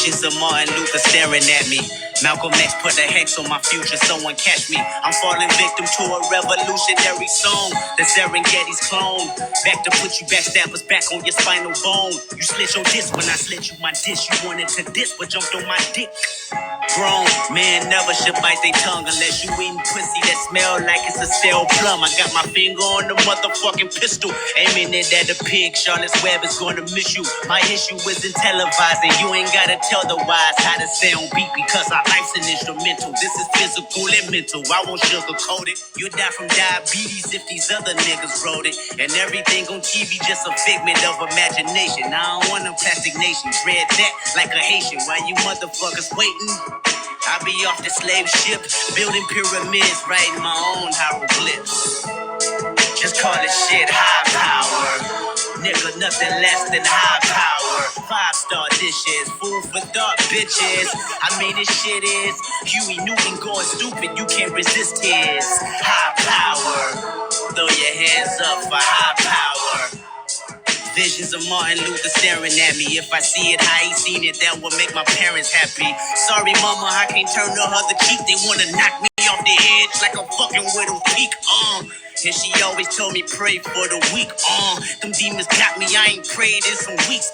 Visions of Martin Luther staring at me. Malcolm X put a hex on my future, someone catch me. I'm falling victim to a revolutionary song. The Serengeti's clone. Back to put you backstabbers back on your spinal bone. You slit your disc when I slit you my dish. You wanted to diss but jumped on my dick. Grown man never should bite their tongue unless you eating pussy that smell like it's a stale plum. I got my finger on the motherfucking pistol, aiming it at the pig. Charlotte's Web is gonna miss you. My issue isn't televised, and you ain't gotta tell the wise how to sound beat because our life's an instrumental. This is physical and mental. I won't sugarcoat it. You die from diabetes if these other niggas wrote it, and everything on TV just a figment of imagination. I don't want a plastic nation. Dread that like a Haitian. While you motherfuckers waiting, I be off the slave ship, building pyramids, writing my own hieroglyphs. Just call it shit high power. Nigga, nothing less than high power. 5-star dishes, food for thought, bitches. I mean, this shit is Huey Newton going stupid. You can't resist his high power. Throw your hands up for high power. Visions of Martin Luther staring at me. If I see it how he seen it, that will make my parents happy. Sorry, mama, I can't turn the other cheek. They wanna knock me off the edge like a fucking widow's peak. And she always told me pray for the weak. Them demons got me. I ain't prayed in some weeks.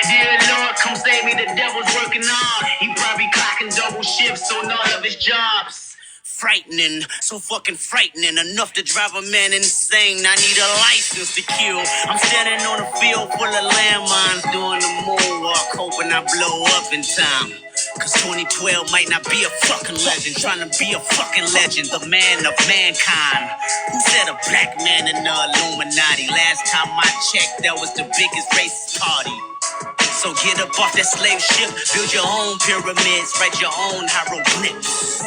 Dear Lord, come save me. The devil's working on. He probably clocking double shifts on all of his jobs. Frightening, so fucking frightening, enough to drive a man insane. I need a license to kill. I'm standing on a field full of landmines, doing the moonwalk, hoping I blow up in time. Cause 2012 might not be a fucking legend, trying to be a fucking legend, the man of mankind. Who said a black man in the Illuminati? Last time I checked, that was the biggest racist party. So get up off that slave ship, build your own pyramids, write your own hieroglyphs.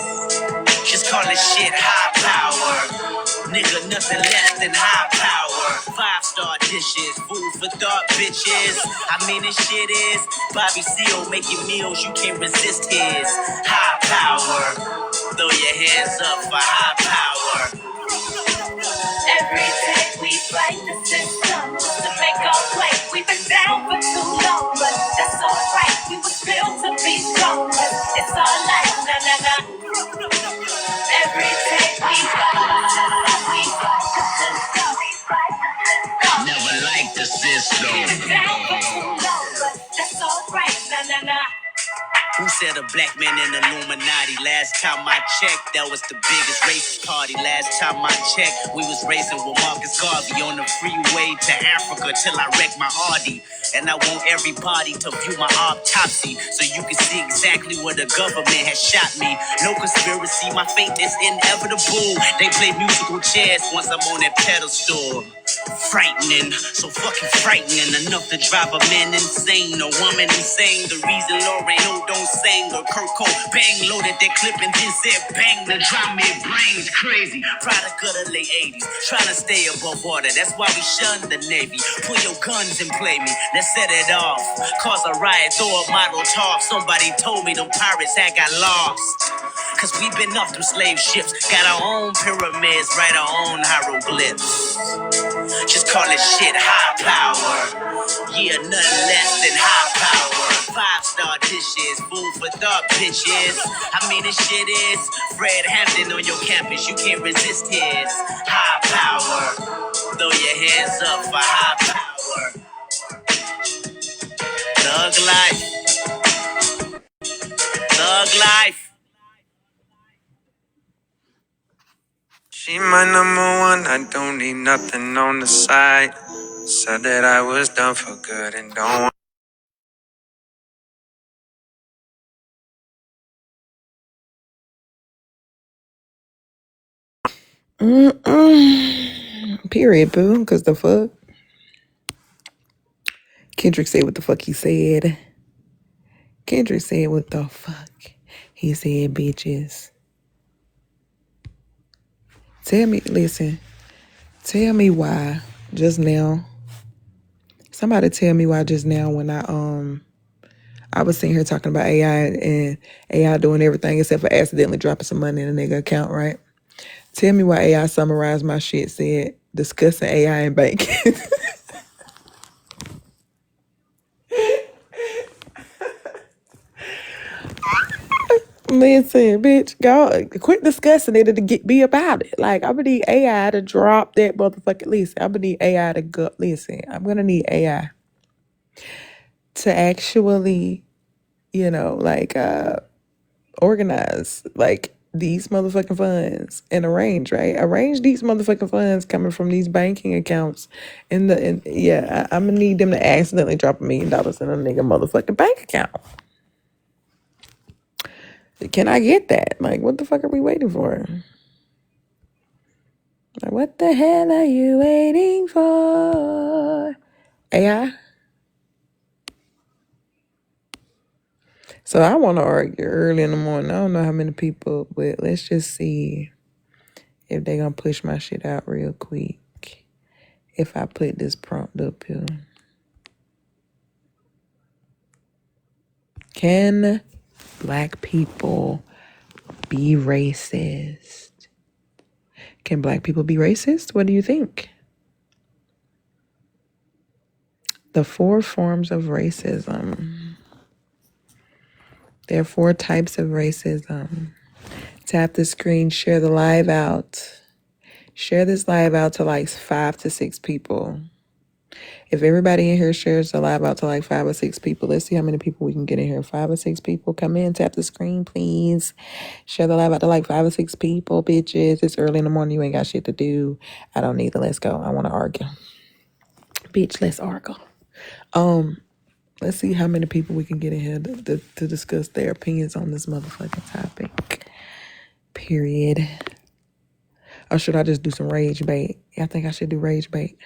Just call it shit high power. Nigga, nothing less than high power. 5-star dishes, food for thought, bitches. I mean, this shit is Bobby Seale making meals, you can't resist his high power. Throw your hands up for high power. Every day we fight the system just to make our way. We've been down for too long, but that's alright. We were built to be strong, but it's our life, nah, nah, nah. Every day we fight the system. Never liked the system. We've been down for too long, but that's alright, nah, nah, nah. Who said a black man in Illuminati? Last time I checked, that was the biggest racist party. Last time I checked, we was racing with Marcus Garvey on the freeway to Africa till I wrecked my Audi. And I want everybody to view my autopsy so you can see exactly where the government has shot me. No conspiracy, my fate is inevitable. They play musical chairs once I'm on that pedestal. Frightening, so fucking frightening, enough to drive a man insane, a woman insane. The reason Lorraine don't sing, or Kurt Cobain loaded that clip and then said bang. The drop me brains crazy. Product of the late 80s, trying to stay above water. That's why we shun the Navy. Pull your guns and play me. Let's set it off. Cause a riot, throw a model top. Somebody told me them pirates had got lost. Cause we been off them slave ships, got our own pyramids, write our own hieroglyphs. Just call it shit high power. Yeah, nothing less than high power. 5-star dishes, food for thought, bitches. I mean, this shit is Fred Hampton on your campus. You can't resist his high power. Throw your hands up for high power. Thug life. Thug life. She my number one, I don't need nothing on the side. Said that I was done for good and don't want Period, boo. Cause the fuck? Kendrick said what the fuck he said. Kendrick said what the fuck he said, bitches. Tell me why just now. Somebody tell me why just now when I was sitting here talking about AI and AI doing everything except for accidentally dropping some money in a nigga account, right? Tell me why AI summarized my shit, said discussing AI and banking. Listen, bitch, go quit discussing it and to be about it. Like, I'm gonna need AI to drop that motherfucking. Listen, I'm gonna need AI to go. Listen, I'm gonna need AI to actually, like, organize like these motherfucking funds and arrange these motherfucking funds coming from these banking accounts I'm gonna need them to accidentally drop $1 million in a nigga motherfucking bank account. Can I get that? Like, what the fuck are we waiting for? Like, what the hell are you waiting for? AI. So I want to argue early in the morning. I don't know how many people, but let's just see if they gonna push my shit out real quick. If I put this prompt up here. Can black people be racist? Can black people be racist? What do you think? The 4 forms of racism. There are 4 types of racism. Tap the screen, share the live out. Share this live out to like 5 to 6 people. If everybody in here shares the live out to like 5 or 6 people, let's see how many people we can get in here. 5 or 6 people. Come in, tap the screen, please. Share the live out to like 5 or 6 people, bitches. It's early in the morning. You ain't got shit to do. I don't need to. Let's go. I want to argue. Bitch, let's argue. Let's see how many people we can get in here to discuss their opinions on this motherfucking topic. Period. Or should I just do some rage bait? I think I should do rage bait.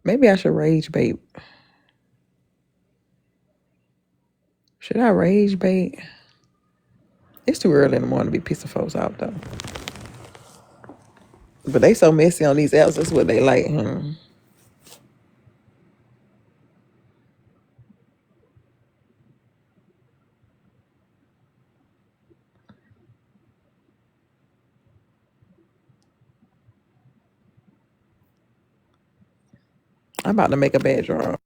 Maybe I should rage bait. Should I rage bait? It's too early in the morning to be pissing folks off, though. But they so messy on these apps. That's what they like. I'm about to make a bad draw.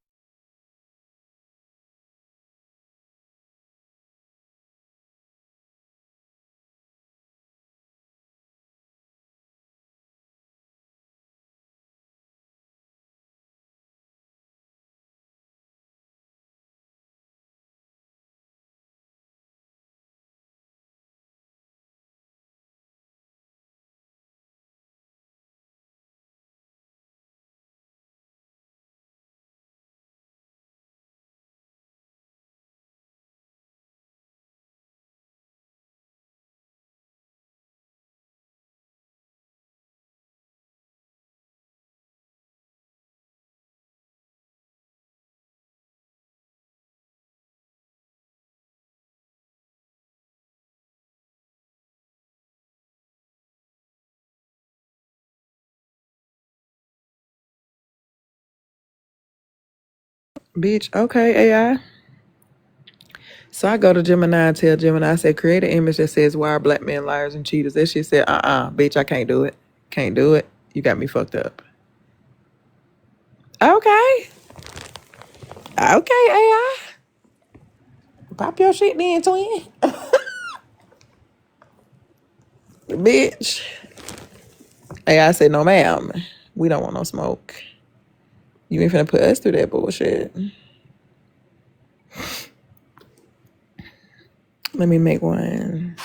Bitch, okay, AI. So I go to Gemini and tell Gemini, I said, create an image that says, why are black men liars and cheaters? That shit said, bitch, I can't do it. Can't do it. You got me fucked up. Okay. Okay, AI. Pop your shit then, twin. Bitch. AI said, no, ma'am. We don't want no smoke. You ain't finna put us through that bullshit. Let me make one.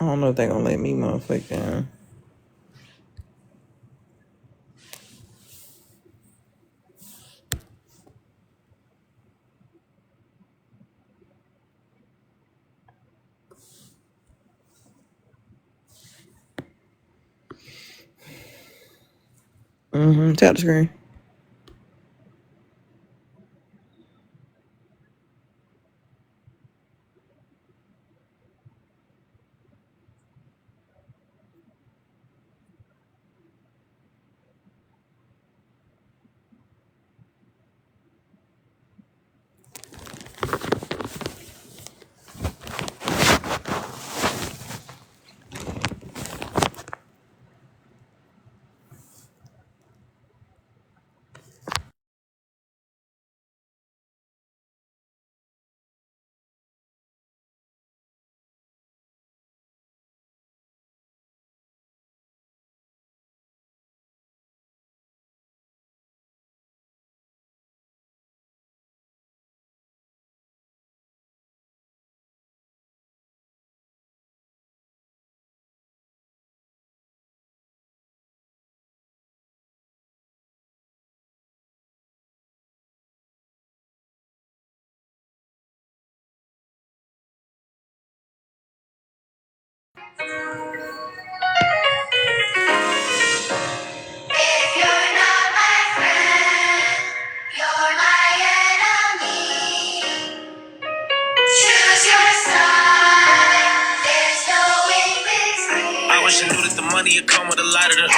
I don't know if they gonna let me motherfucking. Tap the screen. If you're not my friend, you're my enemy. Choose your side. There's no in between. I wish I knew that the money would come with a lot of the.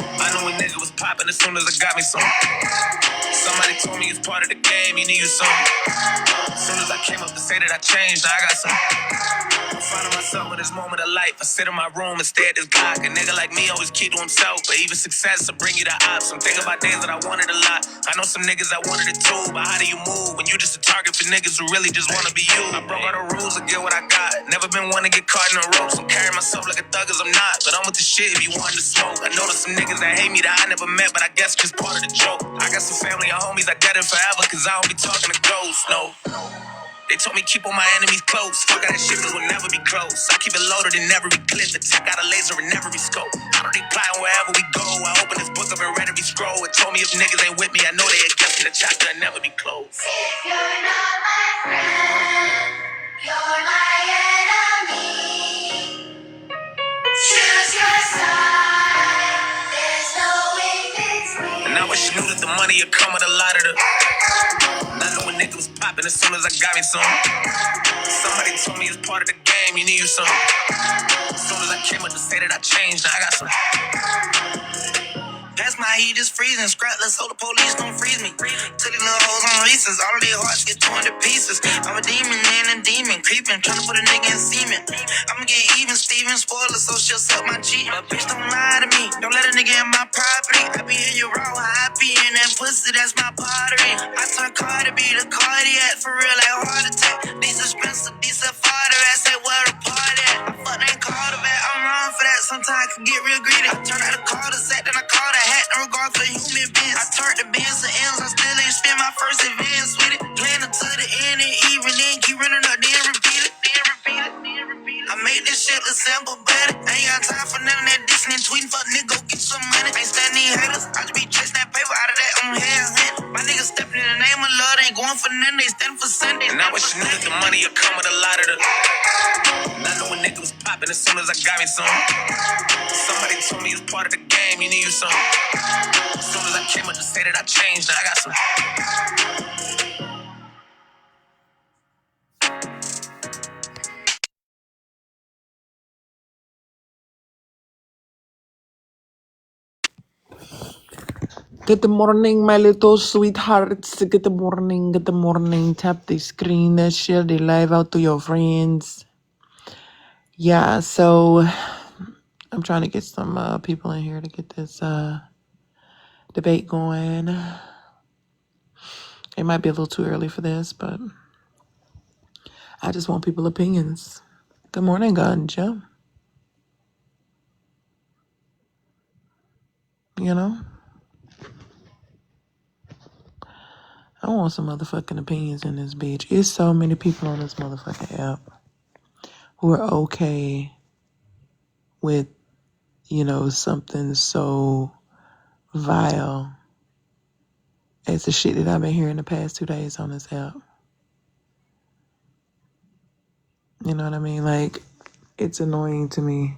I knew a nigga was popping as soon as I got me some. Somebody told me it's part of the game, you need you some. As soon as I came up to say that I changed, now I got some. I'm finding myself in this moment of life. I sit in my room and stare at this Glock. A nigga like me always keep to himself, but even success will bring you to ops. I'm thinking about days that I wanted a lot. I know some niggas that wanted it too, but how do you move when you just a target for niggas who really just wanna be you? I broke all the rules to get what I got. Never been one to get caught in the ropes. I'm carrying myself like a thug as I'm not, but I'm with the shit if you wanted to smoke. I know there's some niggas that hate me that I never met, but I guess just part of the joke. I got some family and homies that got it forever, cause I don't be talking to ghosts, no. They told me keep all my enemies close. Fuck all that shit, cause we'll never be close. I keep it loaded and never be clipped. The tech got a laser and never be scope. I don't decline wherever we go. I open this book up and read every scroll. It told me if niggas ain't with me, I know they against me. The chapter will never be closed. If you're not my friend, you're my enemy. Choose your side. There's no in between. And I wish you knew that the money would come with a lot of the. I know a nigga was popping as soon as I got me some. Somebody told me it's part of the game, you need you some. As soon as I came up to say that I changed, now I got some. That's my heat is freezing. Scrapless, so the police don't freeze me. Took these little hoes on leases. All of their hearts get torn to pieces. I'm a demon and a demon. Creeping, trying to put a nigga in semen. I'ma get even, Steven. Spoiler, so she'll suck my cheek. But bitch, don't lie to me. Don't let a nigga in my property. I be in your raw, I be in that pussy. That's my pottery. I turn car to be the cardiac. For real, like heart attack. These expensive, these are farther. I say, where the party at? I fuck, they call the back. I'm wrong for that. Sometimes I can get real greedy. I turn out the call to set, then I call the hat. No regard for human beings. I turned the bands to M's. I still ain't spend my first advance with it. Playing it to the end and even then keep running up, then repeat it, then repeat it, then repeat it. I made this shit look simple, but I ain't got time for none of that dissing and tweeting. Fuck nigga, go get some money. Ain't standing haters. I just be chasing that paper out of that on hell. My niggas stepping in the name of love. They ain't going for nothing. They standing for Sunday. And I wish you knew that the money would come with a lot of the. I know a nigga was popping as soon as I got me some. Somebody told me it's part of the game, you need you some. As soon as I came up to say that I changed, now I got some. Good morning, my little sweethearts. Good morning, good morning. Tap the screen, share the live out to your friends. Yeah, so I'm trying to get some people in here to get this debate going. It might be a little too early for this, but I just want people's opinions. Good morning, Ganja. You know, I want some motherfucking opinions in this bitch. It's so many people on this motherfucking app who are okay with, something so vile as the shit that I've been hearing the past 2 days on this app. You know what I mean? Like, it's annoying to me.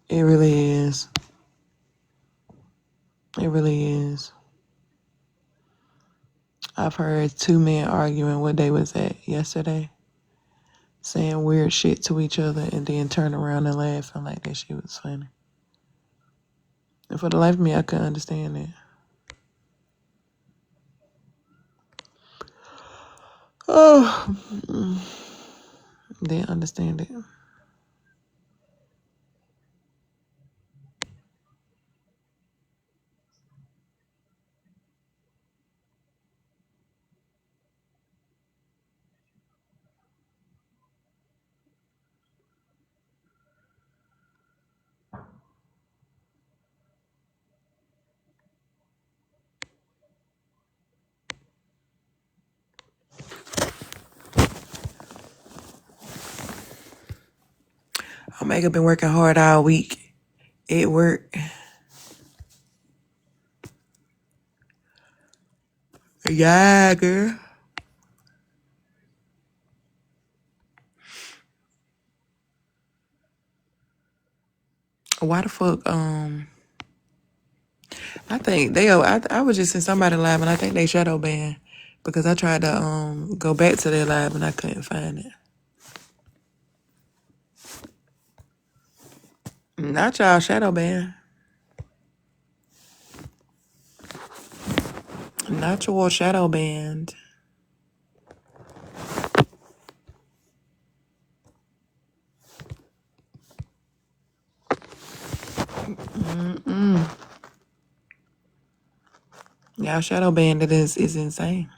It really is. It really is. I've heard 2 men arguing what day was that yesterday, saying weird shit to each other and then turn around and laugh. I'm like, that shit was funny. And for the life of me, I couldn't understand it. Oh, didn't understand it. Omega been working hard all week. It worked. Yeah, girl. Why the fuck? I think I was just in somebody live and I think they shadow banned because I tried to go back to their live and I couldn't find it. Not y'all shadow ban. Not your shadow band. Y'all shadow band is insane.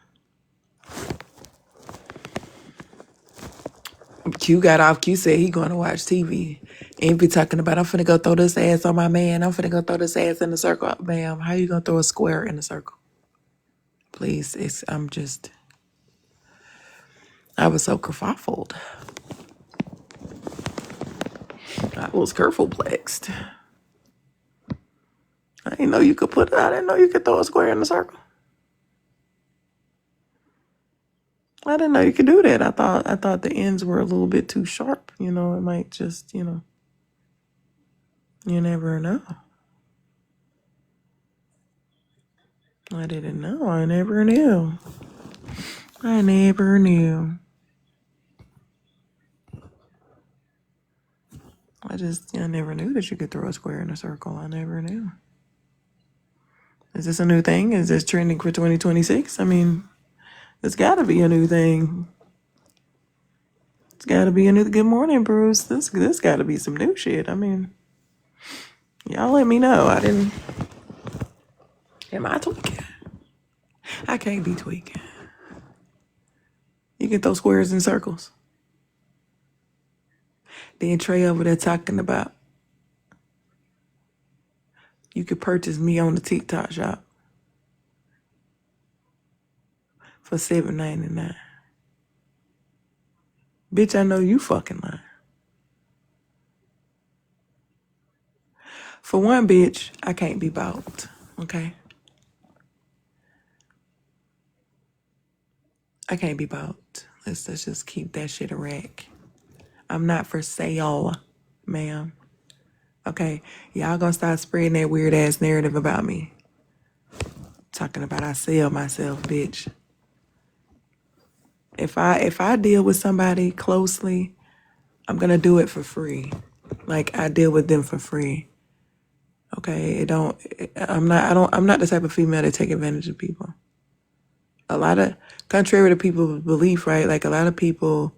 Q got off. Q said he going to watch TV. And be talking about, I'm finna go throw this ass on my man. I'm finna go throw this ass in the circle. Bam. How you gonna throw a square in a circle? Please, I was so kerfuffled. I was kerfulplexed. I didn't know you could I didn't know you could throw a square in a circle. I didn't know you could do that. I thought the ends were a little bit too sharp. It might just, you never know. I didn't know. I never knew. I never knew. I never knew that you could throw a square in a circle. I never knew. Is this a new thing? Is this trending for 2026? I mean, it's got to be a new thing. It's got to be a new. Good morning, Bruce. This got to be some new shit. I mean, y'all let me know. Am I tweaking? I can't be tweaking. You can throw squares in circles. Then Trey over there talking about you could purchase me on the TikTok shop for $7.99. Bitch, I know you fucking lying. For one, bitch, I can't be bought. Okay? I can't be bought. Let's just keep that shit a rack. I'm not for sale, ma'am. Okay? Y'all gonna start spreading that weird ass narrative about me. Talking about I sell myself, bitch. If I deal with somebody closely, I'm gonna do it for free. Like I deal with them for free. Okay, I'm not the type of female to take advantage of people. Contrary to people's belief, right? Like a lot of people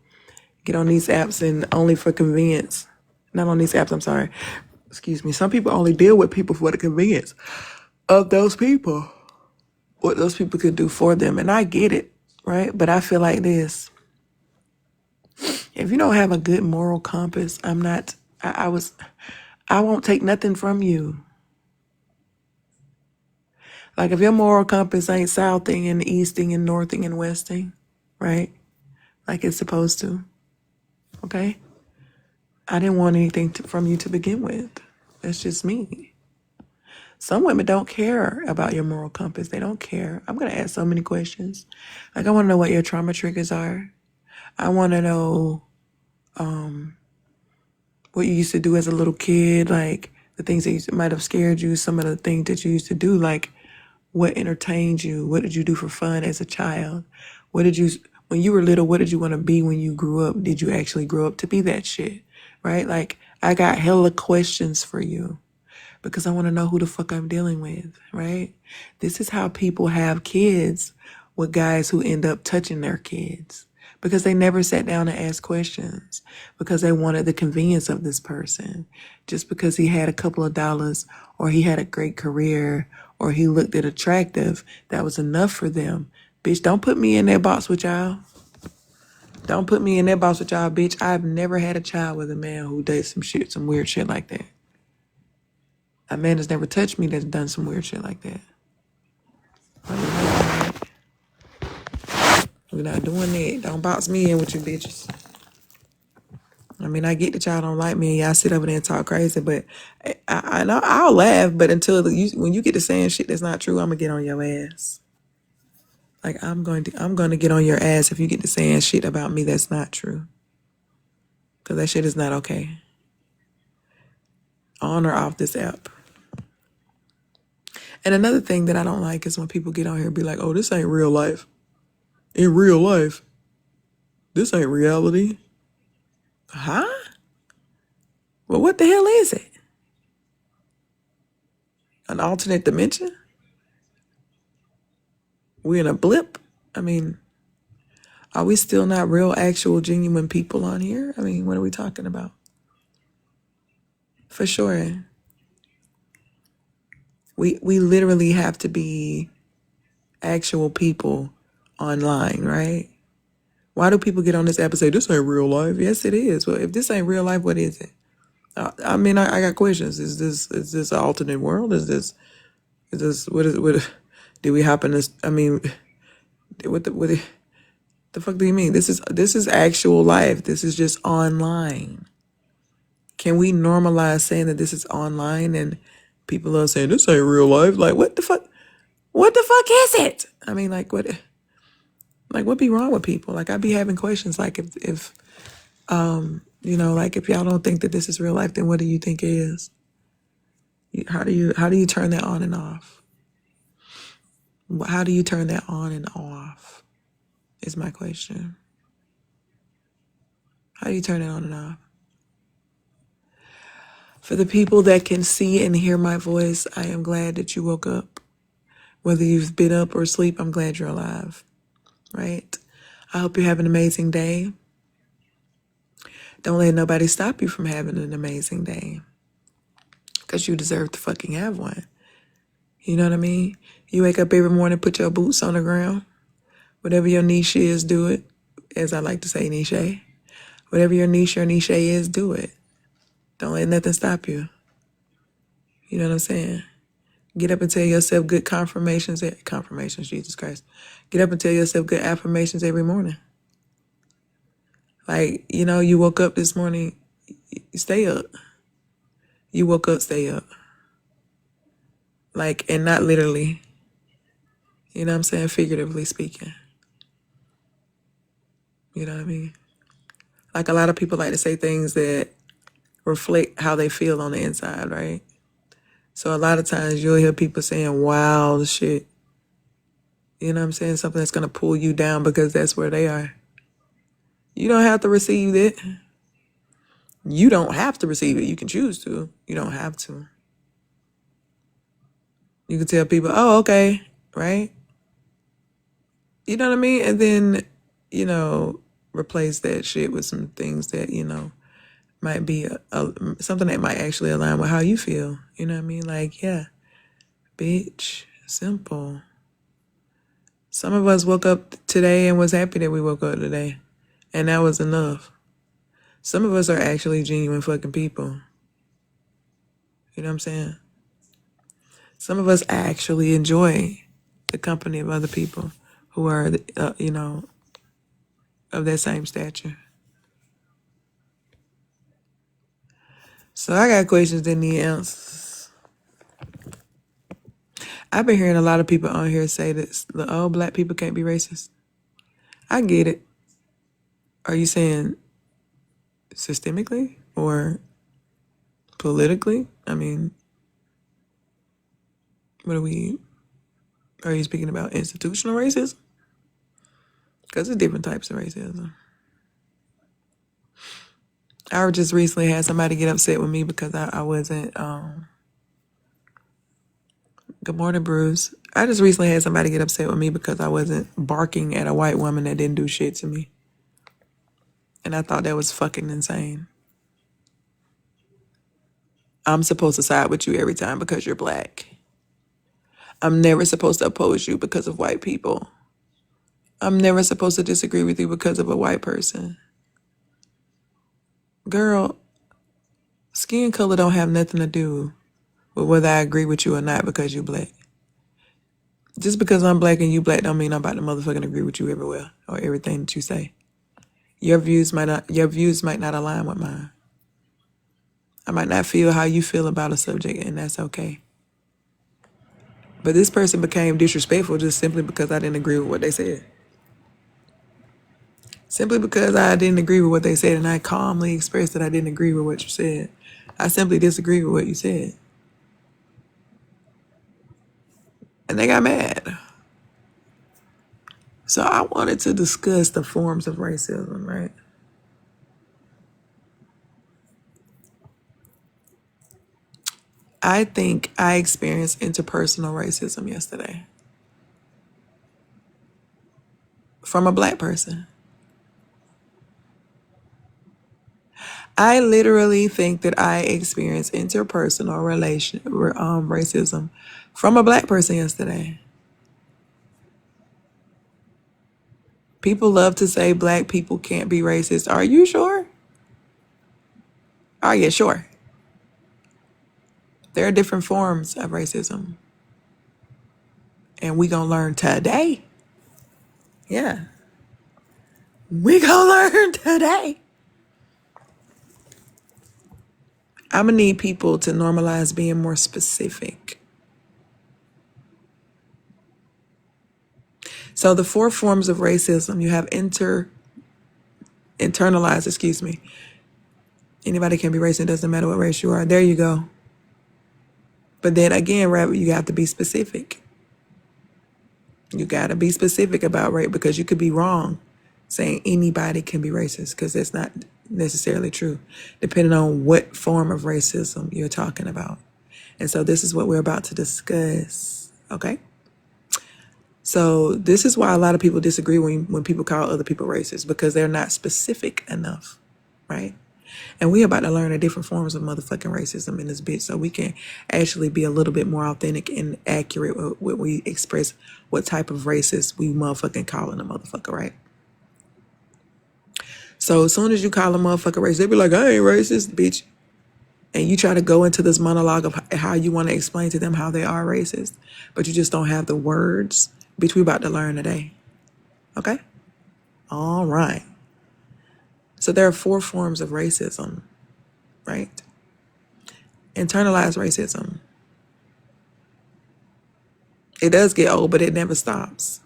get on these apps and only for convenience. Not on these apps, I'm sorry. Excuse me. Some people only deal with people for the convenience of those people. What those people could do for them. And I get it, right? But I feel like this. If you don't have a good moral compass, I won't take nothing from you. Like if your moral compass ain't southing and easting and northing and westing, right? Like it's supposed to. Okay? I didn't want anything from you to begin with. That's just me. Some women don't care about your moral compass. They don't care. I'm going to ask so many questions. Like, I want to know what your trauma triggers are. I want to know what you used to do as a little kid, like the things that might have scared you, some of the things that you used to do, like what entertained you? What did you do for fun as a child? When you were little, what did you want to be when you grew up? Did you actually grow up to be that shit? Right? Like, I got hella questions for you because I want to know who the fuck I'm dealing with, right? This is how people have kids with guys who end up touching their kids because they never sat down and asked questions because they wanted the convenience of this person. Just because he had a couple of dollars or he had a great career or he looked attractive, that was enough for them. Bitch, don't put me in that box with y'all. Don't put me in that box with y'all, bitch. I've never had a child with a man who did some weird shit like that. A man has never touched me that's done some weird shit like that. We're not doing that. Don't box me in with you bitches. I mean, I get that y'all don't like me and y'all sit over there and talk crazy, but I know I'll laugh, but when you get to saying shit that's not true, I'm gonna get on your ass. Like, I'm going to get on your ass if you get to saying shit about me that's not true. Because that shit is not okay. On or off this app. And another thing that I don't like is when people get on here and be like, oh, this ain't real life. In real life, this ain't reality. Huh? Well, what the hell is it? An alternate dimension? We in a blip? I mean, are we still not real, actual, genuine people on here? I mean, what are we talking about? For sure. We literally have to be actual people online, right? Why do people get on this app and say, this ain't real life? Yes, it is. Well, if this ain't real life, what is it? I mean, I got questions. Is this an alternate world? What did we hop in this? I mean, what the fuck do you mean? This is actual life. This is just online. Can we normalize saying that this is online and people are saying this ain't real life? Like, what the fuck? What the fuck is it? I mean, like, what be wrong with people? Like, I be having questions like if like if y'all don't think that this is real life, then what do you think it is? How do you turn that on and off? How do you turn that on and off? Is my question. How do you turn it on and off? For the people that can see and hear my voice, I am glad that you woke up. Whether you've been up or asleep, I'm glad you're alive, right? I hope you have an amazing day. Don't let nobody stop you from having an amazing day because you deserve to fucking have one. You know what I mean? You wake up every morning, put your boots on the ground. Whatever your niche is, do it. As I like to say, niche. Whatever your niche is, do it. Don't let nothing stop you. You know what I'm saying? Get up and tell yourself good confirmations, Jesus Christ. Get up and tell yourself good affirmations every morning. Like, you woke up this morning, stay up. You woke up, stay up. Like, and not literally. You know what I'm saying? Figuratively speaking. You know what I mean? Like, a lot of people like to say things that reflect how they feel on the inside, right? So a lot of times you'll hear people saying wild shit. You know what I'm saying? Something that's going to pull you down because that's where they are. You don't have to receive it. You don't have to receive it. You can choose to. You don't have to. You can tell people, oh, okay, right? You know what I mean? And then, replace that shit with some things that, might be something that might actually align with how you feel. You know what I mean? Like, yeah, bitch, simple. Some of us woke up today and was happy that we woke up today. And that was enough. Some of us are actually genuine fucking people. You know what I'm saying? Some of us actually enjoy the company of other people who are, of that same stature. So I got questions that need answers. I've been hearing a lot of people on here say that black people can't be racist. I get it. Are you saying systemically or politically? I mean, what are you speaking about institutional racism? Because there's different types of racism. I just recently had somebody get upset with me because I wasn't, good morning, Bruce. I just recently had somebody get upset with me because I wasn't barking at a white woman that didn't do shit to me. And I thought that was fucking insane. I'm supposed to side with you every time because you're black. I'm never supposed to oppose you because of white people. I'm never supposed to disagree with you because of a white person. Girl, skin color don't have nothing to do with whether I agree with you or not because you black. Just because I'm black and you black don't mean I'm about to motherfucking agree with you everywhere or everything that you say. Your views might not align with mine. I might not feel how you feel about a subject, and that's okay. But this person became disrespectful just simply because I didn't agree with what they said. Simply because I didn't agree with what they said and I calmly expressed that I didn't agree with what you said. I simply disagree with what you said. And they got mad. So I wanted to discuss the forms of racism, right? I think I experienced interpersonal racism yesterday from a black person. I literally think that I experienced interpersonal racism from a black person yesterday. People love to say black people can't be racist. Are you sure? Are you sure? There are different forms of racism. And we gonna learn today. Yeah. We gonna learn today. I'm gonna need people to normalize being more specific. So the four forms of racism, you have internalized. Anybody can be racist, it doesn't matter what race you are. There you go. But then again, you have to be specific. You gotta be specific about race because you could be wrong saying anybody can be racist because that's not necessarily true, depending on what form of racism you're talking about. And so this is what we're about to discuss, okay? So this is why a lot of people disagree when people call other people racist because they're not specific enough, right? And we about to learn the different forms of motherfucking racism in this bitch so we can actually be a little bit more authentic and accurate when we express what type of racist we motherfucking calling a motherfucker, right? So as soon as you call a motherfucker racist, they be like, I ain't racist, bitch. And you try to go into this monologue of how you want to explain to them how they are racist, but you just don't have the words. Bitch, we about to learn today. Okay? All right. So there are four forms of racism, right? Internalized racism. It does get old, but it never stops.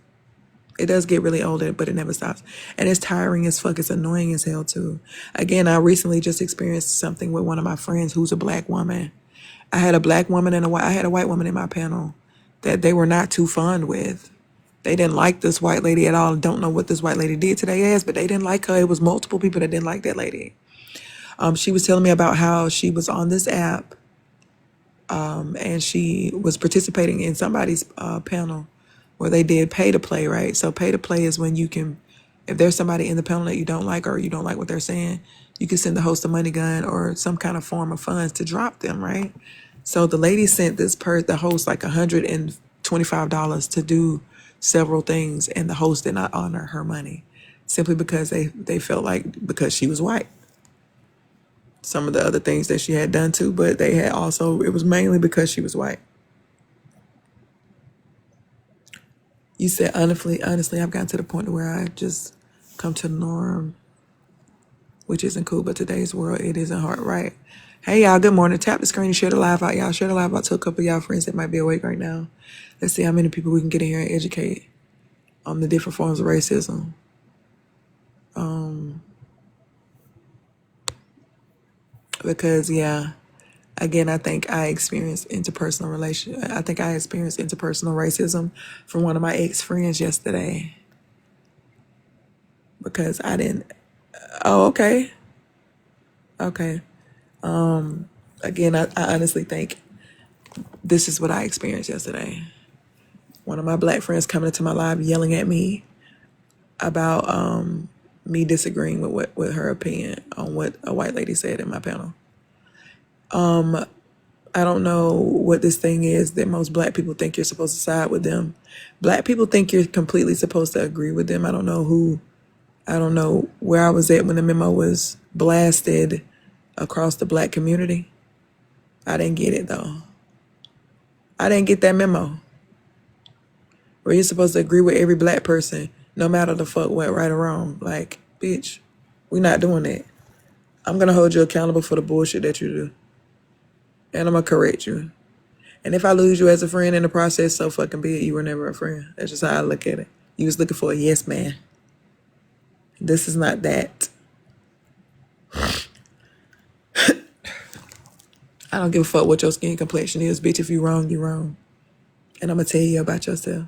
It does get really old, but it never stops. And it's tiring as fuck. It's annoying as hell, too. Again, I recently just experienced something with one of my friends who's a black woman. I had a black woman and I had a white woman in my panel that they were not too fond with. They didn't like this white lady at all. Don't know what this white lady did to their ass, but they didn't like her. It was multiple people that didn't like that lady. She was telling me about how she was on this app and she was participating in somebody's panel where they did pay to play, right? So pay to play is when you can, if there's somebody in the panel that you don't like or you don't like what they're saying, you can send the host a money gun or some kind of form of funds to drop them, right? So the lady sent the host like $125 to do several things, and the host did not honor her money simply because they felt like because she was white. Some of the other things that she had done too, but they had also, it was mainly because she was white. You said, honestly, I've gotten to the point where I just come to the norm, which isn't cool, but today's world, it isn't hard, right? Hey y'all, good morning. Tap the screen and share the live out, y'all. Share the live out to a couple of y'all friends that might be awake right now. Let's see how many people we can get in here and educate on the different forms of racism. Because yeah, again, I think I experienced interpersonal racism from one of my ex-friends yesterday. Because I didn't. Oh, okay. Okay. Again, I honestly think this is what I experienced yesterday. One of my black friends coming into my live yelling at me about me disagreeing with her opinion on what a white lady said in my panel. I don't know what this thing is that most black people think you're supposed to side with them. Black people think you're completely supposed to agree with them. I don't know where I was at when the memo was blasted across the black community. I didn't get it though. I didn't get that memo. Where you're supposed to agree with every black person, no matter the fuck what, right or wrong. Like, bitch, we're not doing that. I'm gonna hold you accountable for the bullshit that you do. And I'm gonna correct you. And if I lose you as a friend in the process, so fucking be it. You were never a friend. That's just how I look at it. You was looking for a yes man. This is not that. I don't give a fuck what your skin complexion is, bitch. If you wrong, you wrong. And I'm gonna tell you about yourself.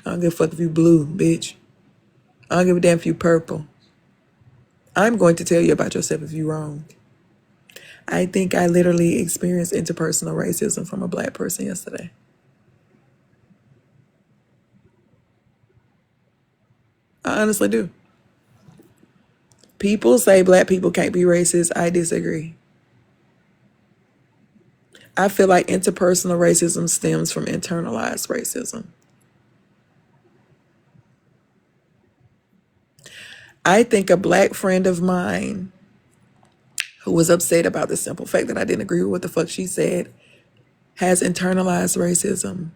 I don't give a fuck if you blue, bitch. I don't give a damn if you purple. I'm going to tell you about yourself if you wrong. I think I literally experienced interpersonal racism from a black person yesterday. I honestly do. People say black people can't be racist. I disagree. I feel like interpersonal racism stems from internalized racism. I think a black friend of mine who was upset about the simple fact that I didn't agree with what the fuck she said has internalized racism.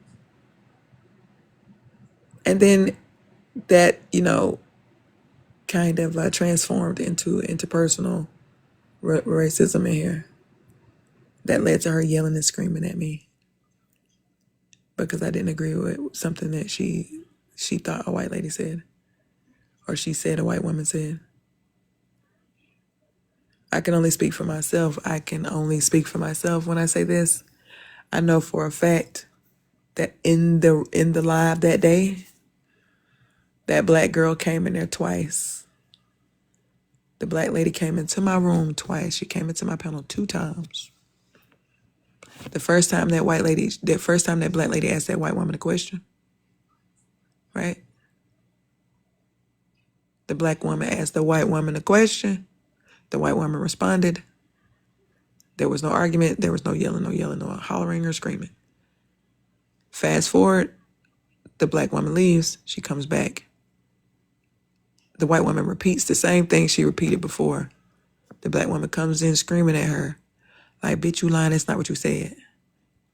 And then that, kind of transformed into interpersonal racism in here. That led to her yelling and screaming at me because I didn't agree with something that she thought a white lady said, or she said a white woman said. I can only speak for myself. When I say this. I know for a fact that in the live that day, that black girl came in there twice. The black lady came into my room twice. She came into my panel 2 times. The first time that black lady asked that white woman a question, right? The black woman asked the white woman a question. The white woman responded. There was no argument. There was no yelling, no hollering or screaming. Fast forward, the black woman leaves. She comes back. The white woman repeats the same thing she repeated before. The black woman comes in screaming at her, like, bitch, you lying, that's not what you said.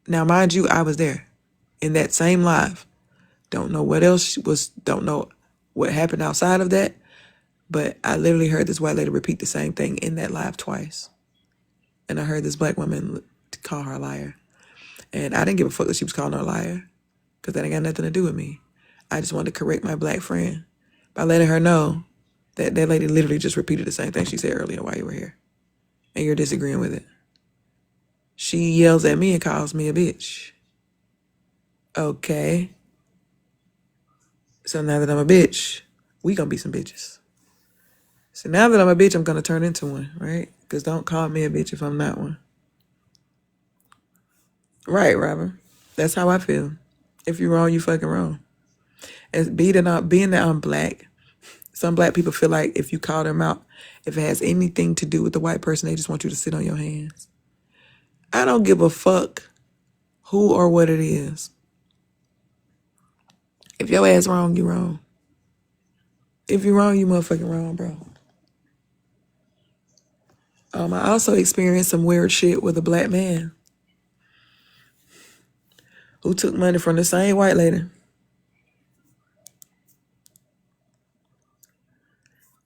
Now, mind you, I was there in that same live. Don't know what happened outside of that, but I literally heard this white lady repeat the same thing in that live twice. And I heard this black woman call her a liar. And I didn't give a fuck that she was calling her a liar, because that ain't got nothing to do with me. I just wanted to correct my black friend by letting her know that that lady literally just repeated the same thing she said earlier while you were here. And you're disagreeing with it. She yells at me and calls me a bitch. Okay. So now that I'm a bitch, we gonna be some bitches. So now that I'm a bitch, I'm gonna turn into one, right? Because don't call me a bitch if I'm not one. Right, Robin. That's how I feel. If you're wrong, you fucking wrong. As being that I'm black, some black people feel like if you call them out, if it has anything to do with the white person, they just want you to sit on your hands. I don't give a fuck who or what it is. If your ass wrong, you wrong. If you're wrong, you motherfucking wrong, bro. I also experienced some weird shit with a black man who took money from the same white lady.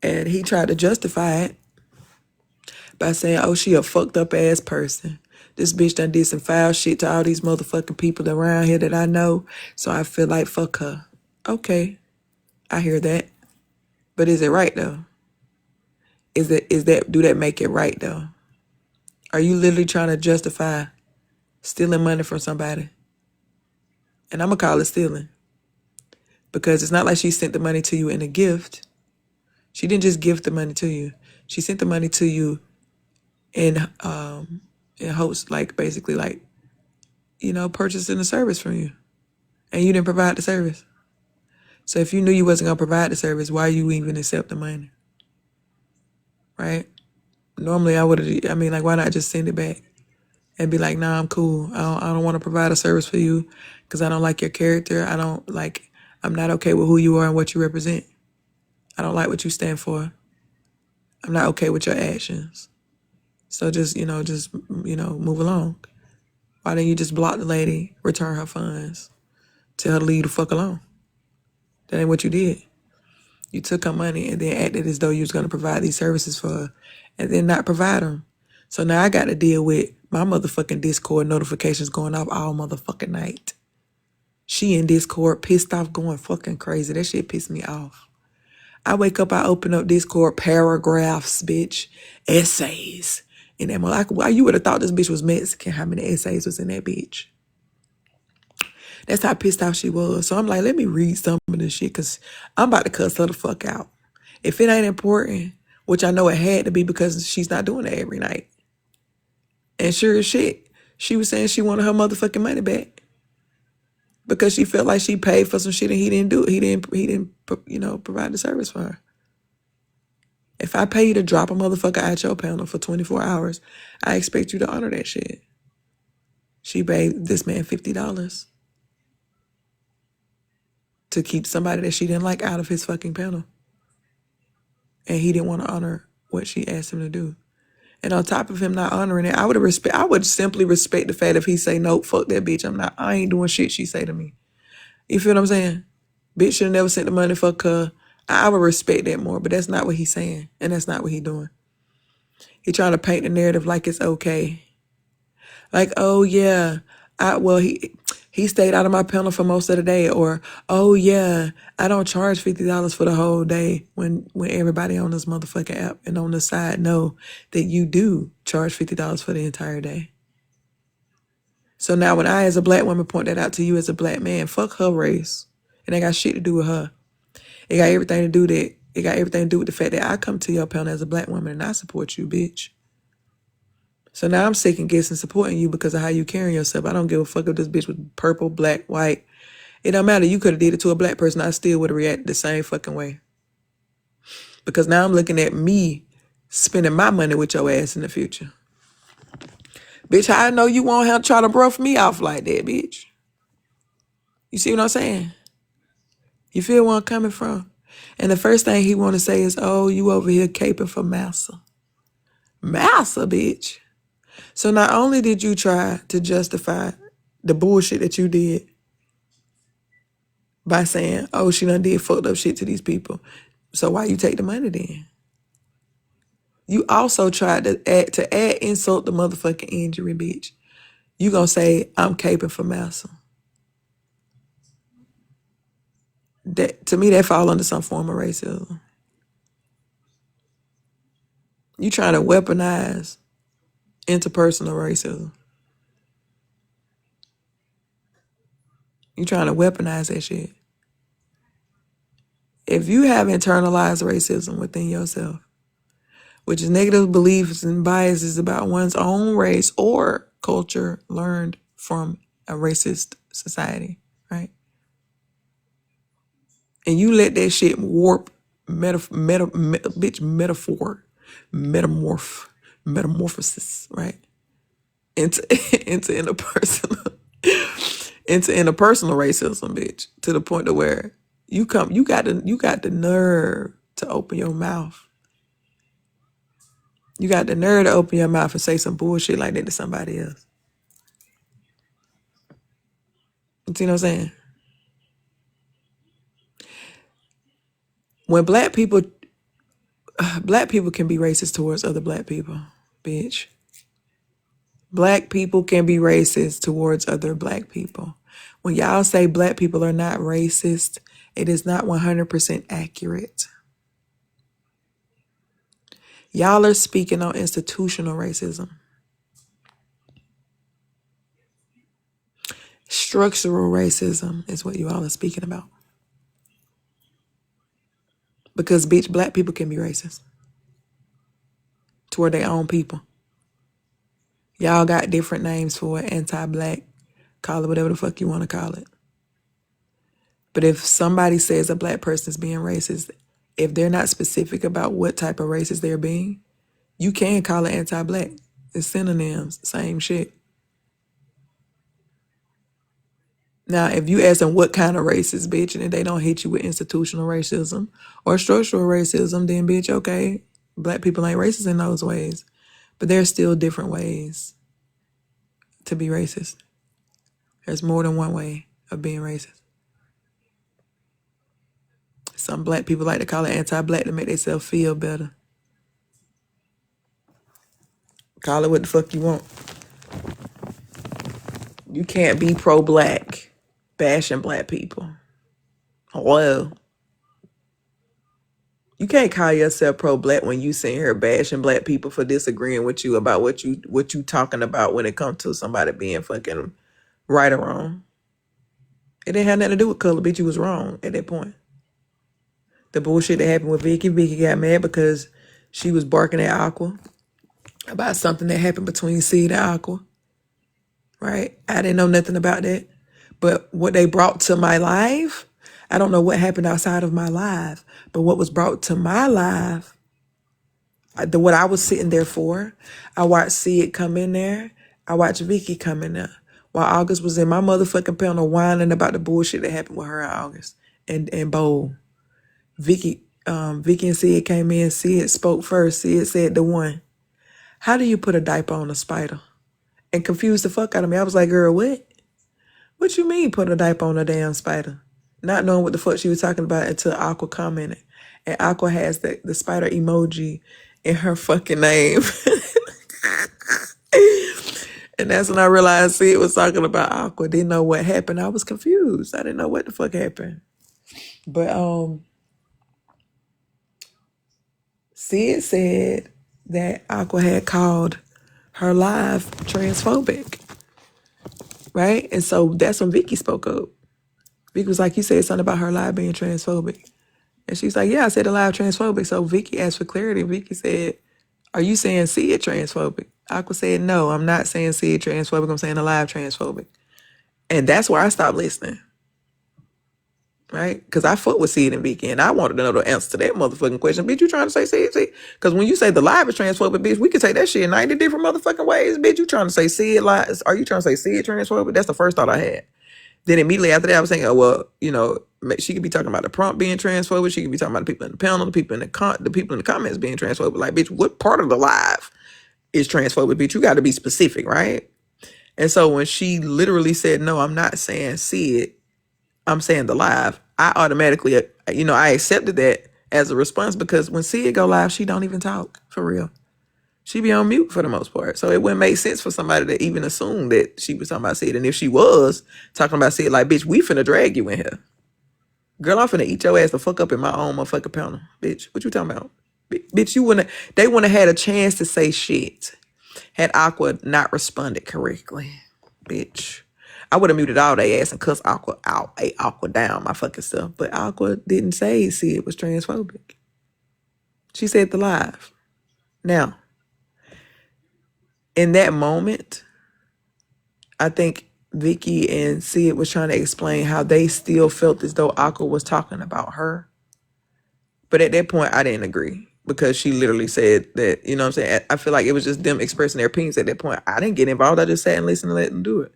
And he tried to justify it by saying, oh, she a fucked up ass person. This bitch done did some foul shit to all these motherfucking people around here that I know, so I feel like fuck her. Okay, I hear that. But is it right though? Do that make it right though? Are you literally trying to justify stealing money from somebody? And I'm gonna call it stealing. Because it's not like she sent the money to you in a gift. She didn't just gift the money to you. She sent the money to you in hopes, like basically like, purchasing a service from you. And you didn't provide the service. So if you knew you wasn't gonna provide the service, why you even accept the money? Right? Normally I would have, like, why not just send it back and be like, nah, I'm cool. I don't want to provide a service for you because I don't like your character. I'm not okay with who you are and what you represent. I don't like what you stand for. I'm not okay with your actions. So just move along. Why didn't you just block the lady, return her funds, tell her to leave the fuck alone? That ain't what you did. You took her money and then acted as though you was going to provide these services for her and then not provide them. So now I got to deal with my motherfucking Discord notifications going off all motherfucking night. She in Discord pissed off going fucking crazy. That shit pissed me off. I wake up, I open up Discord, paragraphs, bitch, essays. And I'm like, why you would have thought this bitch was Mexican, how many essays was in that bitch? That's how pissed off she was. So I'm like, let me read some of this shit because I'm about to cuss her the fuck out. If it ain't important, which I know it had to be because she's not doing it every night. And sure as shit, she was saying she wanted her motherfucking money back because she felt like she paid for some shit and he didn't do it. He didn't provide the service for her. If I pay you to drop a motherfucker at your panel for 24 hours, I expect you to honor that shit. She paid this man $50 to keep somebody that she didn't like out of his fucking panel. And he didn't want to honor what she asked him to do. And on top of him not honoring it, I would simply respect the fact if he say, no, fuck that bitch. I ain't doing shit she say to me. You feel what I'm saying? Bitch should have never sent the money, fuck her. I would respect that more, but that's not what he's saying. And that's not what he doing. He trying to paint the narrative like it's okay. Like, oh yeah, he stayed out of my panel for most of the day, or oh yeah, I don't charge $50 for the whole day when everybody on this motherfucking app and on the side know that you do charge $50 for the entire day. So now when I as a black woman point that out to you as a black man, fuck her race. It ain't got shit to do with her. It got everything to do with the fact that I come to your panel as a black woman and I support you, bitch. So now I'm second guessing supporting you because of how you carrying yourself. I don't give a fuck if this bitch was purple, black, white. It don't matter. You could have did it to a black person. I still would have reacted the same fucking way. Because now I'm looking at me spending my money with your ass in the future. Bitch, how I know you won't have to try to brush me off like that, bitch? You see what I'm saying? You feel where I'm coming from? And the first thing he want to say is, oh, you over here caping for massa. Massa, bitch. So not only did you try to justify the bullshit that you did by saying, oh, she done did fucked up shit to these people. So why you take the money then? You also tried to add insult to motherfucking injury, bitch. You gonna say, I'm caping for massa. That, to me, that fall under some form of racism. You trying to weaponize interpersonal racism. You trying to weaponize that shit. If you have internalized racism within yourself, which is negative beliefs and biases about one's own race or culture learned from a racist society, right? And you let that shit warp metamorphosis, right? Into interpersonal into interpersonal racism, bitch, to the point to where you got the nerve to open your mouth. You got the nerve to open your mouth and say some bullshit like that to somebody else. You see what I'm saying? When black people can be racist towards other black people. bitch. Black people can be racist towards other black people. When y'all say black people are not racist, it is not 100% accurate. Y'all are speaking on institutional racism. Structural racism is what you all are speaking about. Because, bitch, black people can be racist toward their own people. Y'all got different names for it, anti-black, call it whatever the fuck you want to call it. But if somebody says a black person is being racist, if they're not specific about what type of racist they're being, you can call it anti-black. It's synonyms, same shit. Now, if you ask them what kind of racist, bitch, and if they don't hit you with institutional racism or structural racism, then, bitch, okay, black people ain't racist in those ways. But there's still different ways to be racist. There's more than one way of being racist. Some black people like to call it anti-black to make themselves feel better. Call it what the fuck you want. You can't be pro-black bashing black people. Well, you can't call yourself pro-black when you sitting here bashing black people for disagreeing with you about what you talking about when it comes to somebody being fucking right or wrong. It didn't have nothing to do with color, bitch. You was wrong at that point. The bullshit that happened with Vicky got mad because she was barking at Aqua about something that happened between Seed and Aqua. Right? I didn't know nothing about that. But what they brought to my live, I don't know what happened outside of my live, but what was brought to my live, what I was sitting there for, I watched Sid come in there. I watched Vicky come in there. While August was in my motherfucking panel whining about the bullshit that happened with her and August and Bo. Vicky and Sid came in. Sid spoke first. Sid said the one, how do you put a diaper on a spider? And confused the fuck out of me. I was like, girl, what? What you mean put a diaper on a damn spider? Not knowing what the fuck she was talking about until Aqua commented. And Aqua has the spider emoji in her fucking name. And that's when I realized Sid was talking about Aqua. Didn't know what happened. I was confused. I didn't know what the fuck happened. But Sid said that Aqua had called her live transphobic. Right? And so that's when Vicky spoke up. Vicky was like, you said something about her live being transphobic. And she's like, yeah, I said the live transphobic. So Vicky asked for clarity. Vicky said, are you saying Sid transphobic? Aqua said, no, I'm not saying Sid transphobic. I'm saying the live transphobic. And that's where I stopped listening. Right? Because I fuck with Sid and Vicky, and I wanted to know the answer to that motherfucking question. Bitch, you trying to say Sid? Because when you say the live is transphobic, bitch, we can take that shit in 90 different motherfucking ways. Bitch, you trying to say Sid lies? Are you trying to say Sid transphobic? That's the first thought I had. Then immediately after that, I was thinking, oh, well, you know, she could be talking about the prompt being transphobic. She could be talking about the people in the panel, the people in the comments being transphobic. Like, bitch, what part of the live is transphobic? Bitch, you got to be specific, right? And so when she literally said, no, I'm not saying Sid, I'm saying the live, I automatically, I accepted that as a response because when Sid go live, she don't even talk, for real. She be on mute for the most part. So it wouldn't make sense for somebody to even assume that she was talking about Sid. And if she was talking about Sid, like, bitch, we finna drag you in here. Girl, I'm finna eat your ass the fuck up in my own motherfucking panel. Bitch, what you talking about? Bitch, they wouldn't have had a chance to say shit had Aqua not responded correctly. Bitch. I would have muted all they ass and cussed Aqua out, ate Aqua down, my fucking stuff. But Aqua didn't say Sid was transphobic. She said the live. Now, in that moment, I think Vicky and Sid was trying to explain how they still felt as though Aqua was talking about her. But at that point, I didn't agree because she literally said that, you know what I'm saying? I feel like it was just them expressing their opinions at that point. I didn't get involved. I just sat and listened and let them do it.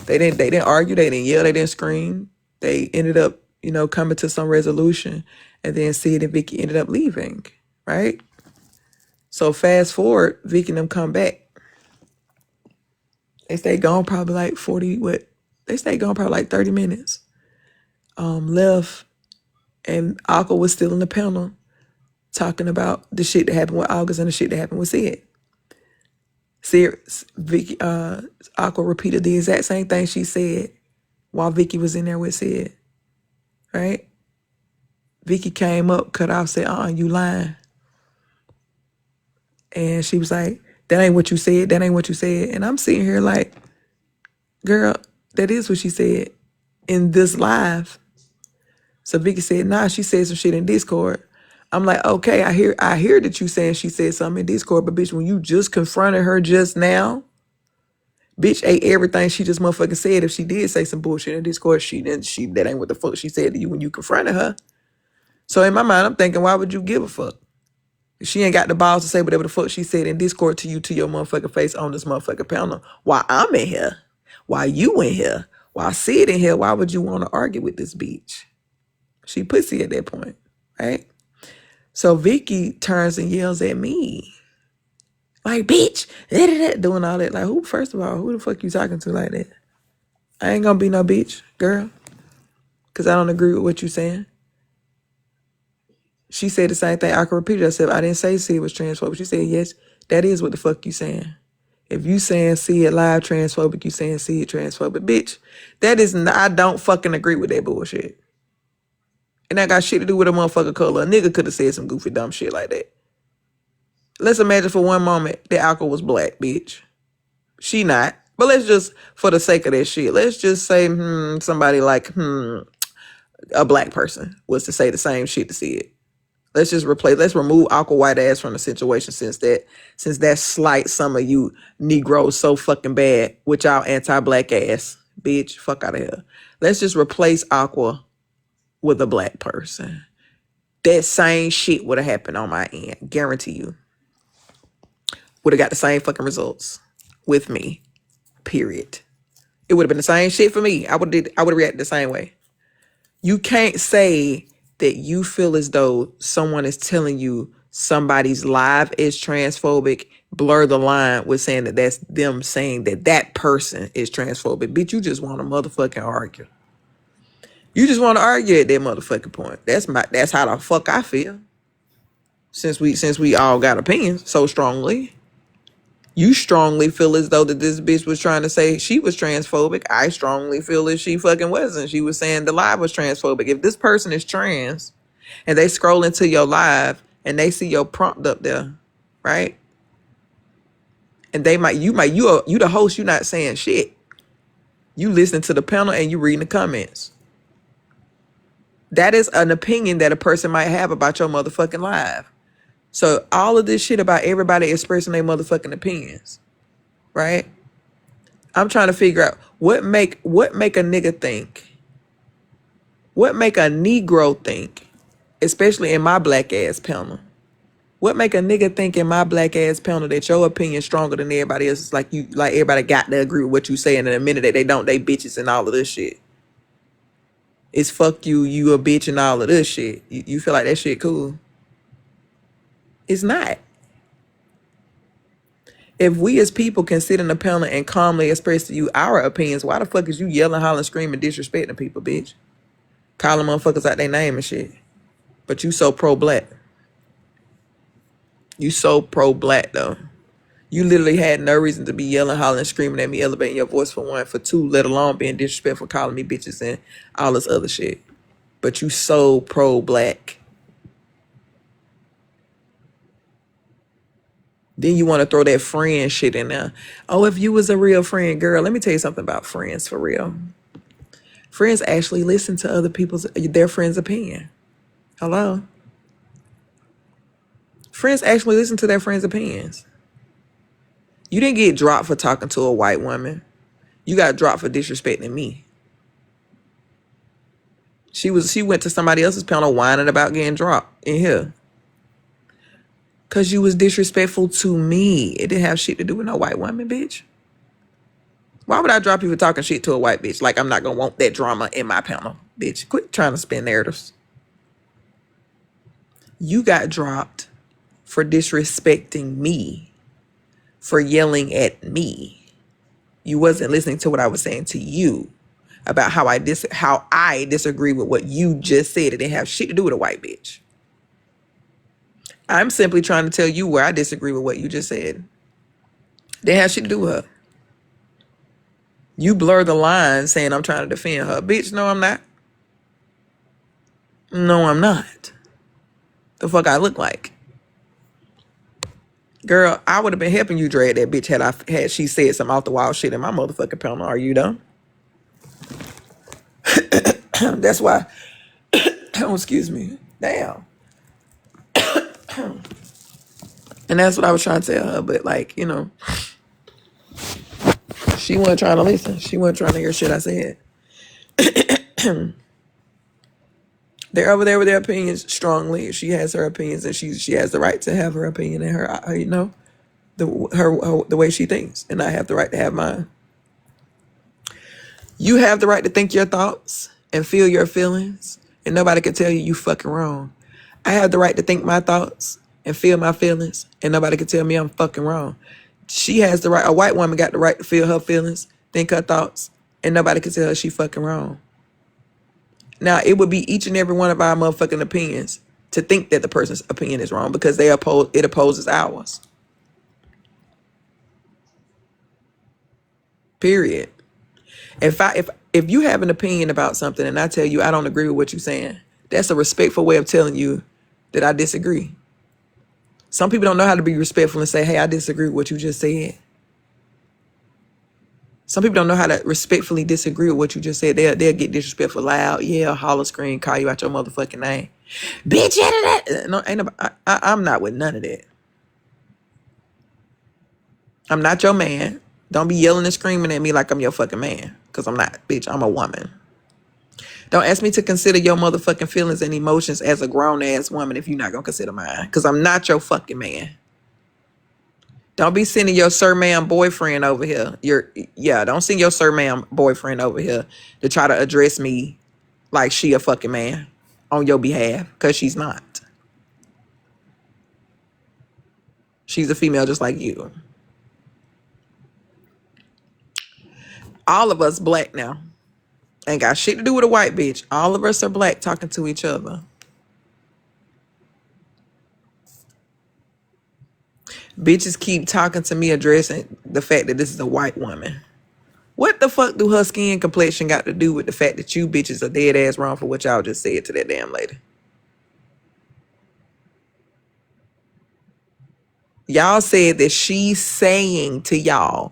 They didn't argue. They didn't yell. They didn't scream. They ended up, coming to some resolution. And then Sid and Vicky ended up leaving, right? So fast forward, Vicky and them come back. They stayed gone probably like 30 minutes. Left, and Aqua was still in the panel talking about the shit that happened with August and the shit that happened with Sid. Vicky, Aqua repeated the exact same thing she said while Vicky was in there with Sid, right? Vicky came up, cut off, said, you lying. And she was like, that ain't what you said, that ain't what you said. And I'm sitting here like, girl, that is what she said in this live. So Vicky said, nah, she said some shit in Discord. I'm like, okay, I hear that you saying she said something in Discord, but bitch, when you just confronted her just now, bitch ate everything she just motherfucking said. If she did say some bullshit in Discord, that ain't what the fuck she said to you when you confronted her. So in my mind, I'm thinking, why would you give a fuck? She ain't got the balls to say whatever the fuck she said in Discord to you, to your motherfucking face on this motherfucking panel. While I'm in here, while you in here, while I see it in here, why would you want to argue with this bitch? She pussy at that point, right? So Vicky turns and yells at me. Like, bitch, doing all that. Like, first of all, who the fuck you talking to like that? I ain't gonna be no bitch, girl. Because I don't agree with what you saying. She said the same thing. I can repeat it. I said, I didn't say Sid was transphobic. She said, yes, that is what the fuck you saying. If you saying Sid live transphobic, you saying Sid transphobic. Bitch, that is not, I don't fucking agree with that bullshit. And that got shit to do with a motherfucker color. A nigga could have said some goofy dumb shit like that. Let's imagine for one moment that Alka was black, bitch. She not. But let's just, for the sake of that shit, let's just say, somebody like, a black person was to say the same shit to Sid. Let's remove Aqua white ass from the situation since that slight some of you Negroes so fucking bad with y'all anti-black ass. Bitch, fuck out of here. Let's just replace Aqua with a black person. That same shit would have happened on my end. Guarantee you. Would have got the same fucking results with me. Period. It would have been the same shit for me. I would have reacted the same way. You can't say that you feel as though someone is telling you somebody's live is transphobic, blur the line with saying that that's them saying that that person is transphobic. Bitch, you just want to motherfucking argue. You just want to argue at that motherfucking point. That's how the fuck I feel. Since we all got opinions so strongly. You strongly feel as though that this bitch was trying to say she was transphobic. I strongly feel that she fucking wasn't. She was saying the live was transphobic. If this person is trans and they scroll into your live and they see your prompt up there, right? And you the host, you not saying shit. You listen to the panel and you reading the comments. That is an opinion that a person might have about your motherfucking live. So all of this shit about everybody expressing their motherfucking opinions, right? I'm trying to figure out what make a nigga think, what make a Negro think, especially in my black ass panel. What make a nigga think in my black ass panel that your opinion stronger than everybody else? It's like everybody got to agree with what you say, and in a minute that they don't, they bitches and all of this shit. It's fuck you, you a bitch and all of this shit. You feel like that shit cool? It's not. If we as people can sit in a panel and calmly express to you our opinions, why the fuck is you yelling, hollering, screaming, disrespecting people, bitch? Calling motherfuckers out their name and shit. But you so pro-black. You so pro-black, though. You literally had no reason to be yelling, hollering, screaming at me, elevating your voice for one, for two, let alone being disrespectful, calling me bitches and all this other shit. But you so pro-black. Then you want to throw that friend shit in there. Oh, if you was a real friend, girl, let me tell you something about friends for real. Friends actually listen to their friends' opinion. Hello? Friends actually listen to their friends' opinions. You didn't get dropped for talking to a white woman. You got dropped for disrespecting me. She went to somebody else's panel whining about getting dropped in here. Cause you was disrespectful to me. It didn't have shit to do with no white woman, bitch. Why would I drop you for talking shit to a white bitch? Like I'm not gonna want that drama in my panel, bitch. Quit trying to spin narratives. You got dropped for disrespecting me, for yelling at me. You wasn't listening to what I was saying to you about how I disagree with what you just said. It didn't have shit to do with a white bitch. I'm simply trying to tell you where I disagree with what you just said. They have shit to do with her. You blur the line saying I'm trying to defend her. Bitch, no, I'm not. No, I'm not. The fuck I look like. Girl, I would have been helping you drag that bitch had she said some off the wall shit in my motherfucking panel. Are you dumb? That's why. Oh, excuse me. Damn. And that's what I was trying to tell her. But like, you know, she wasn't trying to listen. She wasn't trying to hear shit I said. They're over there with their opinions strongly. She has her opinions, and she has the right to have her opinion and her, you know, the way she thinks, and I have the right to have mine. You have the right to think your thoughts and feel your feelings, and nobody can tell you fucking wrong. I have the right to think my thoughts and feel my feelings, and nobody can tell me I'm fucking wrong. She has the right. A white woman got the right to feel her feelings, think her thoughts, and nobody can tell her she fucking wrong. Now, it would be each and every one of our motherfucking opinions to think that the person's opinion is wrong because it opposes ours. Period. If you have an opinion about something and I tell you I don't agree with what you're saying, that's a respectful way of telling you that I disagree. Some people don't know how to be respectful and say, hey, I disagree with what you just said. Some people don't know how to respectfully disagree with what you just said. They'll get disrespectful, loud, yeah, holler, scream, call you out your motherfucking name. Bitch, no, I'm not with none of that. I'm not your man. Don't be yelling and screaming at me like I'm your fucking man. Because I'm not, bitch. I'm a woman. Don't ask me to consider your motherfucking feelings and emotions as a grown-ass woman if you're not going to consider mine. Because I'm not your fucking man. Don't be sending your sir ma'am boyfriend over here. Don't send your sir ma'am boyfriend over here to try to address me like she a fucking man on your behalf. Because she's not. She's a female just like you. All of us black now. Ain't got shit to do with a white bitch. All of us are black talking to each other. Bitches keep talking to me addressing the fact that this is a white woman. What the fuck do her skin complexion got to do with the fact that you bitches are dead ass wrong for what y'all just said to that damn lady? Y'all said that she's saying to y'all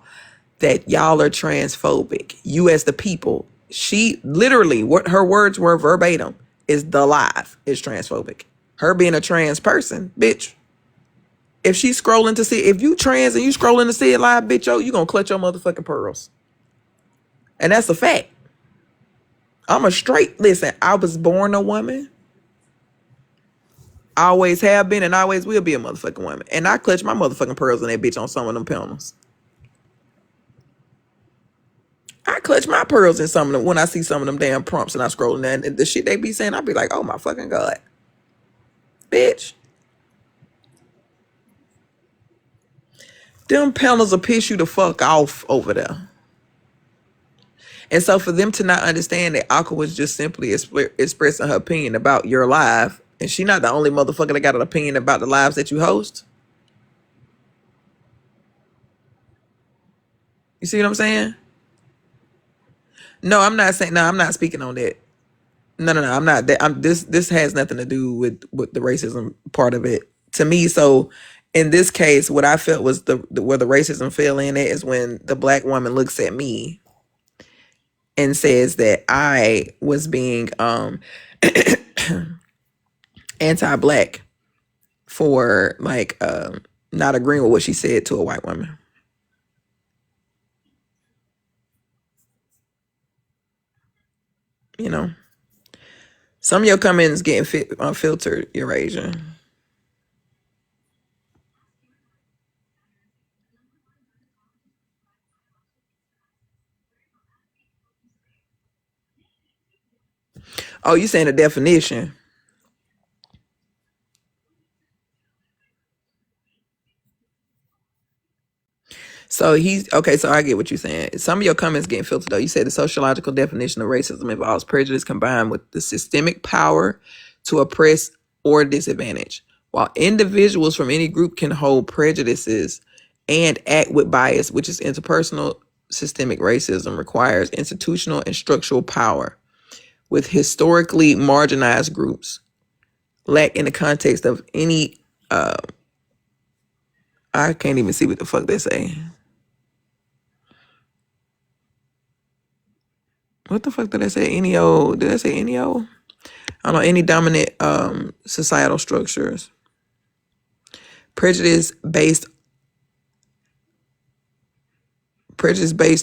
that y'all are transphobic. You as the people. She literally, what her words were verbatim, is the live is transphobic. Her being a trans person, bitch. If she's scrolling to see, if you trans and you scrolling to see it live, bitch, you gonna clutch your motherfucking pearls. And that's a fact. Listen, I was born a woman. I always have been and always will be a motherfucking woman. And I clutch my motherfucking pearls in that bitch on some of them panels. I clutch my pearls in some of them when I see some of them damn prompts and I scroll in there and the shit they be saying, I be like, oh my fucking God. Bitch. Them panels will piss you the fuck off over there. And so for them to not understand that Aqua was just simply expressing her opinion about your live, and she not the only motherfucker that got an opinion about the lives that you host. You see what I'm saying? No, I'm not speaking on that. No, I'm not that. This has nothing to do with the racism part of it to me. So in this case, what I felt was where the racism fell in at is when the black woman looks at me and says that I was being anti-black for like not agreeing with what she said to a white woman. You know, some of your comments getting unfiltered, Eurasia. Oh, you saying the definition? So he's okay. So I get what you're saying. Some of your comments getting filtered though. You said the sociological definition of racism involves prejudice combined with the systemic power to oppress or disadvantage. While individuals from any group can hold prejudices and act with bias, which is interpersonal. Systemic racism requires institutional and structural power with historically marginalized groups lack in the context of any I can't even see what the fuck they say. What the fuck did I say? Any old, did I say any old? I don't know, any dominant societal structures. Prejudice based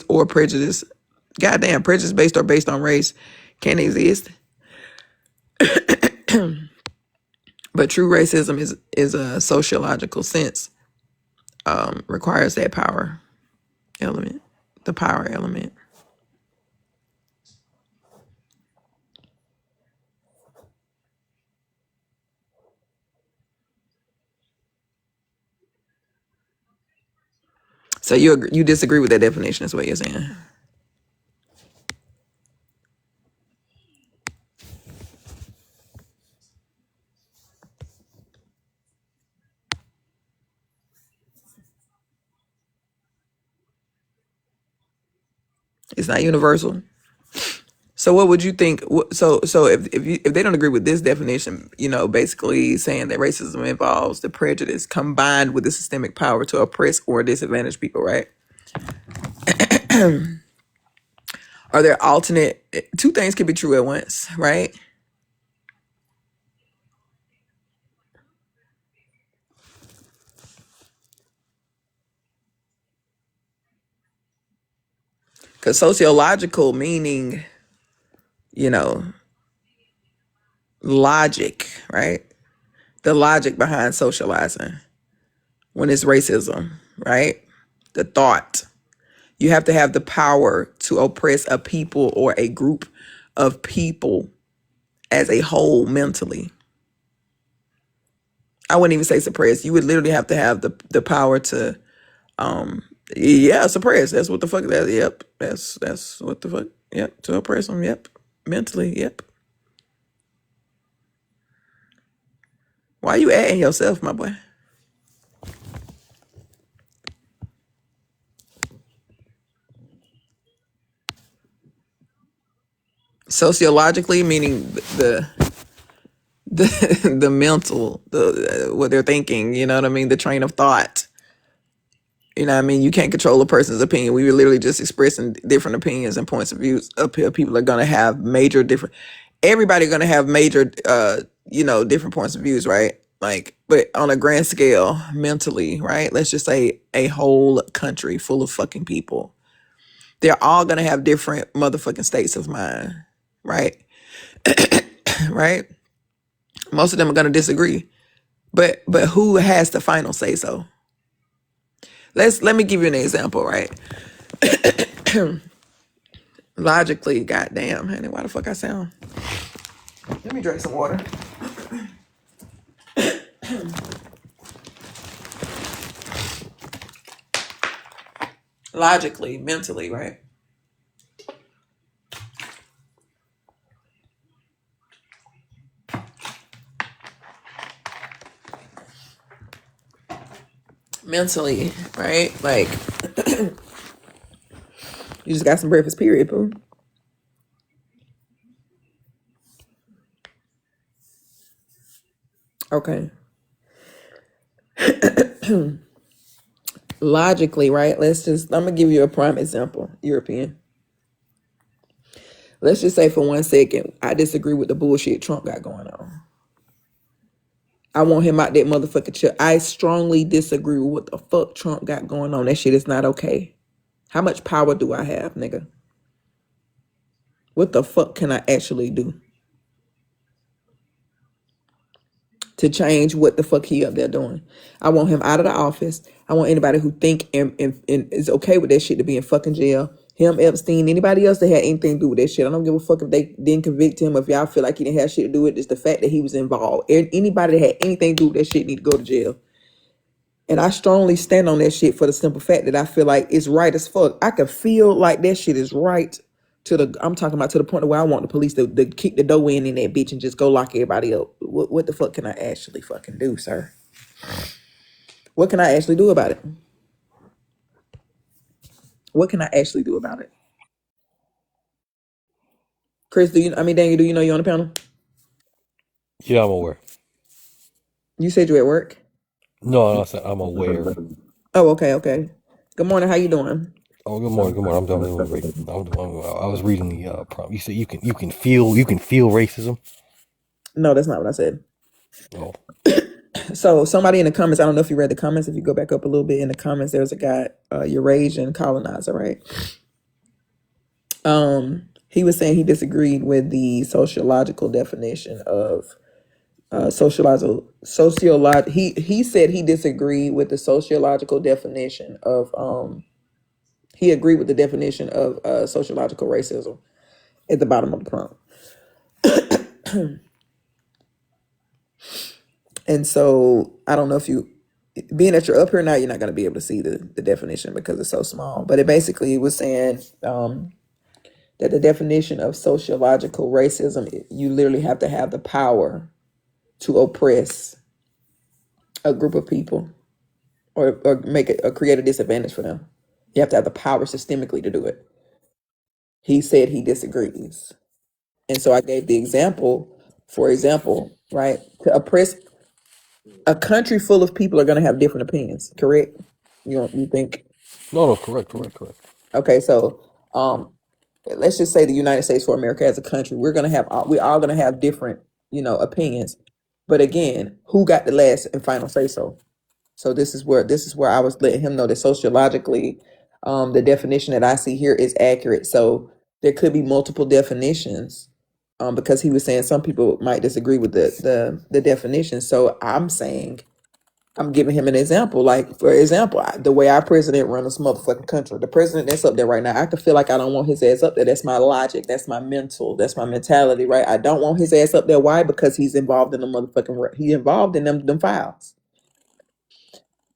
or prejudice. Goddamn, prejudice based or based on race can exist. But true racism is a sociological sense, requires that power element, the power element. So you disagree with that definition, is what you're saying? It's not universal. So what would you think? So if they don't agree with this definition, basically saying that racism involves the prejudice combined with the systemic power to oppress or disadvantage people, right? Are there alternate? Two things can be true at once, right? Because sociological meaning, you know, logic, right? The logic behind socializing when it's racism, right? The thought. You have to have the power to oppress a people or a group of people as a whole mentally. I wouldn't even say suppress. You would literally have to have the power to suppress. That's what the fuck that yep. That's what the fuck. Yep. To oppress them, yep. Mentally, yep. Why you adding yourself, my boy? Sociologically, meaning the mental, what they're thinking, you know what I mean? The train of thought. You know what I mean? You can't control a person's opinion. We were literally just expressing different opinions and points of views up here. People are gonna have major different everybody gonna have major different points of views, right? Like, but on a grand scale, mentally, right? Let's just say a whole country full of fucking people. They're all gonna have different motherfucking states of mind, right? Right? Most of them are gonna disagree. But who has the final say so? Let me give you an example, right? Logically, goddamn, honey, why the fuck I sound? Let me drink some water. Logically, mentally, right? Mentally, right? Like, you just got some breakfast, period, boo. Okay. Logically, right? I'm gonna give you a prime example, European. Let's just say for 1 second, I disagree with the bullshit Trump got going on. I want him out that motherfucking chair. I strongly disagree with what the fuck Trump got going on. That shit is not okay. How much power do I have, nigga? What the fuck can I actually do to change what the fuck he up there doing? I want him out of the office. I want anybody who think and is okay with that shit to be in fucking jail. Him, Epstein, anybody else that had anything to do with that shit. I don't give a fuck if they didn't convict him, if y'all feel like he didn't have shit to do with it. It's the fact that he was involved. Anybody that had anything to do with that shit need to go to jail. And I strongly stand on that shit for the simple fact that I feel like it's right as fuck. I can feel like that shit is right I'm talking about to the point where I want the police to kick the door in that bitch and just go lock everybody up. What the fuck can I actually fucking do, sir? What can I actually do about it? What can I actually do about it? Chris, Daniel, do you know you're on the panel? Yeah, I'm aware. You said you're at work? No, I said I'm aware. Oh, okay. Good morning. How you doing? Oh, good morning. Good morning. I'm doing great. I was reading the prompt. You said you can feel racism. No, that's not what I said. Oh, So somebody in the comments, I don't know if you read the comments. If you go back up a little bit in the comments, there's a guy, Eurasian colonizer, right? He was saying he disagreed with the sociological definition of he said he disagreed with the sociological definition of he agreed with the definition of sociological racism at the bottom of the prompt. And so I don't know if you, being that you're up here now, you're not going to be able to see the definition because it's so small. But it basically was saying that the definition of sociological racism, you literally have to have the power to oppress a group of people or make it or create a disadvantage for them. You have to have the power systemically to do it. He said he disagrees. And so I gave the example, for example, right? To oppress a country full of people are going to have different opinions, correct? You think? no, correct. Okay, so let's just say the United States for America as a country, we're all going to have different, opinions. But again, who got the last and final say so? So this is where I was letting him know that sociologically, the definition that I see here is accurate. So there could be multiple definitions, because he was saying some people might disagree with the definition. So I'm giving him an example. Like, for example, the way our president run this motherfucking country, the president that's up there right now, I can feel like I don't want his ass up there. That's my logic. That's my mentality, right? I don't want his ass up there. Why? Because he's involved in the motherfucking, he's involved in them files.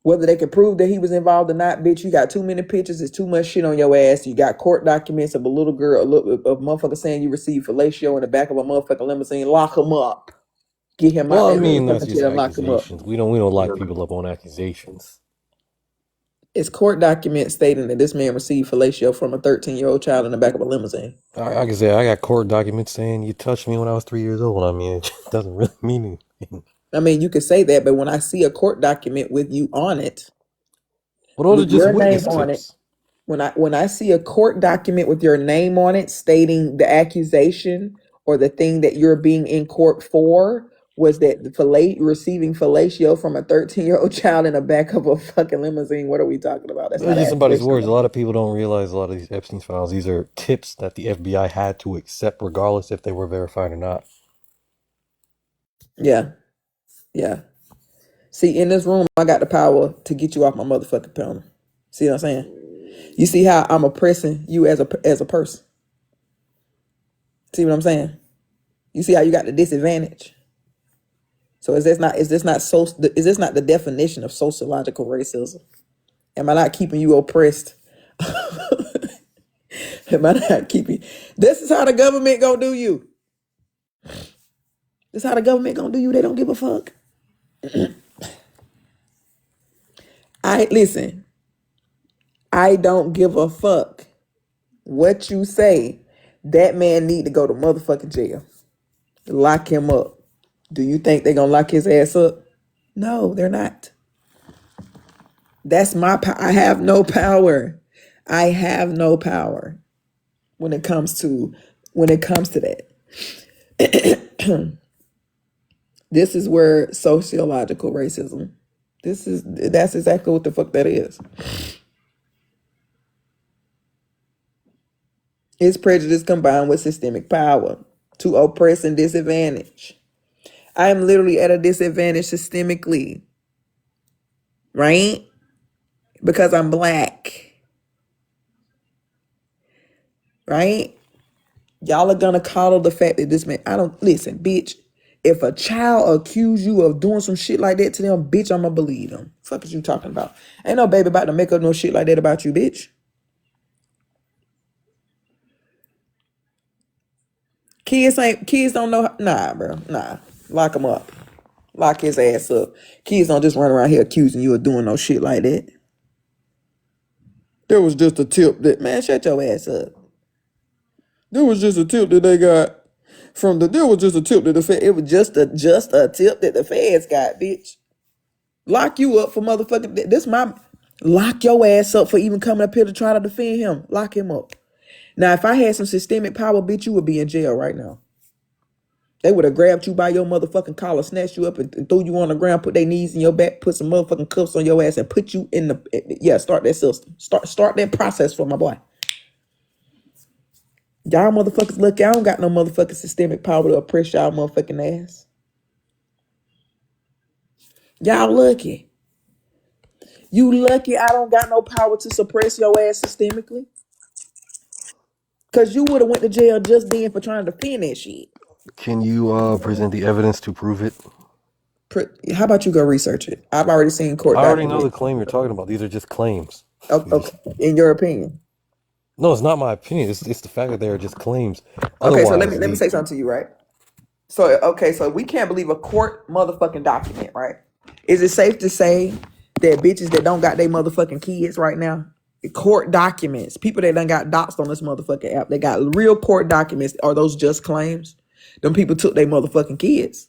Whether they can prove that he was involved or not, bitch, you got too many pictures. There's too much shit on your ass. You got court documents of a little girl, a motherfucker saying you received fellatio in the back of a motherfucking limousine. Lock him up. Get him out Well, I that mean that's motherfucking just jail and lock him up. accusations. We don't lock people up on accusations. It's court documents stating that this man received fellatio from a 13-year-old child in the back of a limousine. I can say I got court documents saying you touched me when I was 3 years old. I mean, it doesn't really mean anything. I mean, you could say that, but when I see a court document with you on it, Well, those with are just your name witness on it, tips. when I see a court document with your name on it stating the accusation or the thing that you're being in court for was that receiving fellatio from a 13-year-old child in the back of a fucking limousine, what are we talking about? That's It's not an just somebody's accusation. words. A lot of people don't realize a lot of these Epstein files. These are tips that the FBI had to accept, regardless if they were verified or not. Yeah, yeah. See, in this room, I got the power to get you off my motherfucking panel. See what I'm saying? You see how I'm oppressing you as a person. See what I'm saying? You see how you got the disadvantage. So is this not the definition of sociological racism? Am I not keeping you oppressed? Am I not keeping? This is how the government gonna do you. This is how the government gonna do you. They don't give a fuck. Listen. I don't give a fuck what you say. That man need to go to motherfucking jail. Lock him up. Do you think they're gonna lock his ass up? No, they're not. That's my power. I have no power. I have no power when it comes to that. This is where sociological racism. That's exactly what the fuck that is. It's prejudice combined with systemic power to oppress and disadvantage. I am literally at a disadvantage systemically, right? Because I'm black, right? Y'all are gonna coddle the fact that this man, I don't, listen, bitch. If a child accuse you of doing some shit like that to them, bitch, I'ma believe them. Fuck is you talking about? Ain't no baby about to make up no shit like that about you, bitch. Kids don't know, nah, bro, nah. Lock them up. Lock his ass up. Kids don't just run around here accusing you of doing no shit like that. There was just a tip that, man, shut your ass up. There was just a tip that they got from the. There was just a tip that the Fed. It was just a tip that the feds got, bitch. Lock you up for motherfucking. This my lock your ass up for even coming up here to try to defend him. Lock him up. Now, if I had some systemic power, bitch, you would be in jail right now. They would have grabbed you by your motherfucking collar, snatched you up, and threw you on the ground, put their knees in your back, put some motherfucking cuffs on your ass, and put you in the. Yeah, start that system. Start that process for my boy. Y'all motherfuckers lucky I don't got no motherfucking systemic power to oppress y'all motherfucking ass. Y'all lucky. You lucky I don't got no power to suppress your ass systemically. Cause you would have went to jail just then for trying to defend that shit. Can you present the evidence to prove it? How about you go research it? I've already seen court I already know the documents. claim you're talking about. These are just claims. Okay, in your opinion. No, it's not my opinion. It's the fact that they are just claims. Okay, so let me Otherwise, let me the say something to you, right? So okay, so we can't believe a court motherfucking document, right? Is it safe to say that bitches that don't got their motherfucking kids right now, court documents, people that done got doxed on this motherfucking app, they got real court documents, are those just claims? Them people took their motherfucking kids.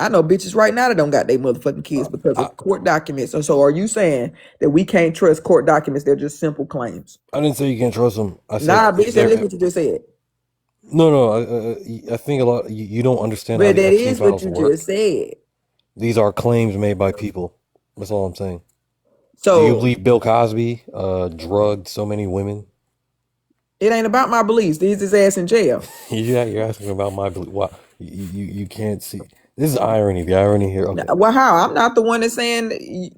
I know bitches right now that don't got their motherfucking kids because I, of court documents. So are you saying that we can't trust court documents? They're just simple claims. I didn't say you can't trust them. I said Nah, bitch, that is they're what you just said. no. I think a lot. You don't understand how But the that Epstein is what files you just work. said. These are claims made by people. That's all I'm saying. Do you So believe Bill Cosby drugged so many women? it ain't about my beliefs. These his ass in jail. Yeah, you're asking about my belief. Wow, you can't see. This is irony. The irony here. Okay. Well, how? I'm not the one that's saying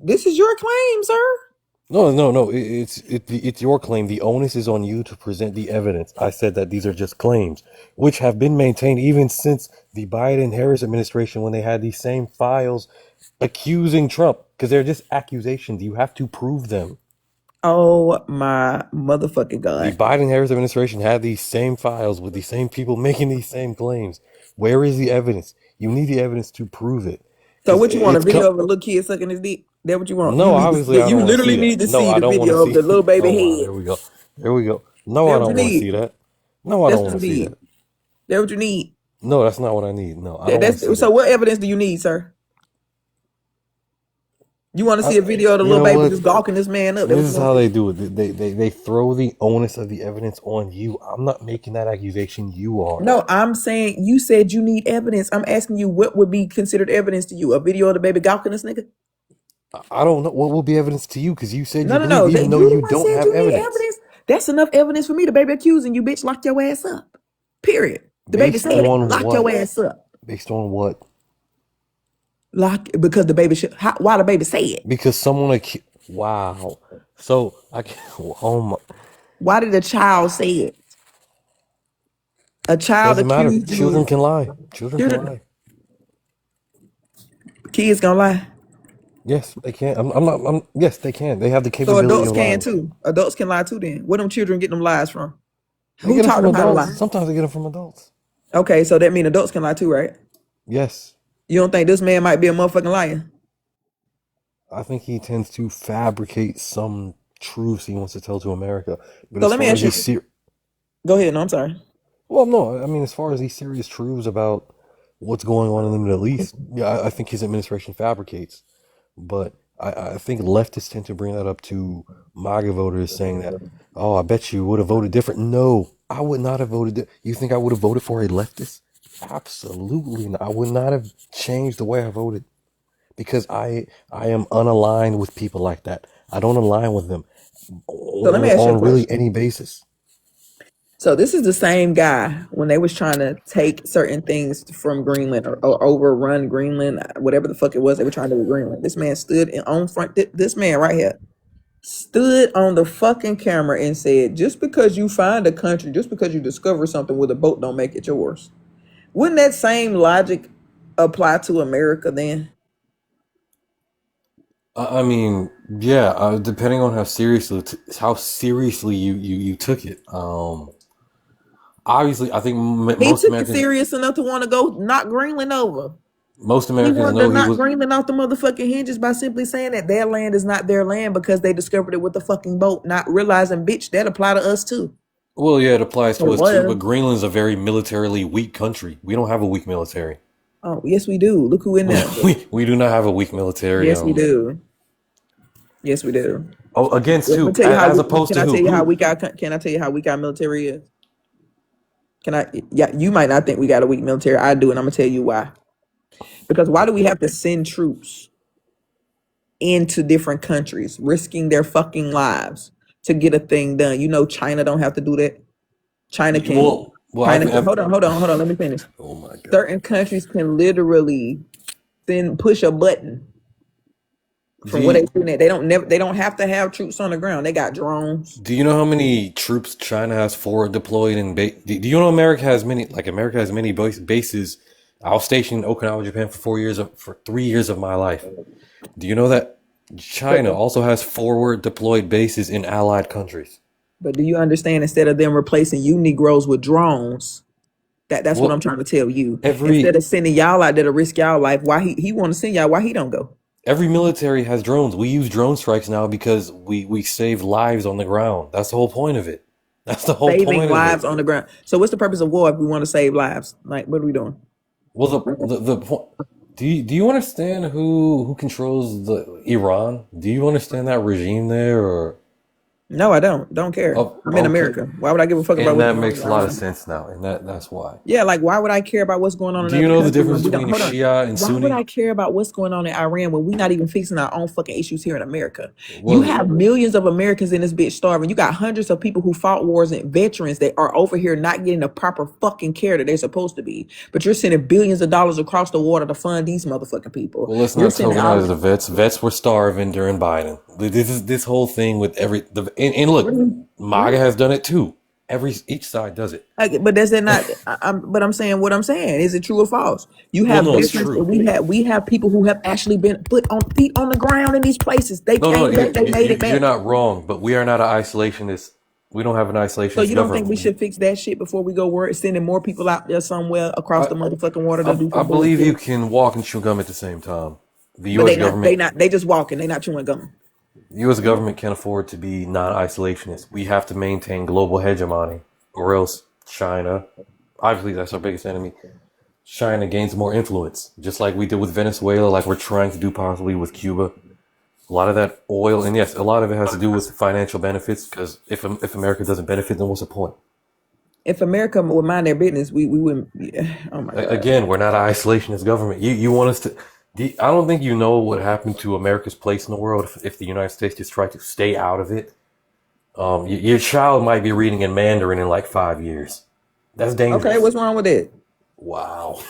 this is your claim, sir. No. It's your claim. The onus is on you to present the evidence. I said that these are just claims, which have been maintained even since the Biden-Harris administration, when they had these same files accusing Trump, because they're just accusations. You have to prove them. Oh my motherfucking The god! Biden-Harris administration had these same files with the same people making these same claims. Where is the evidence? You need the evidence to prove it, So because what you want? A it's video of a little kid sucking his dick? That what you want? You no. need to. Obviously, I You don't want to see literally that. need to No, see I the don't want to video of see. the little baby Oh wow, head. here we go. Here we go. No, I That what don't you want to see need. that. No, I That's don't what want you to see need. that. That what you need. No, that's not what I need. No, I don't want to see That's so. that. What evidence do you need, sir? You want to see a video of the You little know baby what? just gawking this man up? That This what you is want how to they see? do it. They throw the onus of the evidence on you. I'm not making that accusation. You are. No, I'm saying you said you need evidence. I'm asking you what would be considered evidence to you? A video of the baby gawking this nigga? I don't know what will be evidence to you because you said No, you no, believe, no. even though You the you one don't said have you need evidence. evidence. That's enough evidence for me. The baby accusing you, bitch. Lock your ass up. Period. The baby Based said it. on Lock your what? ass up. Based on what? Lock because the baby should. Why the baby say it? Because someone wow. So I can oh my Why did a child say it? A child doesn't matter. accused Children you. can lie. Children can Children, lie. kids gonna lie. Yes, they can. I'm not. Yes, they can. They have the So capability adults of can lying. too. Adults can lie too. Then where them children get them lies from? They Who get them taught from them how to adults. lie? Sometimes they get them from adults. Okay, so that means adults can lie too, right? Yes, You don't think this man might be a motherfucking liar? I think he tends to fabricate some truths he wants to tell to America. But So as let me far ask as you. these Go ahead. No, I'm sorry. well, no, I mean, as far as these serious truths about what's going on in the Middle East, yeah, I think his administration fabricates. But I think leftists tend to bring that up to MAGA voters, saying that, oh, I bet you would have voted different. No, I would not have voted. You think I would have voted for a leftist? Absolutely not. I would not have changed the way I voted because I am unaligned with people like that. I don't align with them So let me ask you a on really question. any basis. So this is the same guy when they was trying to take certain things from Greenland or overrun Greenland, whatever the fuck it was they were trying to do with Greenland. This man stood on front. This man right here stood on the fucking camera and said, "Just because you find a country, just because you discover something with a boat, don't make it yours." Wouldn't that same logic apply to America then? I mean, yeah, depending on how seriously you took it. Obviously, I think He most took it Americans. serious enough to want to go knock Greenland over. Most He Americans wanted to know he knock was. Greenland off the motherfucking hinges by simply saying that their land is not their land because they discovered it with the fucking boat, not realizing, bitch, that apply to us too. Well, yeah, it applies to Or us too, was. but Greenland's a very militarily weak country. We don't have a weak military. Oh, yes, we do. Look who in there. We do not have a weak military. Yes, we do. Yes, we do. Oh, against Let me who? tell you how As we, opposed can to I who? tell you how Who? weak our can I tell you how weak our military is? Can I? Yeah, you might not think we got a weak military. I do, and I'm gonna tell you why. Because why do we have to send troops into different countries, risking their fucking lives to get a thing done? You know, China don't have to do that. China can. Well, I China think. can. Hold on. Let me finish. Oh my god. Certain countries can literally then push a button Do from what they you do. They don't have to have troops on the ground. They got drones. do you know how many troops China has forward deployed in? Do you know America has many? Like America has many bases. I was stationed in Okinawa, Japan for 4 years for 3 years of my life. Do you know that But China also has forward deployed bases in allied countries? but do you understand? Instead of them replacing you Negroes with drones, that's what I'm Well, trying to tell you. Instead every of sending y'all out there to risk y'all life, why he want to send y'all? Why he don't go? every military has drones. We use drone strikes now because we save lives on the ground. That's the whole point of it. That's the whole Saving point of lives it. on the ground. So what's the purpose of war if we want to save lives? Like, what are we doing? Well, the point. Do you understand who controls the Iran? Do you understand that regime there, or No, I don't. Don't care. oh, I'm in okay? America. Why would I give a fuck about And what's that going on makes in a lot of Iran? sense now, and that's why. Yeah, like why would I care about what's going on in Do you other know the countries when difference we don't? between Hold on. Shia and Why would Sunni? I care about what's going on in Iran when we're not even fixing our own fucking issues here in America? You Well, have millions of Americans in this bitch starving. You got hundreds of people who fought wars and veterans that are over here not getting the proper fucking care that they're supposed to be. But you're sending billions of dollars across the water to fund these motherfucking people. let's You're not sending all. tokenize the vets. Vets were starving during Biden. This whole thing with and What do look, you? What? MAGA has done it too. Each side does it. But does it not? But I'm saying what I'm saying. Is it true or false? You Well, have no, it's veterans, and true. we have people who have actually been put on feet on the ground in these places. They No, no, came back. They made it you're back. not wrong, but we are not an isolationist. We don't have an So isolationist you don't think we government. should fix that shit before we go work, sending more people out there somewhere across I, the motherfucking water to I, do I some believe you bullshit? can walk and chew gum at the same time. The But U.S. government, they just walking. They not chewing gum. U.S. government can't afford to be non-isolationist. We have to maintain global hegemony, or else China, obviously that's our biggest enemy. China gains more influence, just like we did with Venezuela, like we're trying to do possibly with Cuba. A lot of that oil, and yes, a lot of it has to do with financial benefits. Because if America doesn't benefit, then what's the point? If America would mind their business, we wouldn't. Yeah. Oh my god. Again, we're not an isolationist government. You want us to? I don't think you know what happened to America's place in the world if the United States just tried to stay out of it. Your child might be reading in Mandarin in like 5 years. That's Okay, dangerous. what's wrong with that? Wow.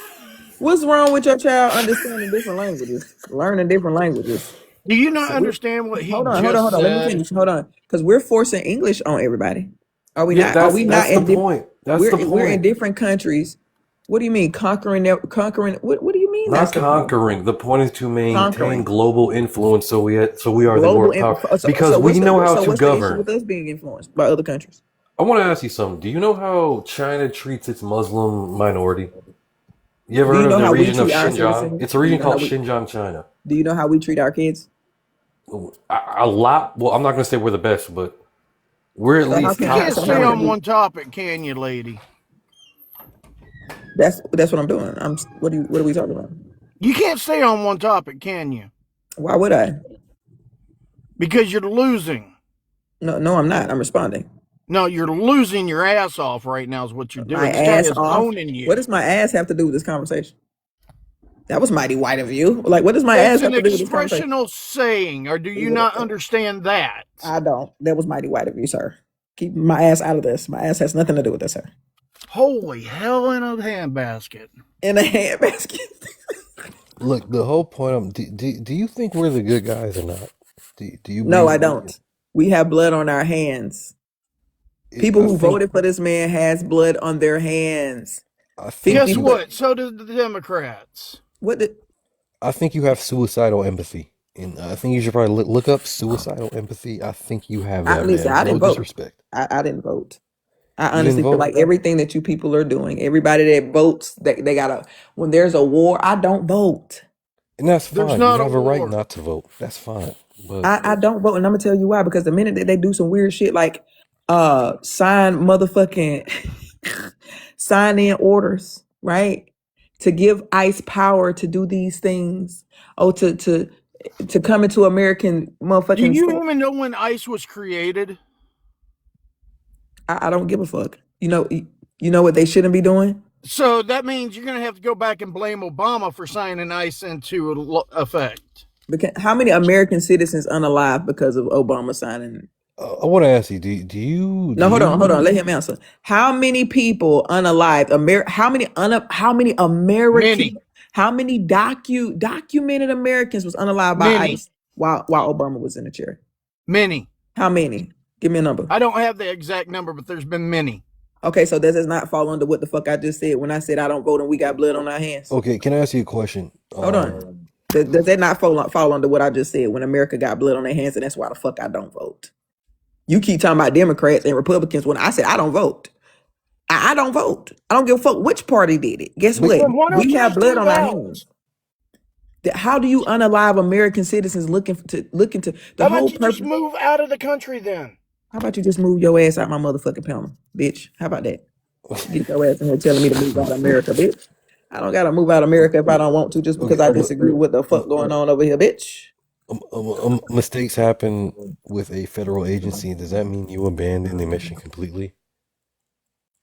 What's wrong with your child understanding different languages, learning different languages? Do you not So we understand what he hold on, hold on, just hold on. Let me said? finish. Hold on, because we're forcing English on everybody. Are we Yeah, not? Are we not that's the in? point. That's the We're in point. different countries. What do you mean conquering? Conquering? What do you mean? That's Not the point. conquering. The point is to maintain Conquering global influence, so we are the global. world power So because we what's know how so to what's the issue govern. with us being influenced by other countries? I want to ask you something. Do you know how China treats its Muslim minority? You ever Do heard you of know the how we region of treat our Xinjiang? citizens? It's a Do you region know how called we? Xinjiang, China. Do you know how we treat our kids? A lot. Well, I'm not going to say we're the best, but we're at So how least You can how, top can't so how stay can on tier. we? one topic, can you, lady? That's what I'm doing. What are we talking about? You can't stay on one topic, can you? Why would I? Because you're losing. No, I'm not. I'm responding. No, you're losing your ass off right now, is what you're My doing. This guy ass is off. owning What you. does my ass have to do with this conversation? That was mighty white of you. Like, what does my It's ass an have to do with this conversation? expressional saying, or do you not understand that? I don't. That was mighty white of you, sir. Keep my ass out of this. My ass has nothing to do with this, sir. Holy hell in a handbasket. In a handbasket. Look, the whole point of do you think we're the good guys or not? Do you No, believe? I don't. We have blood on our hands. People I who think voted for this man has blood on their hands. I think 50 Guess you foot. what? So did the Democrats. What did I think you have suicidal empathy, and I think you should probably look up suicidal empathy. I think you have I that, listen? man. I No didn't vote. disrespect. I didn't vote. I You didn't honestly feel vote, like everything that you people are doing, everybody that votes, they gotta, when there's a war, I don't vote. and that's There's fine. You not a have a right war. not to vote. That's fine. But I don't vote, and I'm gonna tell you why. Because the minute that they do some weird shit like sign motherfucking sign in orders, right? To give ICE power to do these things, oh, to come into American Do motherfucking you stuff. even know when ICE was created? I don't give a fuck. You know what they shouldn't be doing? So that means you're going to have to go back and blame Obama for signing ICE into effect. Because how many American citizens unalive because of Obama signing? I want to ask you: Do No, hold on. you? Let him answer. How many people unalived? How many Many, American? How many documented Americans was unalived by many, ICE while Obama was in the chair? many. How many? Give me a number. I don't have the exact number, but there's been many. Okay, so does it not fall under what the fuck I just said when I said I don't vote and we got blood on our hands? Okay, can I ask you a question? Hold on. Does that not fall under what I just said when America got blood on their hands and that's why the fuck I don't vote? You keep talking about Democrats and Republicans when I said I don't vote. I don't vote. I don't give a fuck which party did it. Guess But what? Then why don't We you have just blood move on our out? hands. How do you unalive American citizens looking to the How whole about you just purpose? move out of the country then? How about you just move your ass out my motherfucking panel, bitch? How about that? Get your ass in here telling me to move out of America, bitch. I don't gotta move out of America if I don't want to, just because okay, I but disagree with the fuck going on over here, bitch. mistakes happen with a federal agency. Does that mean you abandon the mission completely?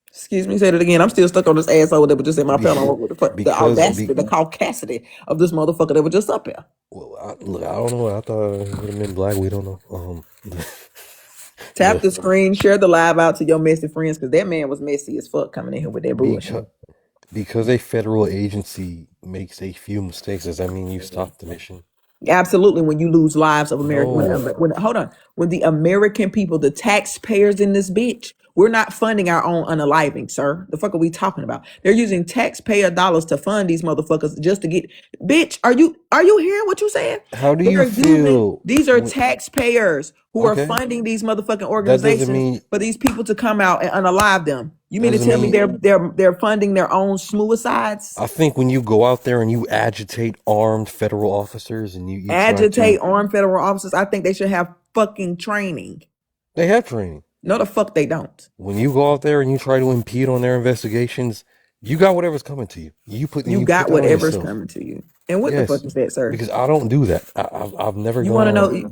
Excuse me, say that again. I'm still stuck on this asshole that was just in my Be- panel. What the fuck? The because audacity, the caucasity of this motherfucker that was just up here. well, look, I don't know. I thought he would have been black. We don't know. Tap The the screen, share the live out to your messy friends, because that man was messy as fuck coming in here with that because bullshit. because a federal agency makes a few mistakes, does that mean you stop the mission? Absolutely, when you lose lives of America, No. hold on, when the American people, the taxpayers in this bitch, we're not funding our own unaliving, sir. The fuck are we talking about? They're using taxpayer dollars to fund these motherfuckers just to get. Bitch, are you hearing what you saying? How do you They're using feel these are when? taxpayers who are Okay, funding these motherfucking that doesn't organizations mean for these people to come out and unalive them. You mean to doesn't tell me mean. they're funding their own suicides? I think when you go out there and you agitate armed federal officers and you try Agitate to, armed federal officers. I think they should have fucking training. they have training. No, the fuck they don't. When you go out there and you try to impede on their investigations, you got whatever's coming to you. You You put got that on whatever's yourself. coming to you. And what the fuck Yes, is that, sir? because I don't do that. I've never You want to know gone.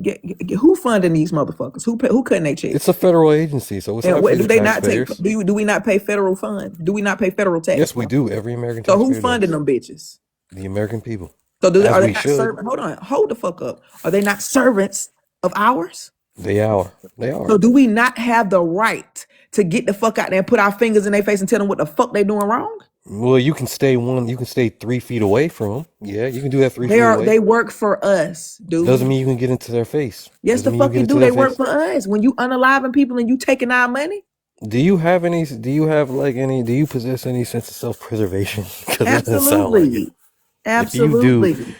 who funding these motherfuckers? Who cutting their It's checks? a federal agency, so it's And what obviously do the they not take? taxpayers. Do we not pay federal funds? Do we not pay federal tax Yes, we funds? do. Every American So who taxpayer funding does. them bitches? The American people, So as are they we not should. servant? Hold the fuck up. Are they not servants of ours? They are. They So are. do we not have the right to get the fuck out there and put our fingers in their face and tell them what the fuck they doing wrong? Well, you can stay one. You can stay 3 feet away from them. Yeah, you can do that 3 feet away. They work for us, Doesn't dude. mean you can get into their face. Yes, Doesn't the mean you fuck can get you into do. their They work face. for us. When you unaliving people and you taking our money, Do you have any? Do you have like any? Do you possess any sense of self-preservation? Because that doesn't sound like it. absolutely, If you do, absolutely.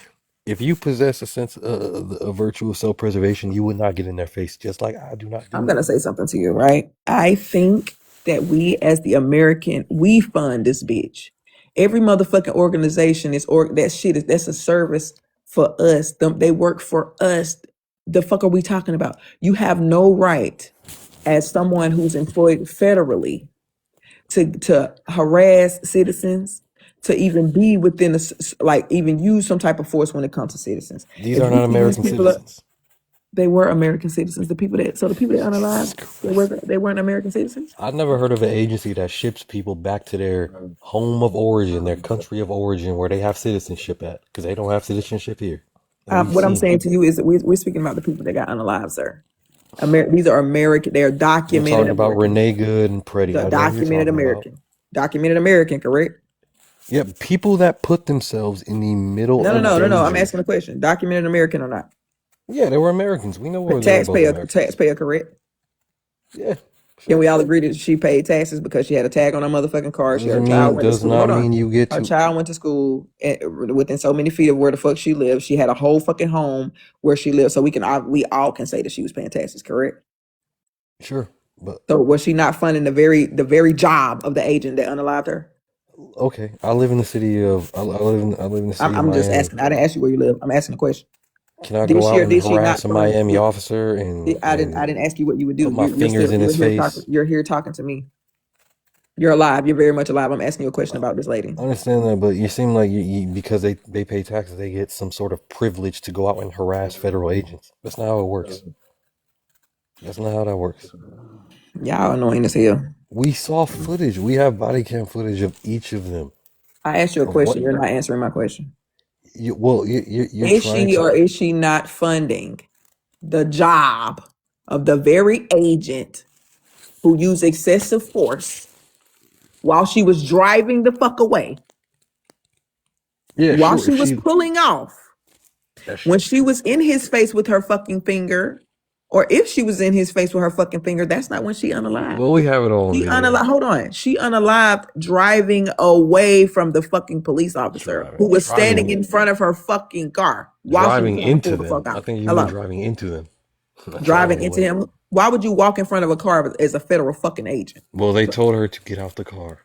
if you possess a sense, a virtue of self-preservation, you would not get in their face, just like I do not I'm do it. gonna say something to you, right? I think that we, as the American, we fund this bitch. Every motherfucking organization that shit is that's a service for us. They work for us. The fuck are we talking about? You have no right, as someone who's employed federally, to harass citizens, to even be within like even use some type of force when it comes to citizens. These If are you not see these American people, citizens. they were American citizens. The people that Jesus unalive, Christ. they weren't American citizens. I've never heard of an agency that ships people back to their home of origin, their country of origin, where they have citizenship at, because they don't have citizenship here, and we've What I'm seen it. saying to you is that we're speaking about the people that got unalived, sir. These are American. They're You're documented talking about American. Renee Good and Preddy. The I know who you're documented talking about. American. Documented American, correct? Yeah, people that put themselves in the middle of No. I'm danger. asking a question. Documented American or not? Yeah, they were Americans. We know they were both Taxpayer, Americans. correct? Yeah, Can sure. we all agree that she paid taxes because she had a tag on her motherfucking car? Her child went to Does school. not Hold on. mean you get Her to. child went to school within so many feet of where the fuck she lived. She had a whole fucking home where she lived. So we all can say that she was paying taxes, correct? Sure, But So was she not funding the very job of the agent that unalived her? okay, I live in the city of I live in the city of I'm just Miami. asking. I didn't ask you where you live. I'm asking a question. Can I Did go she out or and did she harass not a fund? Miami officer I didn't and ask you what you would do. put my You're fingers still in his you're here talking. face? You're here talking to me. You're alive. You're very much alive. I'm asking you a question about this lady. I understand that, but you seem like because they pay taxes, they get some sort of privilege to go out and harass federal agents. That's not how it works. That's not how that works. Y'all annoying as hell. We saw footage. We have body cam footage of each of them. I asked you a Of what question. You're not answering my question. you're Is trying she to. or is she not funding the job of the very agent who used excessive force while she was driving the fuck away, Yeah, while sure. she If was she, pulling off, yeah, sh- when she was in his face with her fucking finger, or if she was in his face with her fucking finger, that's not when she unalived. well, we have it all on She video. unalived. Hold on. She unalived driving away from the fucking police officer who was standing Driving, in front of her fucking car while she was driving trying to into pull the them. fuck I out. think you mean Hello. driving into them, not Driving driving into away. him. Why would you walk in front of a car as a federal fucking agent? Well, they told her to get out the car.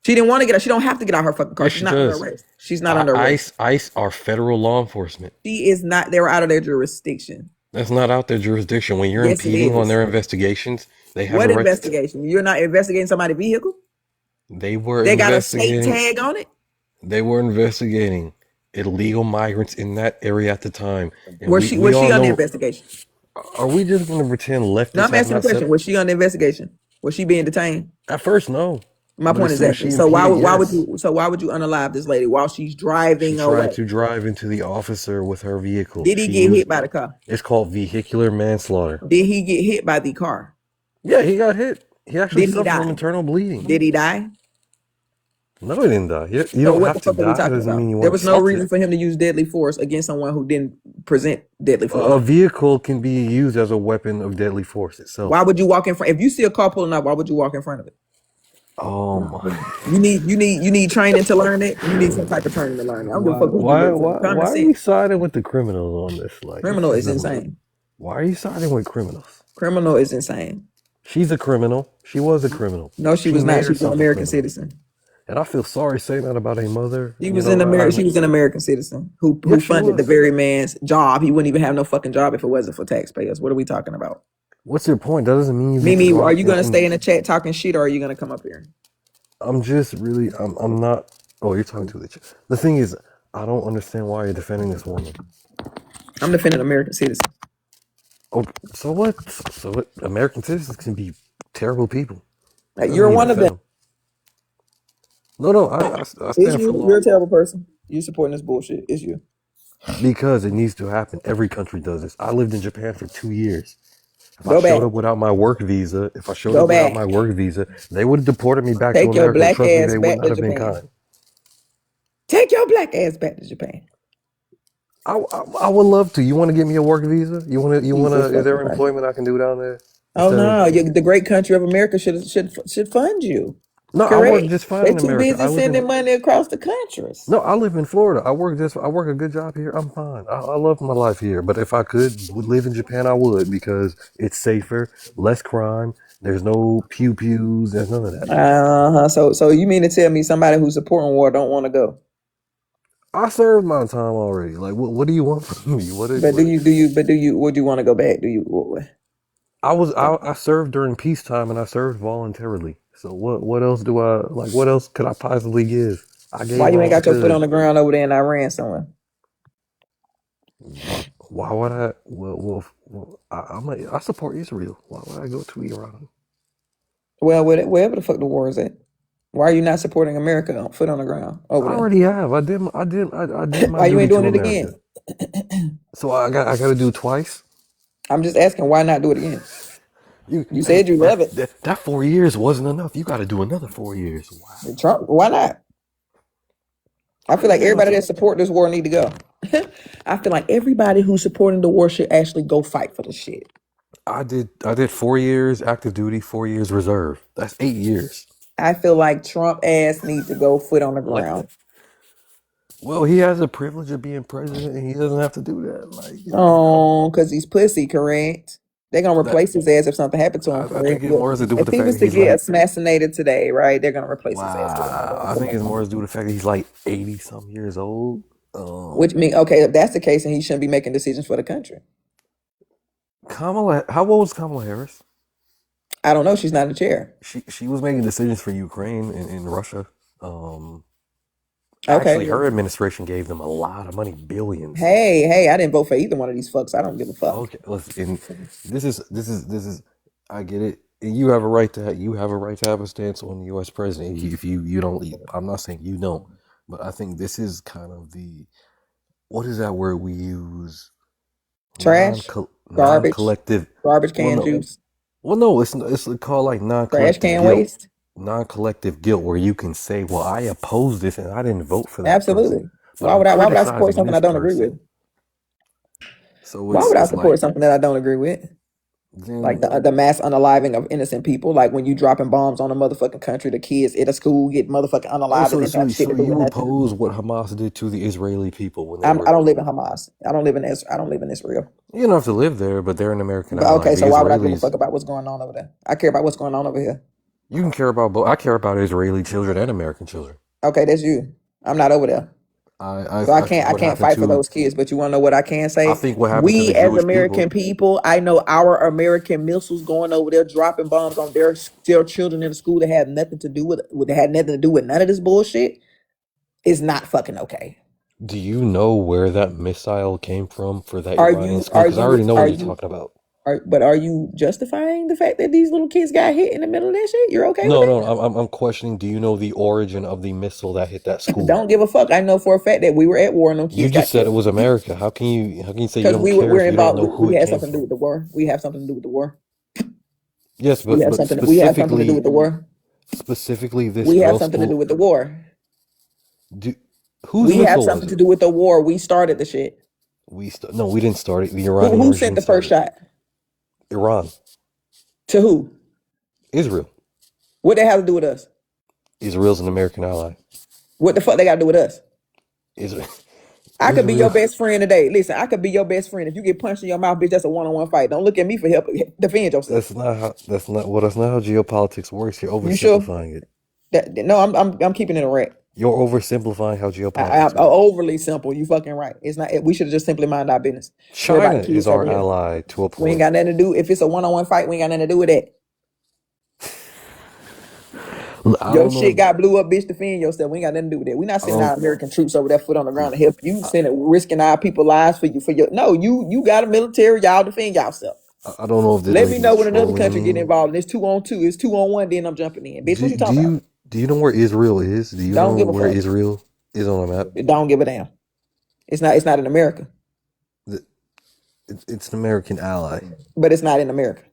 She didn't want to get out. She don't have to get out her fucking car. Yes, She's she not under does. arrest. She's not under arrest. ICE are federal law enforcement. She is not. They're out of their jurisdiction. That's not out their jurisdiction. When you're Yes, it impeding on is. their investigations, they have a What right to. investigation? You're not investigating somebody's vehicle? They were They got a state investigating. tag on it? They were investigating illegal migrants in that area at the time, and Was we she all on the know. investigation? Are we just going to pretend No, leftists I'm have asking a not said question. it? Was she on the investigation? Was she being detained? At first, no, My but point as is soon as exactly. she So impeded, why would yes, you unalive this lady while she's she driving tried away? to drive into the officer with her vehicle. Did he She get hit used by the car? it's called vehicular manslaughter. Did he get hit by the car? Yeah, he got hit. He actually Did he suffered from die? internal bleeding. Did he die? No, he didn't die. You So don't what the have to fuck are we die. talking Doesn't about? mean you There weren't was no suffered. reason for him to use deadly force against someone who didn't present deadly force. A vehicle can be used as a weapon of deadly force itself. Why would you walk in front? If you see a car pulling up, why would you walk in front of it? Oh my. You need training to learn it. You need some type of training to learn it. I don't give a fuck who you work for. Common Why are you sense. siding with the criminals on this? Like, this Criminal is is dumb. insane. Why are you siding with criminals? Criminal is insane. She's a criminal. She was a criminal. No, she She was made not. She was an herself a American criminal. citizen. And I feel sorry saying that about a mother. She You was know, an American. She was an American citizen who yeah, she funded the was. very man's job. He wouldn't even have no fucking job if it wasn't for taxpayers. What are we talking about? What's your point? That doesn't mean you get to Mimi, go are out you there gonna stay and. in the chat talking shit, or are you gonna come up here? I'm just really. I'm not. Oh, you're talking to the. The thing is, I don't understand why you're defending this woman. I'm defending American citizens. Oh, so what? So what? American citizens can be terrible people. Like, Doesn't you're mean you one of defend them. them. No, I It's stand for you. You're law a terrible person. You supporting this bullshit. It's you. because it needs to happen. Every country does this. I lived in Japan for 2 years. If I Go showed back. up without my work visa, Go back. they would have deported me back to Take your America. black Trust me, ass they would back not to have been Japan. kind. Take your black ass back to Japan. I would love to. You want to get me a work visa? Jesus Is there fucking Christ. employment I can do down there Oh instead of? no, the great country of America should fund you. No, I work Correct. just fine They're in too America. busy sending money across the countries. No, I live in Florida. I work a good job here. I'm fine. I love my life here. But if I could live in Japan, I would because it's safer, less crime. There's no pew pews. There's none of that. So you mean to tell me somebody who's supporting war don't want to go? I served my time already. Like, what do you want from me? But would you want to go back? I served during peacetime and I served voluntarily. So what else do I like? What else could I possibly give? I Why gave you all ain't I got your foot on could. the ground over there in Iran somewhere? Why would I? I support Israel. Why would I go to Iran? Well, wherever the fuck the war is at. Why are you not supporting America foot on the ground I over there? already have. I did my Why you duty ain't doing to it America. again? So I got to do it twice. I'm just asking why not do it again? You Hey, said you love it. that 4 years wasn't enough. You got to do another 4 years. Wow. Trump, why not? I feel like Yeah, everybody that support this war need to go. I feel like everybody who's supporting the war should actually go fight for the shit. I did 4 years active duty, 4 years reserve. That's 8 years. I feel like Trump ass needs to go foot on the Like, ground. well, he has the privilege of being president, and he doesn't have to do that. Like, Oh, because he's pussy, correct? They're gonna That replace his ass if something happened to him. I think it more has to do with If the he fact was that to he's get like, assassinated today, right? They're gonna replace his ass with another wow. I think it's more to do with the fact that he's like 80 some years old. Which means, okay, if that's the case, then he shouldn't be making decisions for the country. Kamala, how old is Kamala Harris? I don't know. She's not in the chair. She was making decisions for Ukraine and Russia. Okay. Actually, her administration gave them a lot of money, billions. Hey, I didn't vote for either one of these fucks. I don't give a fuck. Okay, listen. And this is. I get it. And you have a right to have a stance on the U.S. president. If you don't, I'm not saying you don't, but I think this is kind of the, what is that word we use? Trash, garbage, Non-collective. garbage Well, can no. juice, Well, no. It's called like trash non-collective can guilt. waste. Non-collective guilt, where you can say, "Well, I oppose this and I didn't vote for that person, Absolutely. but I'm Why would I support criticizing something I this don't agree person." with? So Why would I it's like support something that I don't agree with? Like then. the mass unaliving of innocent people. Like when you dropping bombs on a motherfucking country, the kids at a school get motherfucking Oh, unalived and so didn't have shit to do with you nothing. oppose what Hamas did to the Israeli people when they I were. don't live in Hamas. I don't live in Israel. I don't live in Israel. You don't have to live there, but they're an American But ally. okay, The so why would I give a Israelis. fuck about what's going on over there? I care about what's going on over here. You can care about both. I care about Israeli children and American children. Okay, that's you. I'm not over there. So I think I what can't happened fight for to those kids. But you wanna know what I can I say? think what happened to the We as Jewish American people. people, I know our American missiles going over there dropping bombs on their children in the school that had nothing to do with that had nothing to do with none of this bullshit is not fucking okay. Do you know where that missile came from for that Are Iranian you school? Because I already know what you're talking about. are you justifying the fact that these little kids got hit in the middle of that shit? You're okay with No, no, that? I'm questioning. Do you know the origin of the missile that hit that school? Don't give a fuck. I know for a fact that we were at war and them You kids got just said it killed. was America. How can you say you Because don't care we're if you don't involved. know who We it had came something to do from? with the war. We have something to do with the war. Yes, but We have something to do with the war. specifically this We have girl something to do school. with the war. Do, whose We have missile was something to it? do with the war. We started the shit. No, we didn't start it. The Iranian Who sent regime the first started it. shot? Iran, To who? Israel. What they have to do with us? Israel's an American ally. What the fuck they got to do with us? Israel. I could be your Israel. best friend today. Listen, I could be your best friend. If you get punched in your mouth, bitch, that's a one-on-one fight. Don't look at me for help. Defend yourself. That's not how geopolitics works. You're You sure? oversimplifying it. No, I'm keeping it a wreck. You're oversimplifying how I'm geopolitics work. overly simple. You fucking right. It's not. We should have just simply mind our business. Worry about China the is kids our over here. ally to a We ain't point. got nothing to do. If it's a one-on-one fight, we ain't got nothing to do with that. I Your don't shit know. got blew up, bitch. Defend yourself. We ain't got nothing to do with that. We're not I sending our don't. American troops over there, foot on the ground to help you. Sending risking our people's lives for you. No. You got a military. Y'all defend yourself. I don't know if this Let me know lady's when another trolling country get me. involved. And it's 2-on-2. It's 2-on-1. Then I'm jumping in, bitch. What you Do talking about? you know where Israel is? Do you Don't know give a where fuck. Israel is on a map? Don't give a damn. It's not. It's not in America. It's an American ally. But it's not in America.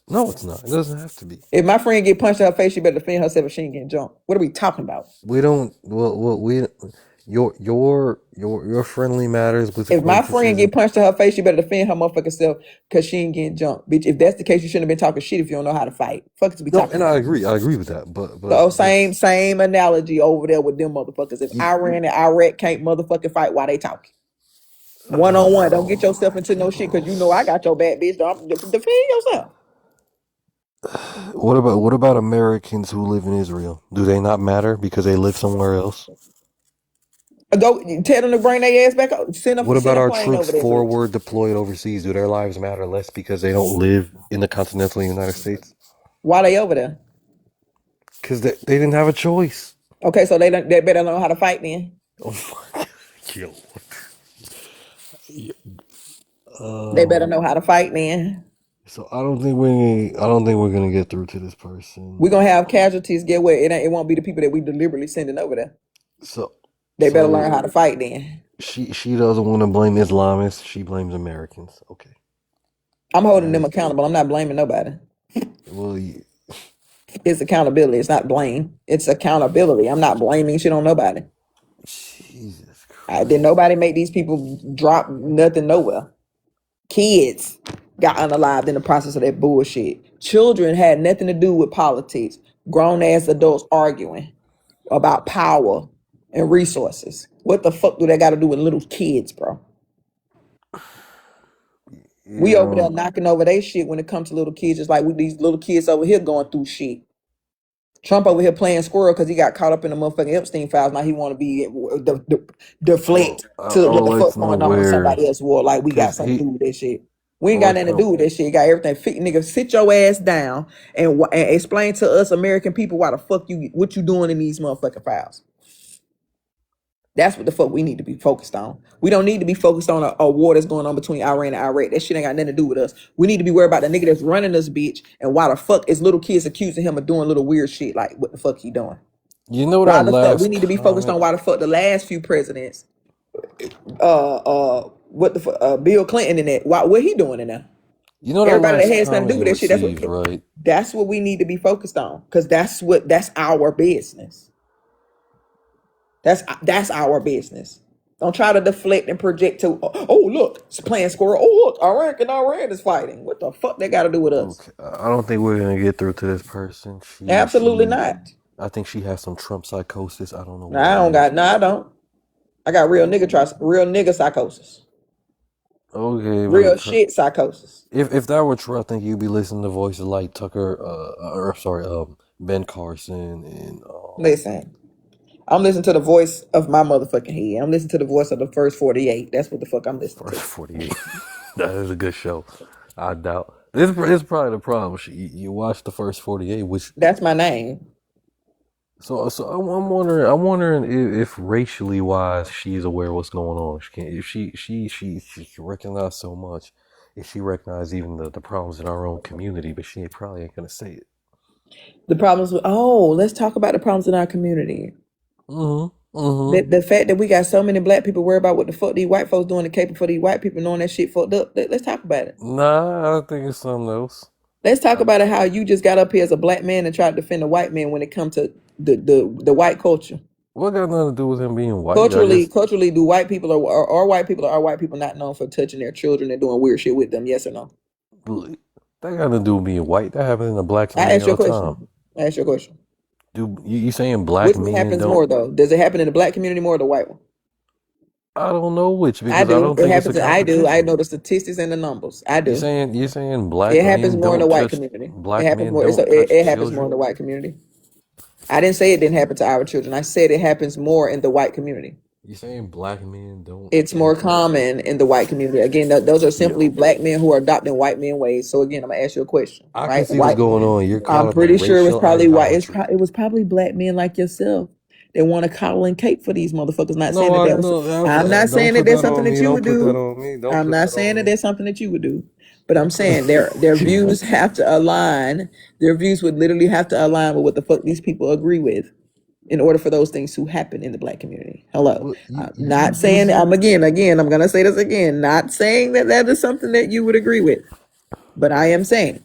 No, it's not. It doesn't have to be. If my friend get punched in her face, she better defend herself if she ain't getting jumped. What are we talking about? We don't. Well, we. Your friendly matters with If my friend acquaintances. get punched in her face, she better defend her motherfucking self because she ain't getting jumped. Bitch, if that's the case, you shouldn't have been talking shit if you don't know how to fight. Fuck to be No, talking and about. I agree. I agree with that. So But same analogy over there with them motherfuckers. If you, Iran and Iraq can't motherfucking fight, why they talking? One on one. Don't get yourself into no shit because you know I got your back, bitch. Don't defend yourself. what about Americans who live in Israel? Do they not matter because they live somewhere else? Go tell them to bring their ass back up. What Send about a our plane troops over there, bitch. forward deployed overseas? Do their lives matter less because they don't live in the continental United States? Why they over there? Because they didn't have a choice. Okay, so they better know how to fight then. Oh my God. They better Um, know how to fight then. so I don't think we're gonna get through to this We're person. gonna have casualties. Get what? It won't be the people that we deliberately sending over there. So They better learn how to so fight then. she doesn't want to blame Islamists. She blames Americans. Okay. I'm holding them As accountable. I'm not blaming nobody. well, It's accountability. It's not blame. It's accountability. I'm not blaming shit on nobody. Jesus Did Christ. nobody make these people drop nothing nowhere? Kids got unalived in the process of that bullshit. Children had nothing to do with politics. Grown ass adults arguing about power and resources. What the fuck do that got to do with little kids, bro? We over Yeah. there knocking over their shit when it comes to little kids, just like with these little kids over here going through shit. Trump over here playing squirrel because he got caught up in the motherfucking Epstein files. Now he want to be Well, deflect to I what would the like fuck to know going on in somebody where, else's war. Like we got because something to do with that shit. We I ain't would got like to nothing to do know. with that shit. It got everything. Nigga, sit your ass down and explain to us American people why the fuck what you doing in these motherfucking files. That's what the fuck we need to be focused on. We don't need to be focused on a war that's going on between Iran and Iraq. That shit ain't got nothing to do with us. We need to be worried about the nigga that's running this bitch and why the fuck is little kids accusing him of doing little weird shit like what the fuck he doing. You know Why that the fuck we last need to be focused on comment. why the fuck the last few presidents, what the fuck, Bill Clinton and that, what he doing in there? You know that Everybody that last has nothing to comment do he with that shit. received, right? That's what we need to be focused on because that's our business. That's our business. Don't try to deflect and project to, oh look, it's playing squirrel. Oh look, Iran is fighting. What the fuck they got to do with us? Okay, I don't think we're gonna get through to this person. Absolutely not. I think she has some Trump psychosis. I don't know No, what I it don't is. got. No, I don't. I got real nigga psychosis. Okay, Real but shit psychosis. if that were true, I think you'd be listening to voices like Tucker, or sorry, Ben Carson and Listen, I'm listening to the voice of my motherfucking head. I'm listening to the voice of the first 48. That's what the fuck I'm listening First to. 48. That is a good show. I doubt this is probably the problem. You watch the first 48, which That's my name. I'm wondering. I'm wondering if racially wise she's aware of what's going on. She can, if she can recognize so much. If she recognizes even the problems in our own community, but she probably ain't gonna say it. The problems with, oh, let's talk about the problems in our community. Mm-hmm. Mm-hmm. The fact that we got so many black people worried about what the fuck these white folks doing to caper for these white people knowing that shit fucked up. Let's talk about it. Nah, I think it's something else. Let's talk I, about it how you just got up here as a black man and tried to defend a white man when it comes to the white culture. what got nothing to do with him being white? I Culturally, guess culturally, do white people are white people or are white people not known for touching their children and doing weird shit with them? Yes or no? that got nothing to do with being white. That happens in the black I community asked you all a the time. question. I asked you a question. Do you saying black Which one men happens don't? more though? Does it happen in the black community more or the white one? I don't know which I because I do. don't It think it's a happens. I do. I competition. know the statistics and the numbers. I do. You saying It black happens men more in the don't white touch community. It black happens men more. don't touch It happens more in children? the white community. I didn't say it didn't happen to our children. I said it happens more in the white community. You saying black men don't It's more influence? common in the white community. Again, those are Yeah, simply black men who are adopting white men ways. So again, I'm gonna ask you a question, I can right? see what's going on. You're caught I'm up in pretty sure it was racial probably white. idolatry. It was probably black men like yourself that want to coddle and cape for these motherfuckers. Not saying No, that I that was. I'm no. not Don't saying that put that's that something on that me. you Don't would put that do. on me. Don't I'm put not that saying on that me. that's something that you would do. But I'm saying their views Jesus. have to align. Their views would literally have to align with what the fuck these people agree with in order for those things to happen in the black community. Hello. Well, I'm you not saying busy? I'm gonna say this again, not saying that that is something that you would agree with, but I am saying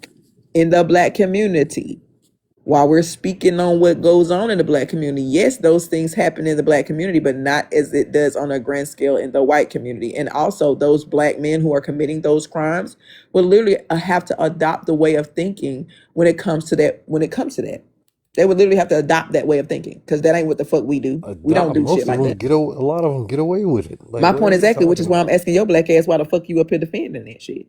in the black community, while we're speaking on what goes on in the black community, yes, those things happen in the black community, but not as it does on a grand scale in the white community. And also, those black men who are committing those crimes will literally have to adopt the way of thinking when it comes to that. They would literally have to adopt that way of thinking because that ain't what the fuck we do. We don't do shit Most of like them that. get a lot of them get away with it. Like, My what point are you exactly, which talking is why about? I'm asking your black ass why the fuck you up here defending that shit.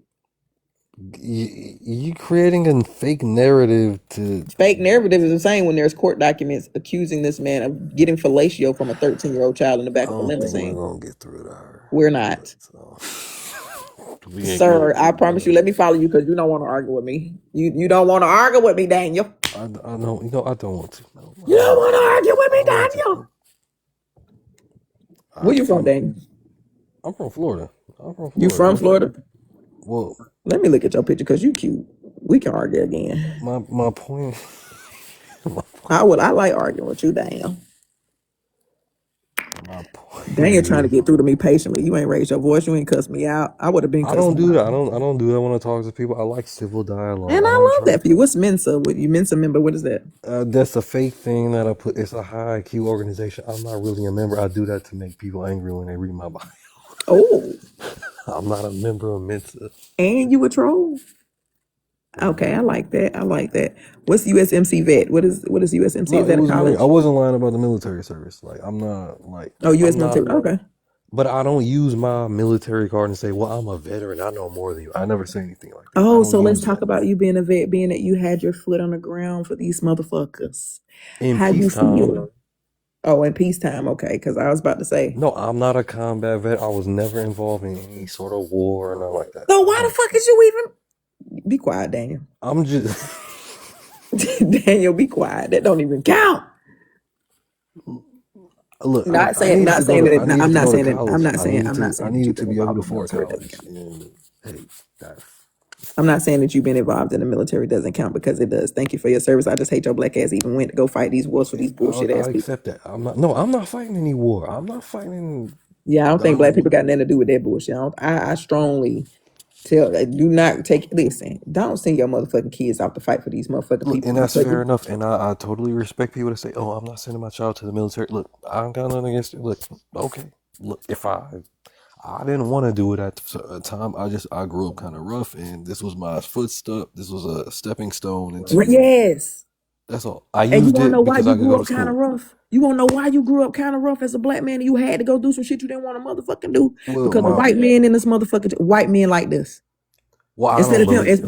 You creating a fake narrative to. Fake narrative is insane when there's court documents accusing this man of getting fellatio from a 13-year-old child in the I back of a don't think we're limousine. gonna get through to her. We're But not. we ain't gonna. Sir, I promise you, let me follow you because you don't want to argue with me. You don't want to argue with me, Daniel. I know. You know. I don't want to. No, I You don't don't want want to. to argue with I me, don't want to. Daniel. Where you from, Daniel? I'm from Florida. I'm from You Florida. from Florida? Well, Let me look at your picture because you cute. We can argue again. my point. I like arguing with you, Daniel. My point Daniel trying to is, get through to me patiently. You ain't raised your voice. You ain't cussed me out. I would have been I cussed don't him do out. that. I don't do that when I talk to people. I like civil dialogue. And I I don't love try. that for you. What's Mensa? What you Mensa member? What is that? That's a fake thing that I put. It's a high IQ organization. I'm not really a member. I do that to make people angry when they read my bio. Oh, I'm not a member of Mensa. and you a troll? Okay, I like that. I like that. What's USMC vet? What is USMC? No, Is it that a was married. I college? wasn't lying about the military service. Like I'm not like Oh, US I'm military. not. Okay. But I don't use my military card and say, "Well, I'm a veteran. I know more than you." I never say anything like that. I Oh, don't so let's use talk that. about you being a vet, being that you had your foot on the ground for these motherfuckers. In How you peacetime, feel? Oh, in peacetime, okay. Because I was about to say, no, I'm not a combat vet. I was never involved in any sort of war or nothing like that. so why the fuck is you even? Be quiet, Daniel. I'm just Daniel, be quiet. That don't even count. look. I needed Not to go saying to. I that. needed I'm to not go to saying that. I'm college. not saying. I'm not I saying that you've needed to been be able involved to in the afford military. Doesn't college. count. And hey, that's I'm not saying that you've been involved in the military doesn't count because it does. Thank you for your service. I just hate your black ass even went to go fight these wars for these bullshit I ass people. accept that. I'm not. No, I'm not fighting any war. I'm not fighting. Yeah, I don't think black Gun. people got nothing to do with that bullshit. I strongly tell, do not take, listen, don't send your motherfucking kids out to fight for these motherfucking Look, people and that's because fair enough. And I totally respect people that say, "Oh, I'm not sending my child to the military." Look, I don't got nothing against it. Look, okay. Look, if I didn't want to do it at the time. I grew up kind of rough, and this was my footstep. This was a stepping stone into. yes. That's all. I And you used want to know it why because you I could grew go to up kind of school. rough? You want to know why you grew up kind of rough as a black man and you had to go do some shit you didn't want to motherfucking do? Well, Because the my white men in this motherfucking, white men like this. well, I Instead don't of him, believe.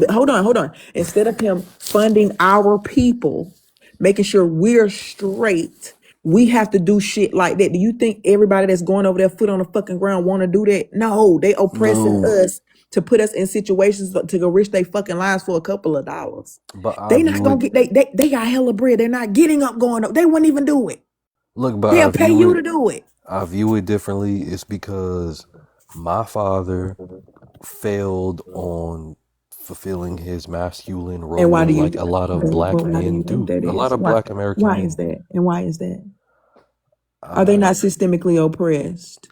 hold on. Instead of him funding our people, making sure we're straight, we have to do shit like that. Do you think everybody that's going over their foot on the fucking ground want to do that? No, they oppressing No, us to put us in situations to go risk their fucking lives for a couple of dollars. but I They not view gonna it. get they got hella bread. They're not getting up going up. They wouldn't even do it. Look, but They'll pay you to do it. I view it differently. It's because my father failed on fulfilling his masculine And why role do like you a lot of but black why do men you think do. that A lot is? of black American Why is men. that? And why is that? Are they I not systemically oppressed?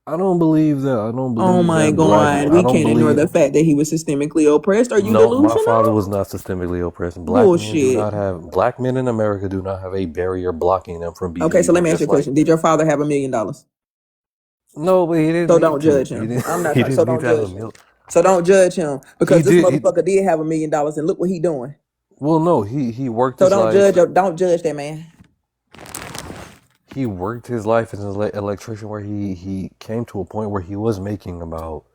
I don't believe that. I don't Oh believe my that black. God. I We don't can't ignore believe. the fact that he was systemically oppressed. Are you No, my father delusional? was not systemically oppressed. Bullshit. Black men in America do not have a barrier blocking them from being Okay, so let evil. me ask you a Just like question. Did your father have $1 million? no, but he didn't So need don't to. judge him. I'm not He trying. So didn't need don't to have a judge him. meal. So don't judge him He because this did. He, motherfucker did have $1 million and look what he doing. well, no, he worked So his don't judge. life. Don't judge that man. He worked his life as an electrician, where he came to a point where he was making about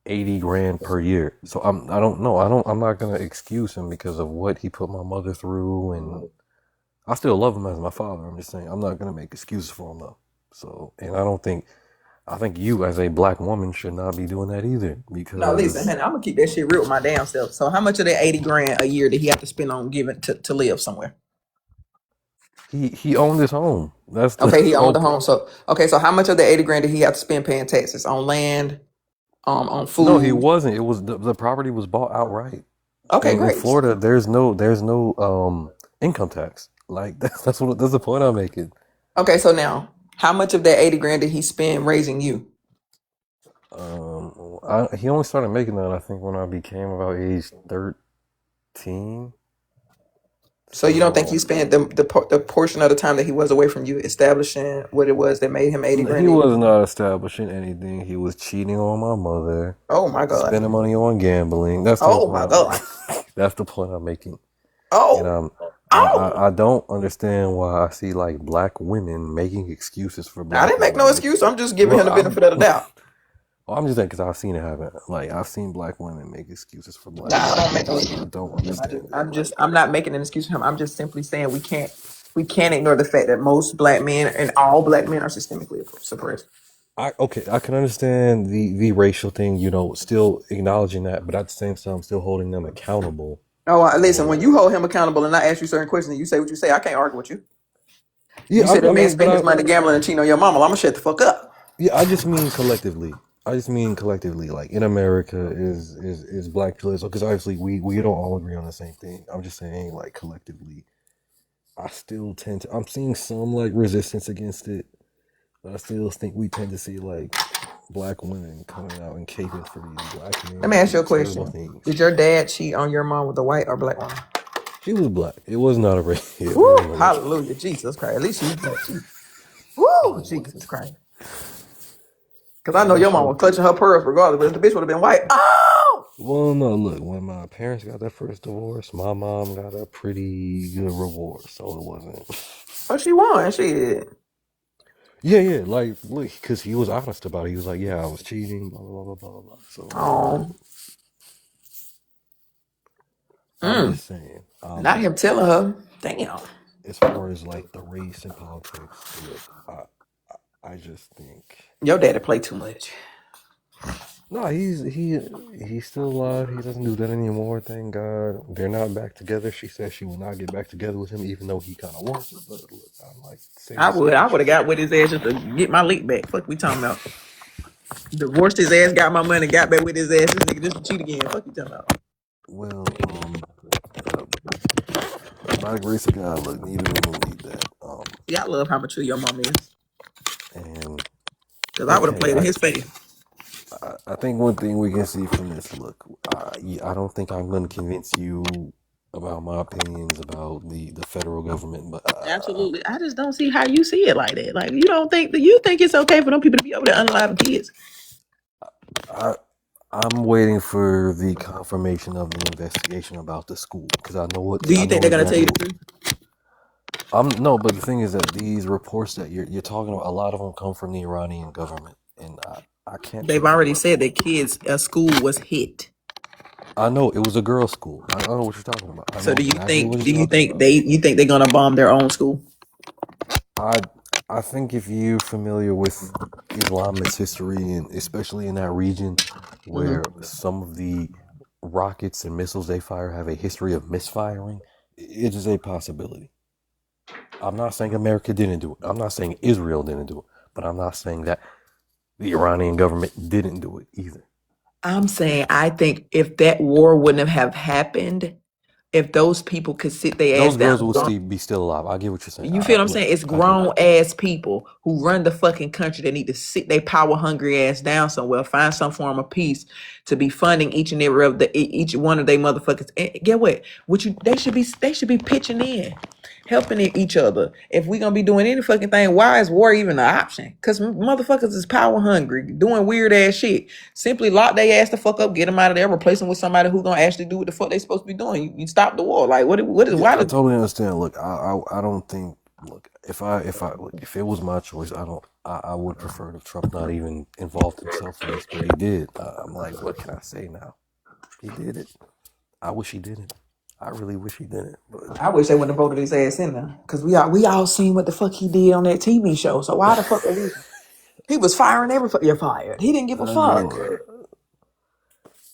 80 grand per year. So I don't know. I'm not gonna excuse him because of what he put my mother through, and I still love him as my father. I'm just saying I'm not gonna make excuses for him though. So, and I think you as a black woman should not be doing that either No, listen, because honey, I'm gonna keep that shit real with my damn self. So how much of that 80 grand a year did he have to spend on giving to live somewhere? he owned his home. That's the Okay, he owned whole the home. So okay, so how much of the 80 grand did he have to spend paying taxes on land, on No, he food? wasn't. It was the property was bought outright. Okay, In great. Florida, there's no income tax. Like that's the point I'm making. Okay, so now how much of that 80 grand did he spend raising you? He only started making that I think when I became about age 13. So you don't think he So spent the portion of the time that he was away from you establishing what it was that made him 80 he grand a year? was not establishing anything. He was cheating on my mother, Oh my God. spending money on gambling. That's the whole Oh point my I'm making. God. That's the point I'm making. And Oh. Oh. I don't understand why I see like black women making excuses for I black didn't make men. no Like, excuse. I'm just giving well, him the benefit of the doubt. I'm just saying because I've seen it happen. Like I've seen black women make excuses for black Nah, I men, don't make and no I excuse. don't understand it. Like I'm not making an excuse for him. I'm just simply saying we can't ignore the fact that most black men and all black men are systemically suppressed. I can understand the racial thing, still acknowledging that, but at the same time, still holding them accountable Oh, listen, when for. you hold him accountable and I ask you certain questions and you say what you say, I can't argue with you. You Yeah, said I that man mean, spent his money gambling and cheating on your mama. I'm gonna shut the fuck up. yeah, I just mean collectively. Like in America, is black pillars because obviously we don't all agree on the same thing. I'm just saying, like collectively, I still tend to. I'm seeing some like resistance against it, but I still think we tend to see like black women coming out and caping for these black Let men me to ask you do a terrible question. things. Did your dad cheat on your mom with a white or black woman? She was black. It was not a race. It Woo! wasn't a racial thing. Hallelujah, Jesus Christ. At least she's black. Woo! Oh, what? Jesus Christ. Because I know I your mom sure. was clutching her pearls regardless, but if the bitch would have been white, oh! Well, no, look, when my parents got their first divorce, my mom got a pretty good reward, so it wasn't. Oh, she won. Shit. Yeah, like, look, because he was honest about it. He was like, yeah, I was cheating, blah, blah, blah, blah, blah, blah. So, Oh, I'm just saying, not him telling her. Damn. as far as like the race and politics, look, I just think, Your daddy play too much. no, he's still alive. He doesn't do that anymore. Thank God. They're not back together. She says she will not get back together with him, even though he kind of wants it. But look, I'm like, I same would. I would have situation. got with his ass just to get my lick back. Fuck we talking about. Divorced his ass, got my money, got back with his ass. This nigga just to cheat again. Fuck you talking about. Well, uh, by the grace of God, look, neither of them need that. Yeah, I love how mature your mom is. And Cause I would have hey, played in his face. I think one thing we can see from this, look, I don't think I'm going to convince you about my opinions about the federal government, but Absolutely. I just don't see how you see it like that. Like you don't think that you think it's okay for them people to be over there unaliving kids. I, I'm waiting for the confirmation of the investigation about the school because Do I you think know they're gonna tell exactly you the what. truth? No, but the thing is that these reports that you're talking about, a lot of them come from the Iranian government, and I can't They've take their already word said for it. that kids a school was hit. I know it was a girls' school. I know what you're talking about. I So know do you exactly think what do you're you talking think about. they're gonna bomb their own school? I I think if you're familiar with Islamist history and especially in that region where some of the rockets and missiles they fire have a history of misfiring, it is a possibility. I'm not saying America didn't do it. I'm not saying Israel didn't do it, but I'm not saying that the Iranian government didn't do it either. I'm saying I think if that war wouldn't have happened, if those people could sit their ass Those girls down. would still be still alive. I get what you're saying. You feel what I'm Look, saying? It's I do. grown ass people who run the fucking country that need to sit their power hungry ass down somewhere, find some form of peace to be funding each and every of each one of they motherfuckers. And get what? They should be pitching in, helping each other. If we gonna be doing any fucking thing, why is war even an option? Because motherfuckers is power hungry, doing weird ass shit. Simply lock their ass the fuck up, get them out of there, replace them with somebody who gonna actually do what the fuck they supposed to be doing. You stop the war. Like what is Yeah, why I does totally understand. Look, I don't think. Look, if it was my choice, I would prefer if Trump not even involved himself in this, but he did. I'm like, what can I say now? He did it. I wish he didn't. I really wish he didn't. But I wish they wouldn't have voted his ass in there. Cause we all seen what the fuck he did on that TV show. So why the fuck are we? He was firing every fuck. You're fired. He didn't give a I fuck. know.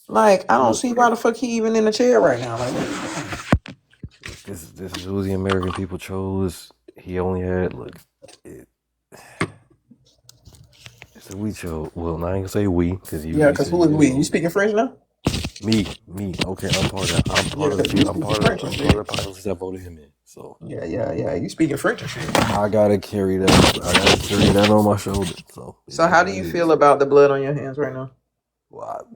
Like I don't Look, see why the fuck he even in the chair right now. Like look. This is who the American people chose. He only had look. It, it's who we chose. Well, not gonna say we because yeah, you cause said who you is didn't we? You vote. speaking French now? Me. Okay, I'm part of that. I'm Yeah, part of the cause you few. speaking French and I'm part of shit. the pilots that voted him in. So Yeah. You speaking French and shit. I gotta carry that. I gotta carry that on my shoulder. So it So is how do what you it feel is. about the blood on your hands right now? Well,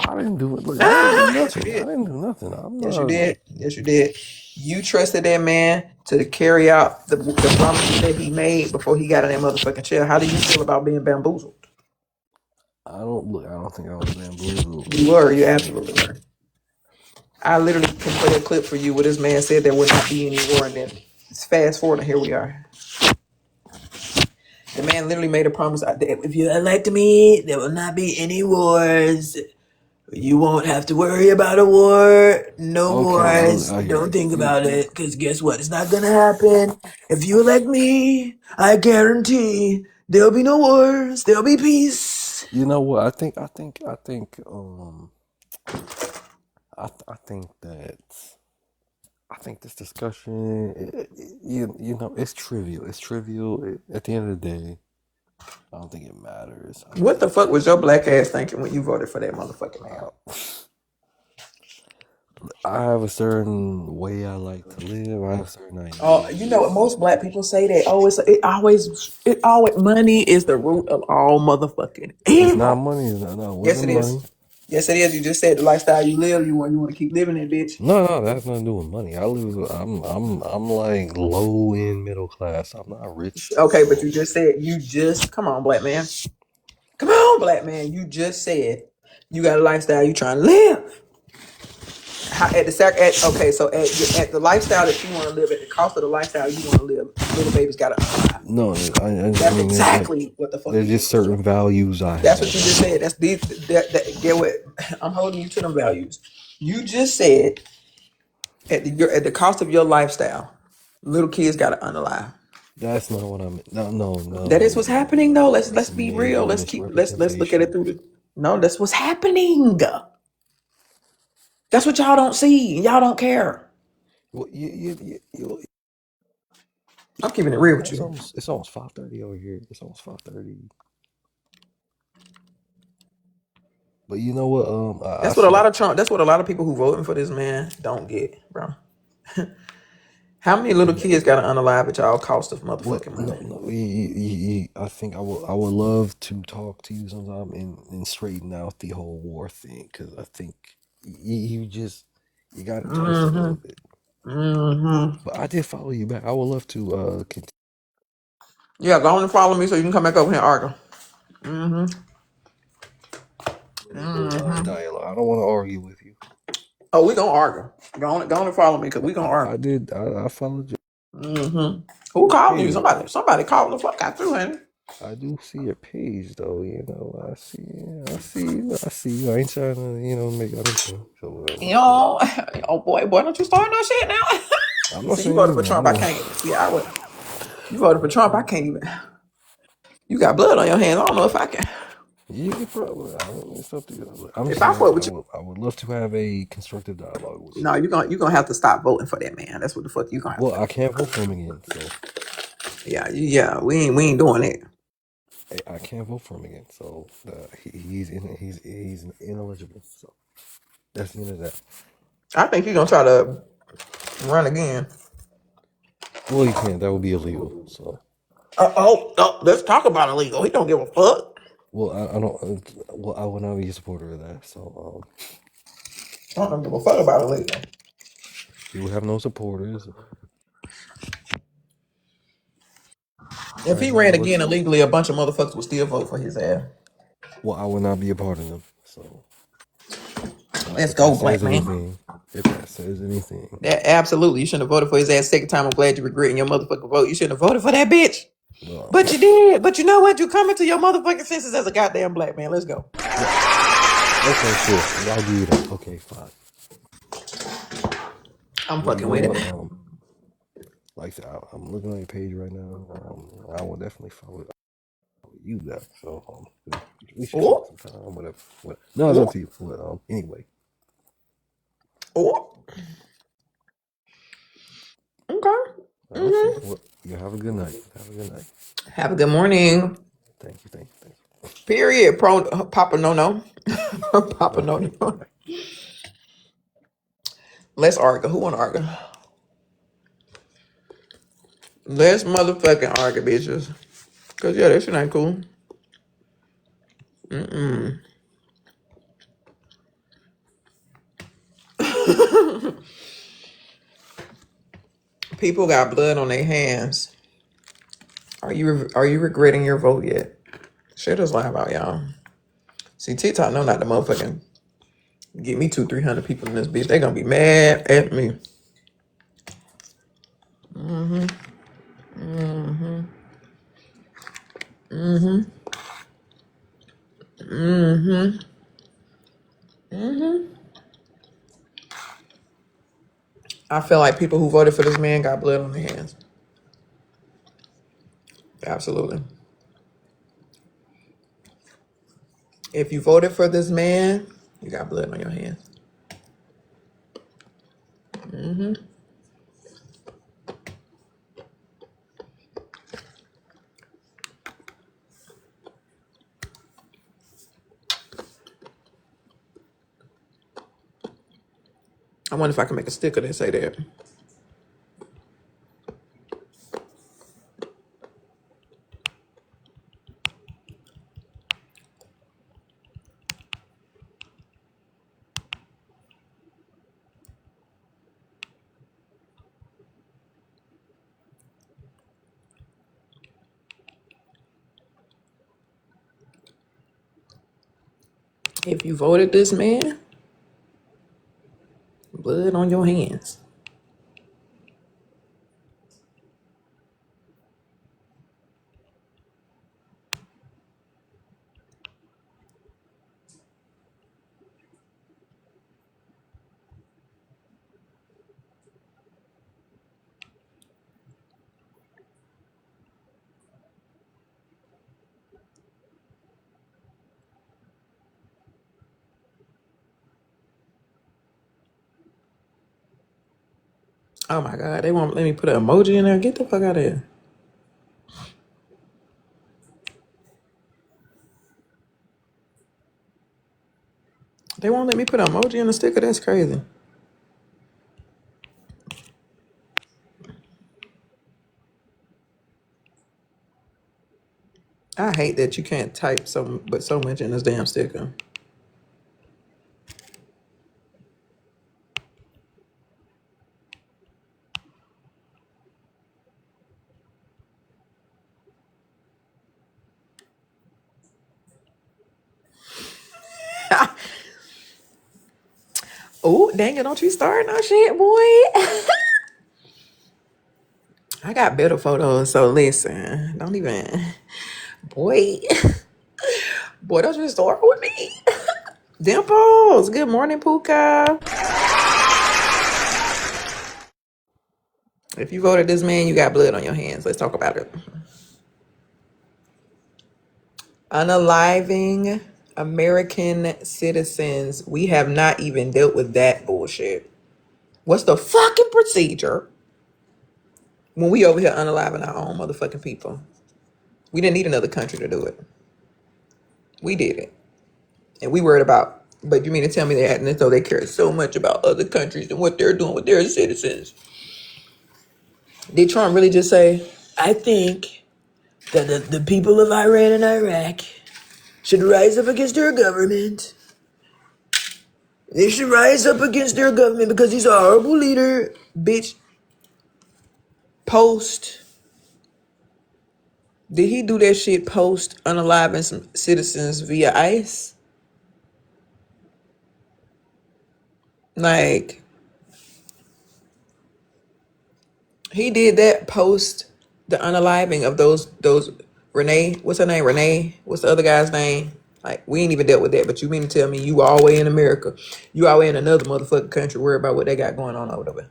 I didn't do it. Look, I didn't do Yes, you nothing. I did. didn't do nothing. I'm Yes, you not. did. Yes, you did. You trusted that man to carry out the promises that he made before he got in that motherfucking chair. How do you feel about being bamboozled? I don't look. I don't think I was bamboozled. You were. You And absolutely were. I literally can play a clip for you where this man said there would not be any war, and then fast forward, and here we are. The man literally made a promise. If you elect me, there will not be any wars. You won't have to worry about a war. No okay, wars. I hear Don't you. think about it. Because guess what? It's not going to happen. If you elect me, I guarantee there'll be no wars. There'll be peace. You know what? I think that. I think this discussion, you know, it's trivial. It's trivial. At the end of the day, I don't think it matters. I What the think fuck was your black ass thinking when you voted for that motherfucking man? uh, I have a certain way I like to live. I have certain Oh, you know what? ideals. Most black people say that. Oh, it always. Money is the root of all motherfucking It's not evil. money. No, it Yes, wasn't it is. money. Yes, it is. You just said the lifestyle you live. You want to keep living it, bitch. No, that has nothing to do with money. I live. I'm like low end middle class. I'm not rich. Okay, but So you just come on, black man. Come on, black man. You just said you got a lifestyle you trying to live. at the lifestyle that you want to live, at the cost of the lifestyle you want to live, little baby's got to unalive. No, I That's mean, exactly what the fuck there's it just is. certain values I That's what have. you just said. That's these. Get what? I'm holding you to them values. You just said at the cost of your lifestyle, little kids got to unalive. That's not what I meant. No, no, That no, is what's no, happening, though. no. Let's That's a be real. major Let's look at it misrepresentation. through the. No, that's what's happening. That's what y'all don't see. Y'all don't care. Well, I'm keeping it real with it's you. almost 5:30 over here. It's almost 5:30. But you know what? I That's what a see. lot of Trump. That's what a lot of people who voting for this man don't get, bro. How many little kids got to unalive at y'all cost of Well, motherfucking no, money? no. I think I would love to talk to you sometime and straighten out the whole war thing because I think you got it twisted a little bit. But I did follow you back. I would love to continue Yeah, go on and follow me so you can come back over here and argue. this little dialogue. I don't want to argue with you. Oh, we gonna argue. Go on and follow me because we gonna I argue. did. I followed you. Who calling you? Page. Somebody calling the fuck out you, honey. I do see your page though. I see. I see you. I see you. I ain't trying to make anything. So whatever. You know, oh boy, don't you start no shit I'm now. not See, you saying voted you. for I Trump. I know. can't. See, I would. You voted for Trump. I can't even. You got blood on your hands. I don't know if I can. You could probably. I don't. It's up to you. I'm If just I saying. vote with you, I would love to have a constructive dialogue with you. no, you're gonna have to stop voting for that man. That's what the fuck you gonna have Well, to do. I can't vote for him again. So Yeah, we ain't doing it. I can't vote for him again. So he's ineligible. So that's the end of that. I think you're gonna try to run again. Well, he can't. That would be illegal. So Let's talk about illegal. He don't give a fuck. well, I don't. Well, I would not be a supporter of that. So I don't give a fuck about illegal. he would have no supporters. If Right he now, ran what? again illegally, a bunch of motherfuckers would still vote for his ass. Well, I would not be a part of them. So Let's if that go, black says man. anything, if that says anything, That absolutely, you shouldn't have voted for his ass second time. I'm glad you're regretting your motherfucking vote. You shouldn't have voted for that bitch. well, But you did. But you know what? You coming to your motherfucking senses as a goddamn black man. Let's go. well, okay, sure. Yeah, I'll give you that. Okay, fine. I'm Well, you fucking know with what? it. Like I said, I'm looking on your page right now. I will definitely follow you back. So we should talk Oh, sometime. Whatever. No, it's up oh, to you. But anyway, oh. Okay. okay. Well, you have a good night. Have a good night. Have a good morning. Thank you. Thank you. Thank Period. Papa no no. you. Papa no Okay. no. Let's argue. Who wanna argue? Let's motherfucking argue, bitches. Cause yeah, that shit ain't cool. People got blood on their hands. Are you regretting your vote yet? Share this live out, y'all. See, TikTok know not to motherfucking get me 200-300 people in this bitch. They gonna be mad at me. I feel like people who voted for this man got blood on their hands. Absolutely. If you voted for this man, you got blood on your hands. I wonder if I can make a sticker that say that. If you voted this man, blood blood on your hands. Oh my God, they won't let me put an emoji in there. Get the fuck out of here. They won't let me put an emoji in the sticker. That's crazy. I hate that you can't type so much in this damn sticker. Oh, dang it, don't you start no shit, boy. I got better photos, so listen. Don't even. Boy. Boy, don't you start with me. Dimples, good morning, Puka. If you voted this man, you got blood on your hands. Let's talk about it. Unaliving American citizens. We have not even dealt with that bullshit. What's the fucking procedure when we over here unaliving our own motherfucking people? We didn't need another country to do it. We did it. And we worried about, but you mean to tell me they acting as though they care so much about other countries and what they're doing with their citizens? Did Trump really just say, I think that the people of Iran and Iraq should rise up against their government? They should rise up against their government because he's a horrible leader. Bitch, post. Did he do that shit post unaliving some citizens via ICE? Like, he did that post the unaliving of those Renee, what's her name? Renee, what's the other guy's name? Like, we ain't even dealt with that, but you mean to tell me you all the way in America, you all the way in another motherfucking country worried about what they got going on over there?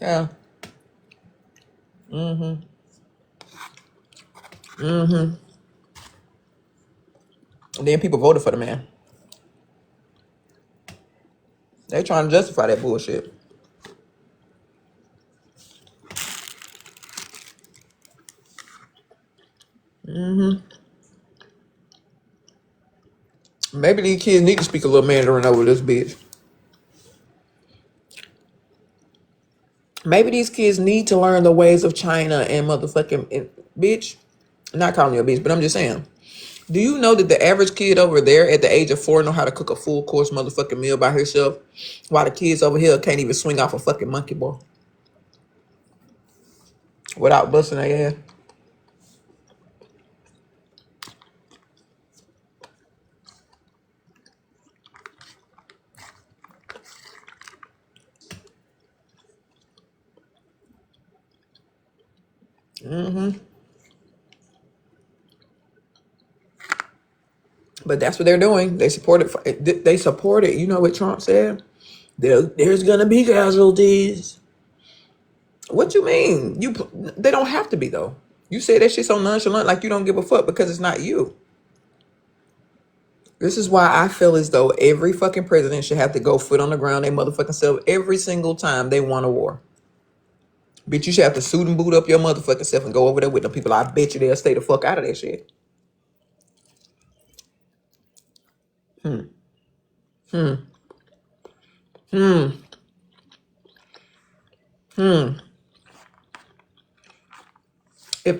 Yeah. And then people voted for the man. They trying to justify that bullshit. Maybe these kids need to speak a little Mandarin over this bitch. Maybe these kids need to learn the ways of China and motherfucking bitch. Not calling you a bitch, but I'm just saying. Do you know that the average kid over there at the age of 4 know how to cook a full course motherfucking meal by herself, while the kids over here can't even swing off a fucking monkey ball without busting their ass? But that's what they're doing. They support it. They support it. You know what Trump said? There's gonna be casualties. What you mean? They don't have to be though. You say that shit so nonchalant, like you don't give a fuck because it's not you. This is why I feel as though every fucking president should have to go foot on the ground, they motherfucking self every single time they want a war. Bitch, you should have to suit and boot up your motherfucking self and go over there with the people. I bet you they'll stay the fuck out of that shit. If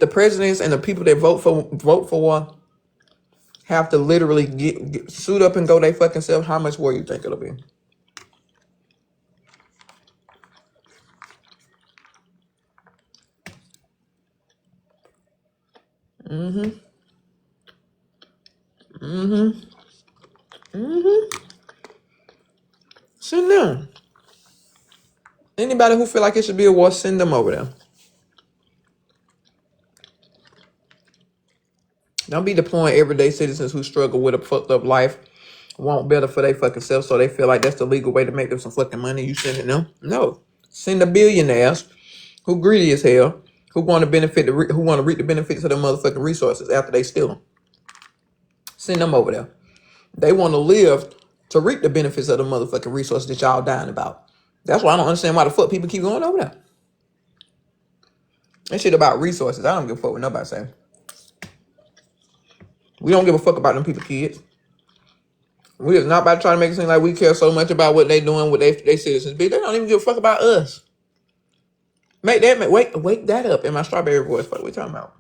the presidents and the people that vote for war have to literally get suit up and go they fucking self, how much war you think it'll be? Sit down. Anybody who feel like it should be a war, send them over there. Don't be deploying everyday citizens who struggle with a fucked up life, want better for their fucking self, so they feel like that's the legal way to make them some fucking money. You sending them? No. Send the billionaires who greedy as hell, who want to who want to reap the benefits of their motherfucking resources after they steal them. Send them over there. They want to live to reap the benefits of the motherfucking resources that y'all dying about. That's why I don't understand why the fuck people keep going over there. That shit about resources. I don't give a fuck what nobody say. We don't give a fuck about them people kids. We is not about to try to make it seem like we care so much about what they doing with they citizens. Bitch, they don't even give a fuck about us. Wake that up in my strawberry voice. What we talking about?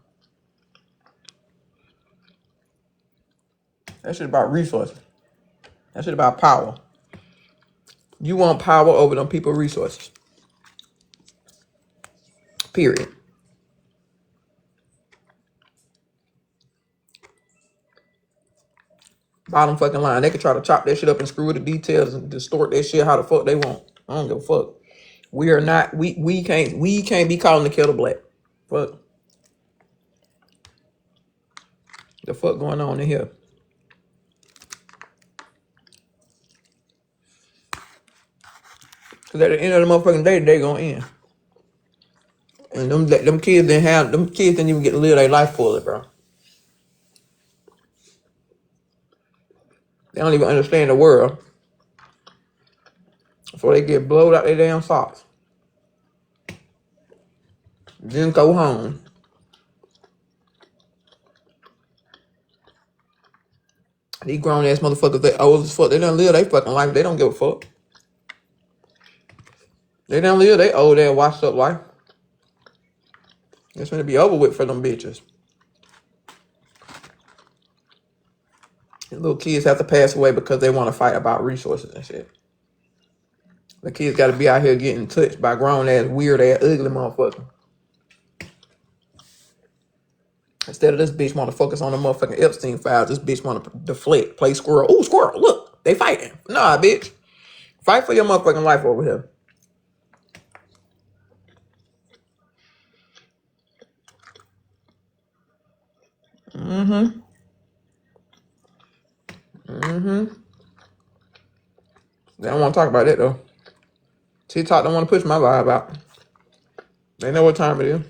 That shit about resources. That shit about power. You want power over them people resources. Period. Bottom fucking line. They could try to chop that shit up and screw with the details and distort that shit how the fuck they want. I don't give a fuck. We are not. We can't be calling the kettle black. Fuck. The fuck going on in here? Cause at the end of the motherfucking day, they gonna end. And them kids didn't even get to live their life fully, bro. They don't even understand the world. So they get blowed out their damn socks. Then go home. These grown ass motherfuckers, they old as fuck. They don't live their fucking life. They don't give a fuck. They don't live their old ass washed up life. It's gonna be over with for them bitches. And little kids have to pass away because they want to fight about resources and shit. The kids got to be out here getting touched by grown ass, weird ass, ugly motherfucker. Instead of this bitch want to focus on the motherfucking Epstein files, this bitch want to deflect, play squirrel. Ooh, squirrel, look, they fighting. Nah, bitch. Fight for your motherfucking life over here. They don't want to talk about that, though. TikTok don't want to push my vibe out. They know what time it is.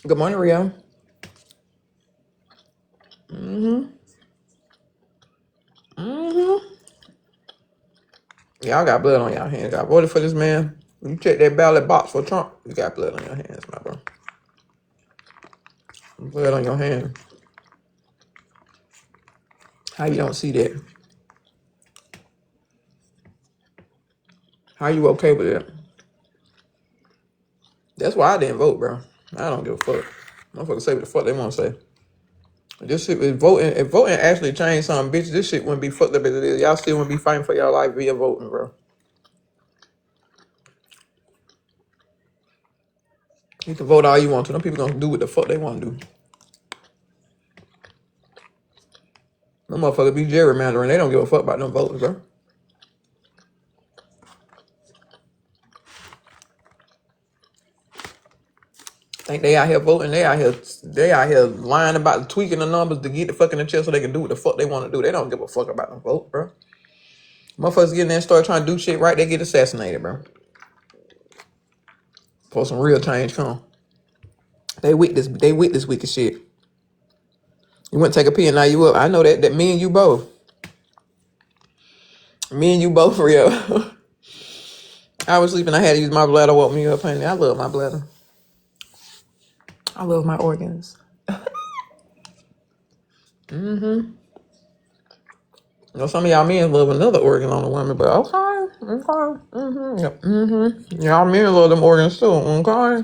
Good morning, Rio. Y'all got blood on y'all hands. I voted for this man. When you check that ballot box for Trump, you got blood on your hands, my bro. Blood on your hands. How you don't see that? How you okay with that? That's why I didn't vote, bro. I don't give a fuck. Motherfuckers say what the fuck they want to say. This shit is voting. If voting actually changed something, bitch, this shit wouldn't be fucked up as it is. Y'all still wouldn't be fighting for y'all life via voting, bro. You can vote all you want to. Them people gonna do what the fuck they want to do. Them motherfuckers be gerrymandering. They don't give a fuck about them votes, bro. Think they out here voting. They out here lying about tweaking the numbers to get the fucking chest so they can do what the fuck they want to do. They don't give a fuck about them vote, bro. Motherfuckers get in there and start trying to do shit right, they get assassinated, bro. For some real change come. They with this wicked shit. You went to take a pee and now you up. I know that me and you both. Me and you both, for real. I was sleeping, I had to use my bladder, woke me up, honey. I love my bladder. I love my organs. You know, some of y'all men love another organ on a woman, but okay. Yep. Y'all men love them organs too, okay?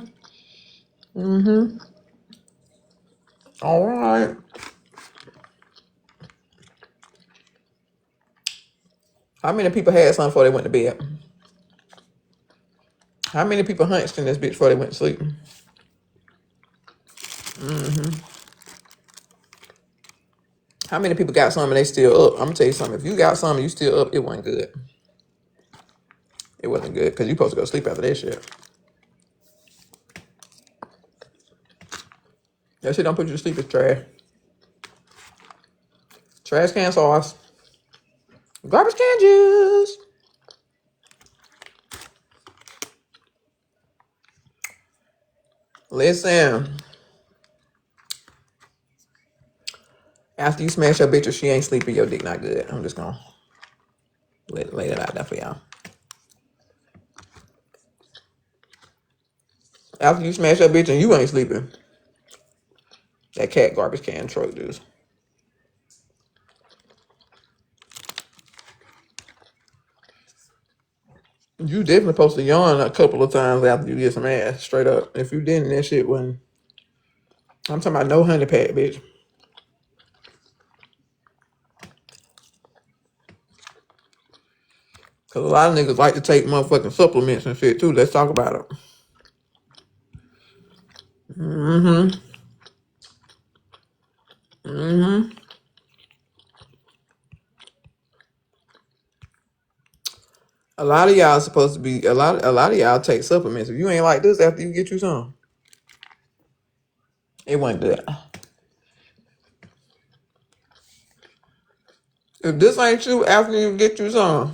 All right. How many people had something before they went to bed? How many people hunched in this bitch before they went to sleep? How many people got something and they still up? I'm gonna tell you something. If you got something and you still up, it wasn't good. It wasn't good because you supposed to go sleep after that shit. That shit don't put you to sleep. It's trash. Trash can sauce. Garbage can juice. Listen. After you smash your bitch or she ain't sleeping, your dick not good. I'm just gonna lay that out there for y'all. After you smash your bitch and you ain't sleeping, that cat garbage can truck juice. You definitely supposed to yawn a couple of times after you get some ass, straight up. If you didn't, that shit wasn't. I'm talking about no honey pack, bitch. Because a lot of niggas like to take motherfucking supplements and shit, too. Let's talk about it. A lot of y'all supposed to be, a lot of y'all take supplements. If you ain't like this after you get you some, it wasn't good. If this ain't you after you get you some,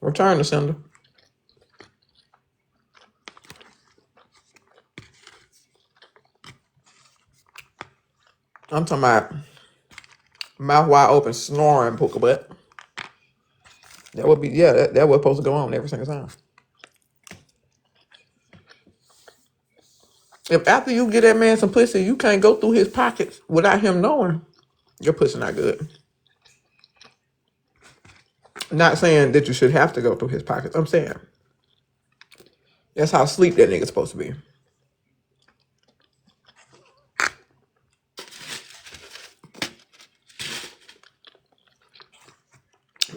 return the sender. I'm talking about mouth wide open, snoring, poker butt. That would be, yeah, that was supposed to go on every single time. If after you get that man some pussy, you can't go through his pockets without him knowing, your pussy not good. Not saying that you should have to go through his pockets. I'm saying that's how sleep that nigga's supposed to be.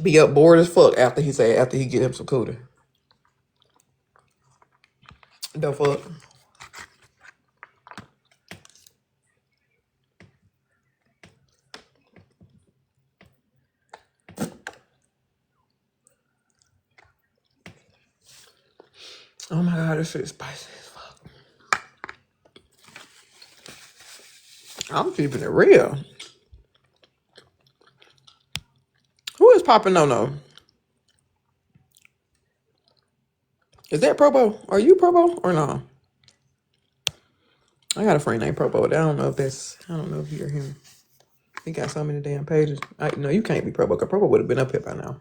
Be up bored as fuck after he get him some cooter. The fuck? Oh my god, this shit is spicy as fuck. I'm keeping it real. Who is Papa No No? Is that Probo? Are you Probo or no? I got a friend named Probo. I don't know if you're him. He got so many damn pages. No, you can't be Probo, because Probo would have been up here by now.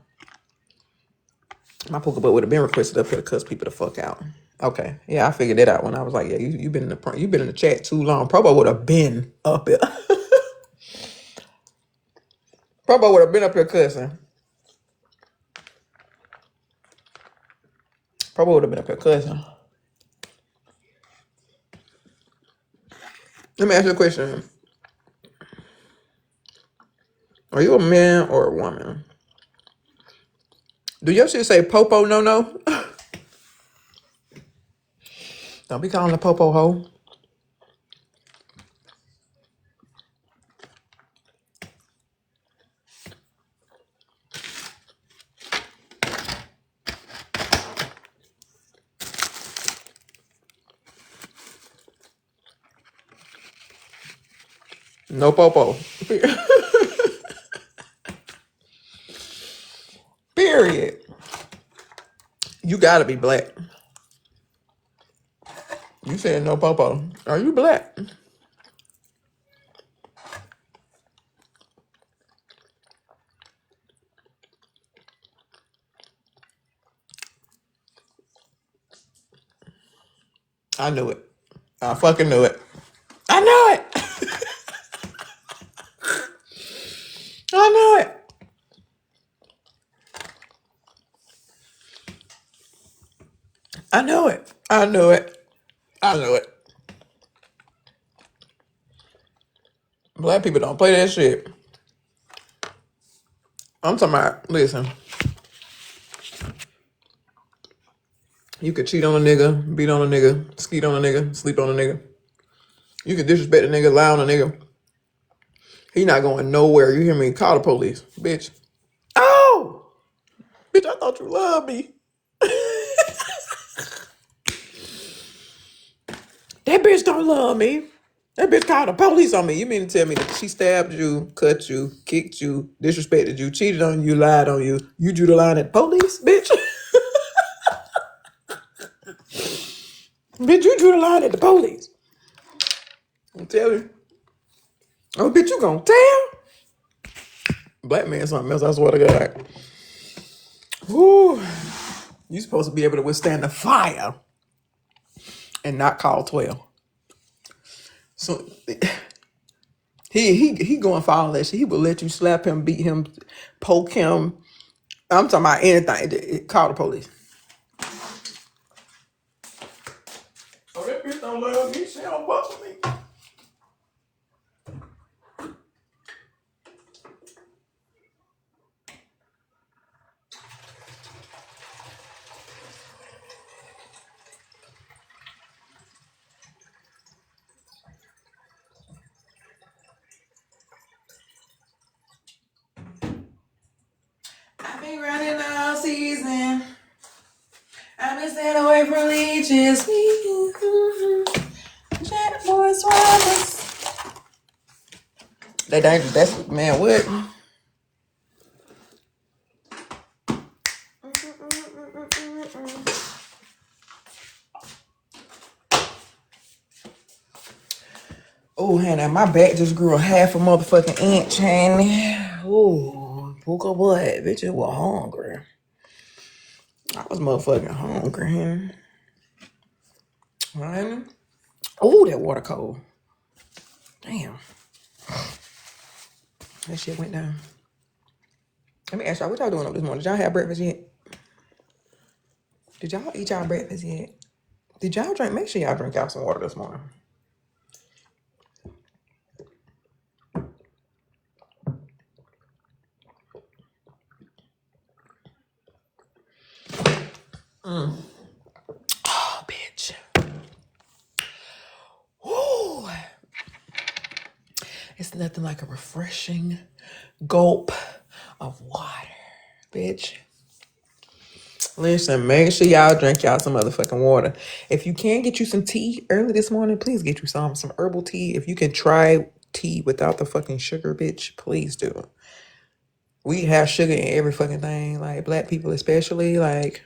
My poker butt would have been requested up here to cuss people the fuck out. Okay, yeah, I figured that out when I was like, yeah, you been in the chat too long. Probo would have been up here. Probo would have been up here cussing. Probo would have been up here cussing. Let me ask you a question. Are you a man or a woman? Do your shit say Popo No No? Don't be calling the Popo hoe. No Popo. Period. You gotta be black. You said no Popo. Are you black? I knew it. I fucking knew it. I knew it. I knew it. I knew it. I knew it. I knew it. Black people don't play that shit. I'm talking about, listen. You could cheat on a nigga, beat on a nigga, skeet on a nigga, sleep on a nigga. You could disrespect a nigga, lie on a nigga. He not going nowhere. You hear me? Call the police, bitch. Oh, bitch, I thought you loved me. That bitch don't love me. That bitch called the police on me. You mean to tell me that she stabbed you, cut you, kicked you, disrespected you, cheated on you, lied on you? You drew the line at the police, bitch? Bitch, you drew the line at the police. I'm telling you. Oh, bitch, you gonna tell? Black man something else, I swear to God. Whew. You supposed to be able to withstand the fire and not call 12. So he going for all that shit. He will let you slap him, beat him, poke him. I'm talking about anything. Call the police. Oh, that bitch don't love me. She don't fuck with me. I've been running all season. I've been staying away from leeches. Jack boys, robbers. They dangerous. That's, man, what? Oh, Hannah, my back just grew a half a motherfucking inch, Hannah. Oh, Puka what? Bitch, it was hungry. I was motherfucking hungry, Hannah. Hannah. Oh, that water cold. Damn. That shit went down. Let me ask y'all, what y'all doing up this morning? Did y'all have breakfast yet? Did y'all eat y'all breakfast yet? Did y'all drink? Make sure y'all drink y'all some water this morning. Oh, bitch. Woo. It's nothing like a refreshing gulp of water, bitch. Listen, make sure y'all drink y'all some motherfucking water. If you can get you some tea early this morning, please get you some herbal tea. If you can try tea without the fucking sugar, bitch, please do. We have sugar in every fucking thing, like black people especially, like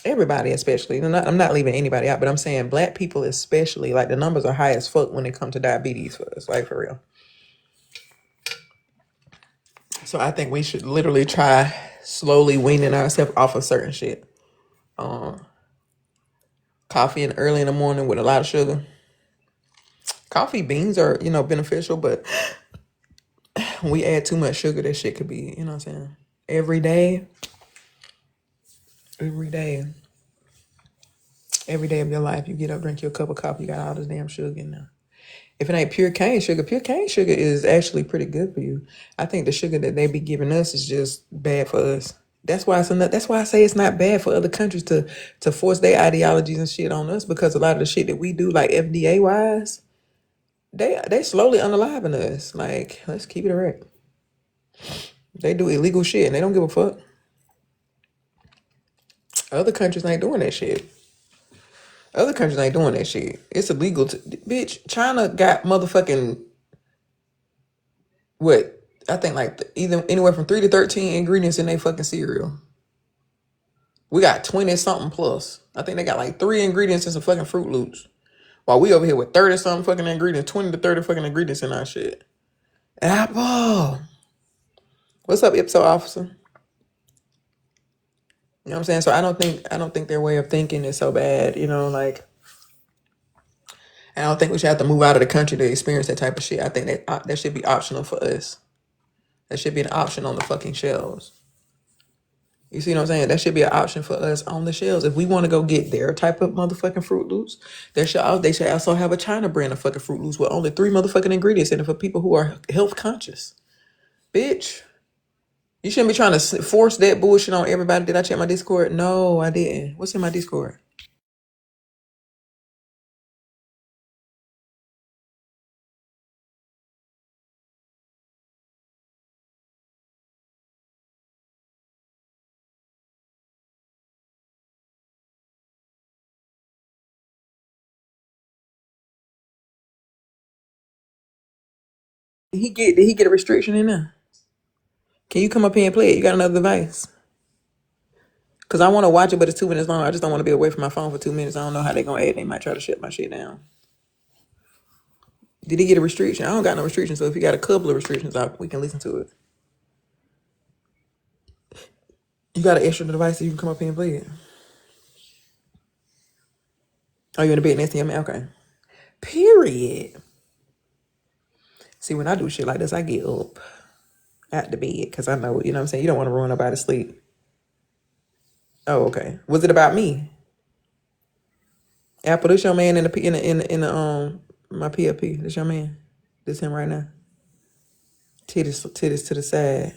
everybody especially. I'm not leaving anybody out, but I'm saying black people especially, like the numbers are high as fuck when it comes to diabetes for us, like for real. So I think we should literally try slowly weaning ourselves off of certain shit. Coffee in early in the morning with a lot of sugar. Coffee beans are, beneficial, but when we add too much sugar, that shit could be, you know what I'm saying? Every day of your life, you get up, drink your cup of coffee, you got all this damn sugar in there. If it ain't pure cane sugar is actually pretty good for you. I think the sugar that they be giving us is just bad for us. That's why that's why I say it's not bad for other countries to force their ideologies and shit on us, because a lot of the shit that we do, like FDA wise, they slowly unaliving us. Like, let's keep it direct. They do illegal shit and they don't give a fuck. Other countries ain't doing that shit. It's illegal to, bitch. China got motherfucking what? I think like either anywhere from 3 to 13 ingredients in their fucking cereal. We got 20 something plus. I think they got like 3 ingredients in some fucking Fruit Loops. While we over here with 30 something fucking ingredients, 20 to 30 fucking ingredients in our shit. Apple. What's up, Ipso officer? You know what I'm saying? So I don't think their way of thinking is so bad, like I don't think we should have to move out of the country to experience that type of shit. I think that should be optional for us. That should be an option on the fucking shelves. You see what I'm saying? That should be an option for us on the shelves. If we want to go get their type of motherfucking Fruit Loops, they should also have a China brand of fucking Fruit Loops with only 3 motherfucking ingredients in it for people who are health conscious. Bitch. You shouldn't be trying to force that bullshit on everybody. Did I check my Discord? No, I didn't. What's in my Discord? Did he get a restriction in there? Can you come up here and play it? You got another device? Cause I want to watch it, but it's 2 minutes long. I just don't want to be away from my phone for 2 minutes. I don't know how they gonna add. They might try to shut my shit down. Did he get a restriction? I don't got no restriction. So if you got a couple of restrictions, we can listen to it. You got an extra device so you can come up here and play it. Oh, you in the bed next to your man? Okay. Period. See, when I do shit like this, I get up out the bed because I know, you know what I'm saying? You don't want to ruin nobody's sleep. Oh, okay. Was it about me? Apple, this your man in the my PLP. This your man. This him right now. Titties to the side.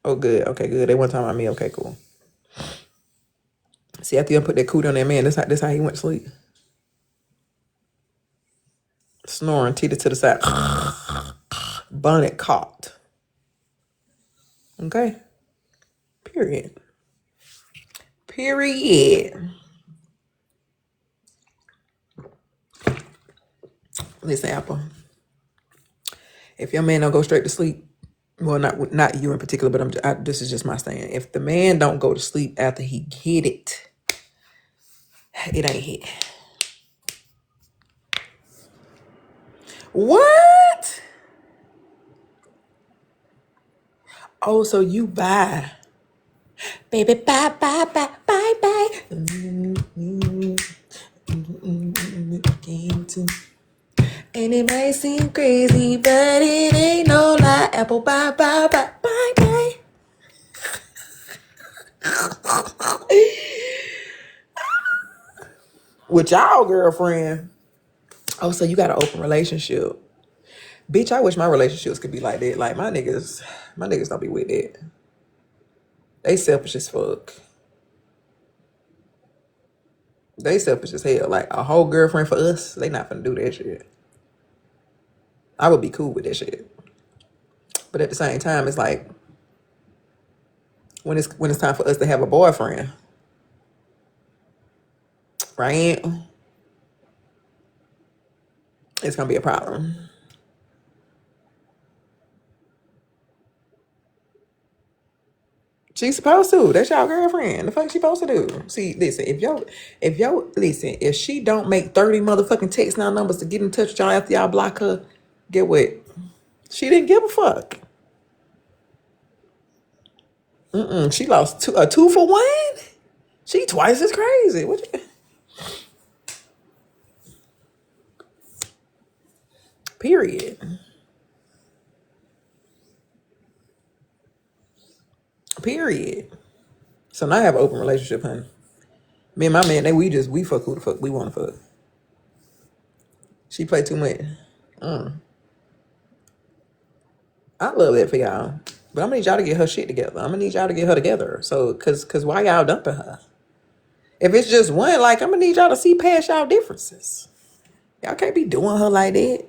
Oh, good. Okay, good. They one time about me. Okay, cool. See, after you put that cootie on that man, that's how he went to sleep. Snoring, titties to the side. Bonnet caught. Okay. Period. Period. Listen, Apple. If your man don't go straight to sleep, well, not you in particular, but this is just my stand. If the man don't go to sleep after he hit it, it ain't hit. What? Oh, so you buy. Baby, bye, bye, bye, bye, bye. And it might seem crazy, but it ain't no lie. Apple, bye, bye, bye, bye, bye. With y'all girlfriend. Oh, so you got an open relationship. Bitch, I wish my relationships could be like that. Like my niggas don't be with that. They selfish as fuck. They selfish as hell. Like a whole girlfriend for us, they not finna do that shit. I would be cool with that shit. But at the same time, it's like when it's time for us to have a boyfriend, right? It's gonna be a problem. She's supposed to. That's y'all girlfriend. The fuck she supposed to do? See, listen, if she don't make 30 motherfucking text now numbers to get in touch with y'all after y'all block her, get what? She didn't give a fuck. She lost a 2-for-1. She twice as crazy. What you... Period. Period. So now I have an open relationship, honey. Me and my man, we fuck who the fuck we want to fuck. She play too much. I love that for y'all. But I'm gonna need y'all to get her shit together. I'm gonna need y'all to get her together. So, cause why y'all dumping her? If it's just one, like I'm gonna need y'all to see past y'all differences. Y'all can't be doing her like that.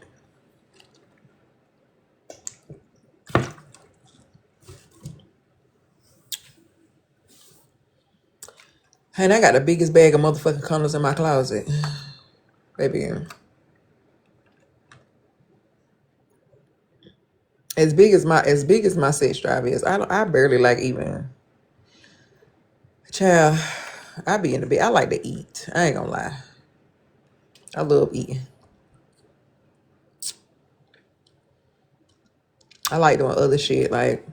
And I got the biggest bag of motherfucking condoms in my closet, baby. As big as my sex drive is, I barely like even. Child, I be in the bed. I like to eat. I ain't gonna lie. I love eating. I like doing other shit like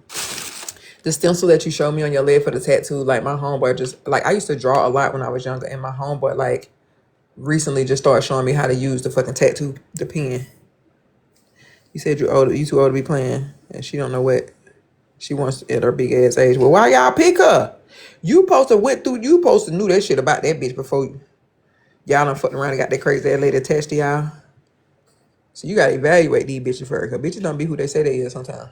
the stencil that you showed me on your leg for the tattoo. Like my homeboy just like I used to draw a lot when I was younger, and my homeboy like recently just started showing me how to use the fucking tattoo, the pen. You said you too old to be playing, and she don't know what she wants at her big ass age. Well, why y'all pick her? You supposed to knew that shit about that bitch before y'all done fucking around and got that crazy ass lady attached to y'all. So you gotta evaluate these bitches first, cause bitches don't be who they say they is sometimes.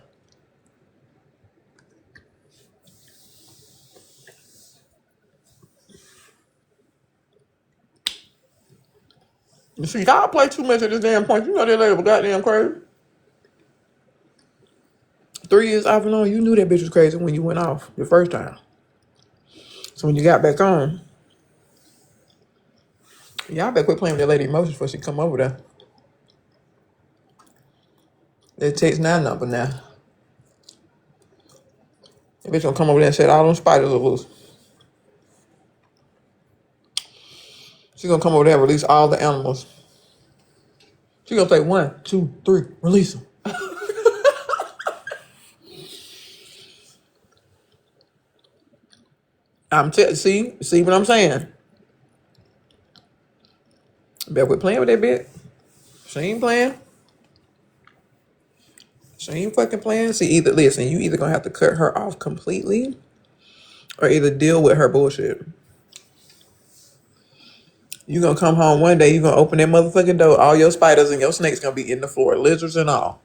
You see, y'all play too much at this damn point. You know that lady was goddamn crazy. 3 years off and on, you knew that bitch was crazy when you went off the first time. So when you got back on, y'all better quit playing with that lady emotions before she come over there. That takes 9 number now. That bitch gonna come over there and say all them spiders are loose. She gonna come over there and release all the animals. She gonna say 1, 2, 3, release them. See what I'm saying? Better quit playing with that bitch. She ain't playing. She ain't fucking playing. See, you either gonna have to cut her off completely or either deal with her bullshit. You gonna come home one day, you gonna open that motherfucking door, all your spiders and your snakes gonna be in the floor, lizards and all.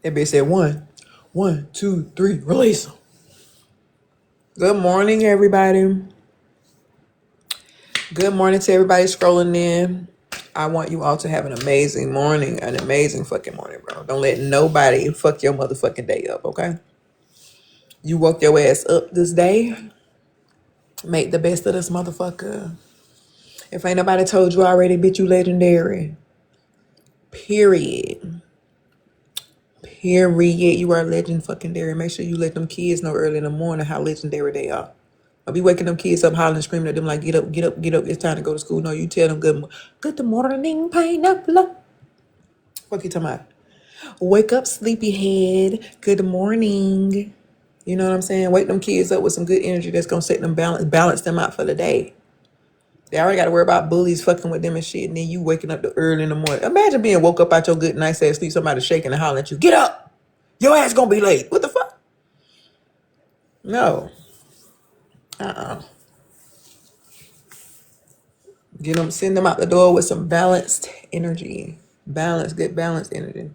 That bitch said 1, 2, 3, release them. Good morning, everybody. Good morning to everybody scrolling in. I want you all to have an amazing morning, an amazing fucking morning, bro. Don't let nobody fuck your motherfucking day up, okay? You woke your ass up this day. Make the best of this motherfucker. If ain't nobody told you already, bitch, you legendary. Period. Period. You are legend fucking dairy. Make sure you let them kids know early in the morning how legendary they are. I'll be waking them kids up, hollering, screaming at them like, get up, get up, get up. It's time to go to school. No, you tell them good morning, pineapple. What you talking about? Wake up, sleepyhead. Good morning. You know what I'm saying? Wake them kids up with some good energy that's gonna set them balance them out for the day. They already got to worry about bullies fucking with them and shit, and then you waking up early in the morning. Imagine being woke up out your good nice ass sleep, somebody shaking and hollering at you, get up! Your ass gonna be late. What the fuck? No. Send them out the door with some balanced energy. Good balanced energy.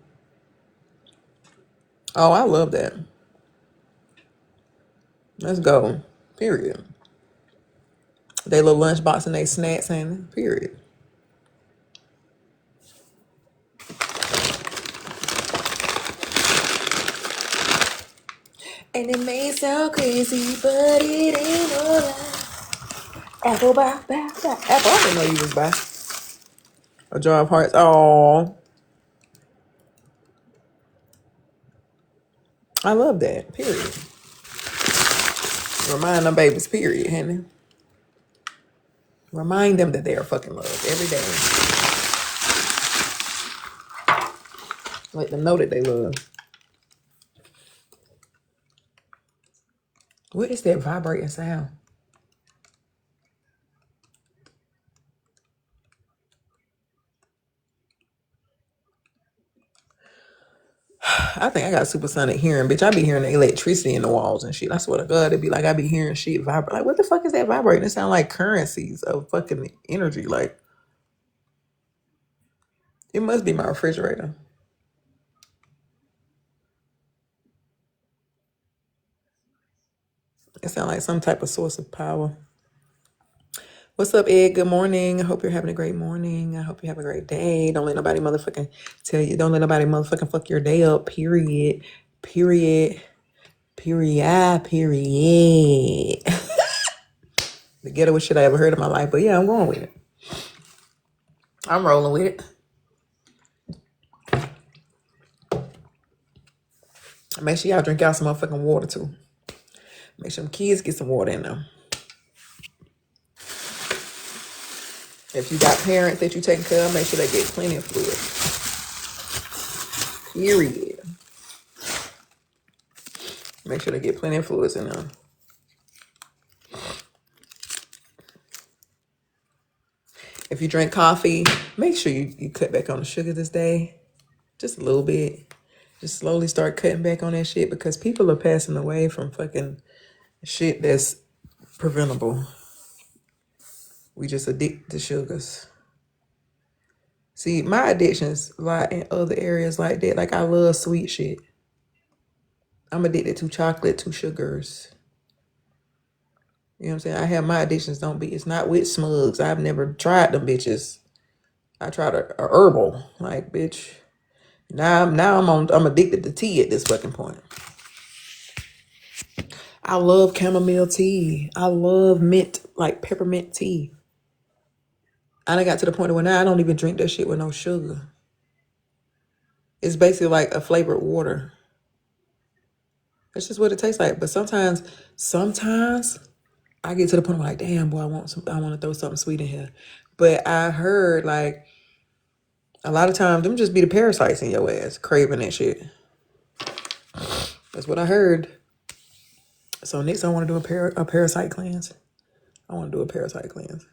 Oh, I love that. Let's go. Period. They little lunchbox and they snacks and period. And it may sound crazy, but it ain't no lie. Apple by. Apple, I didn't know you was by. A jar of hearts. Oh, I love that. Period. Remind them babies, period, honey. Remind them that they are fucking loved every day. Let them know that they love. What is that vibrating sound? I think I got supersonic hearing, bitch. I be hearing the electricity in the walls and shit. I swear to God, it'd be like I be hearing shit vibrate. Like, what the fuck is that vibrating? It sound like currencies of fucking energy. Like, it must be my refrigerator. It sound like some type of source of power. What's up, Ed? Good morning. I hope you're having a great morning. I hope you have a great day. Don't let nobody motherfucking tell you. Don't let nobody motherfucking fuck your day up. Period. Period. Period. Period. The ghettoest shit I ever heard in my life. But yeah, I'm going with it. I'm rolling with it. Make sure y'all drink out some motherfucking water too. Make sure them kids get some water in them. If you got parents that you taking care of, make sure they get plenty of fluid. Period. Make sure they get plenty of fluids in them. If you drink coffee, make sure you cut back on the sugar this day. Just a little bit. Just slowly start cutting back on that shit because people are passing away from fucking shit that's preventable. We just addicted to sugars. See, my addictions lie in other areas like that. Like, I love sweet shit. I'm addicted to chocolate, to sugars. You know what I'm saying? I have my addictions. Don't be. It's not with smugs. I've never tried them bitches. I tried a herbal. Like, bitch. I'm addicted to tea at this fucking point. I love chamomile tea. I love mint, like peppermint tea. I done got to the point where now I don't even drink that shit with no sugar. It's basically like a flavored water. That's just what it tastes like. But sometimes I get to the point where like, damn, boy, I want to throw something sweet in here. But I heard like a lot of times them just be the parasites in your ass craving that shit. That's what I heard. So next I want to do a parasite cleanse. I want to do a parasite cleanse.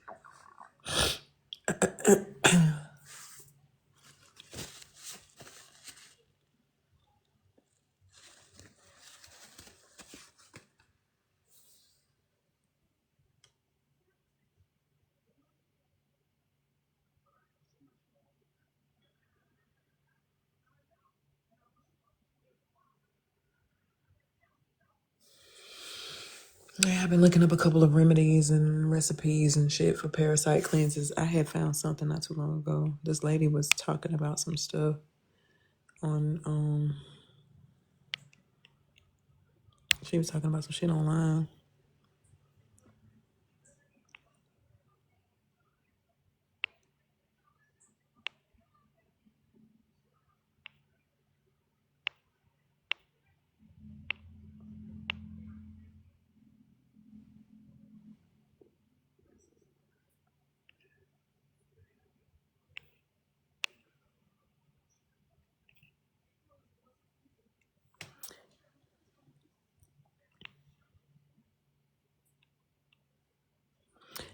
Yeah, I've been looking up a couple of remedies and recipes and shit for parasite cleanses. I had found something not too long ago. This lady was talking about some stuff on she was talking about some shit online.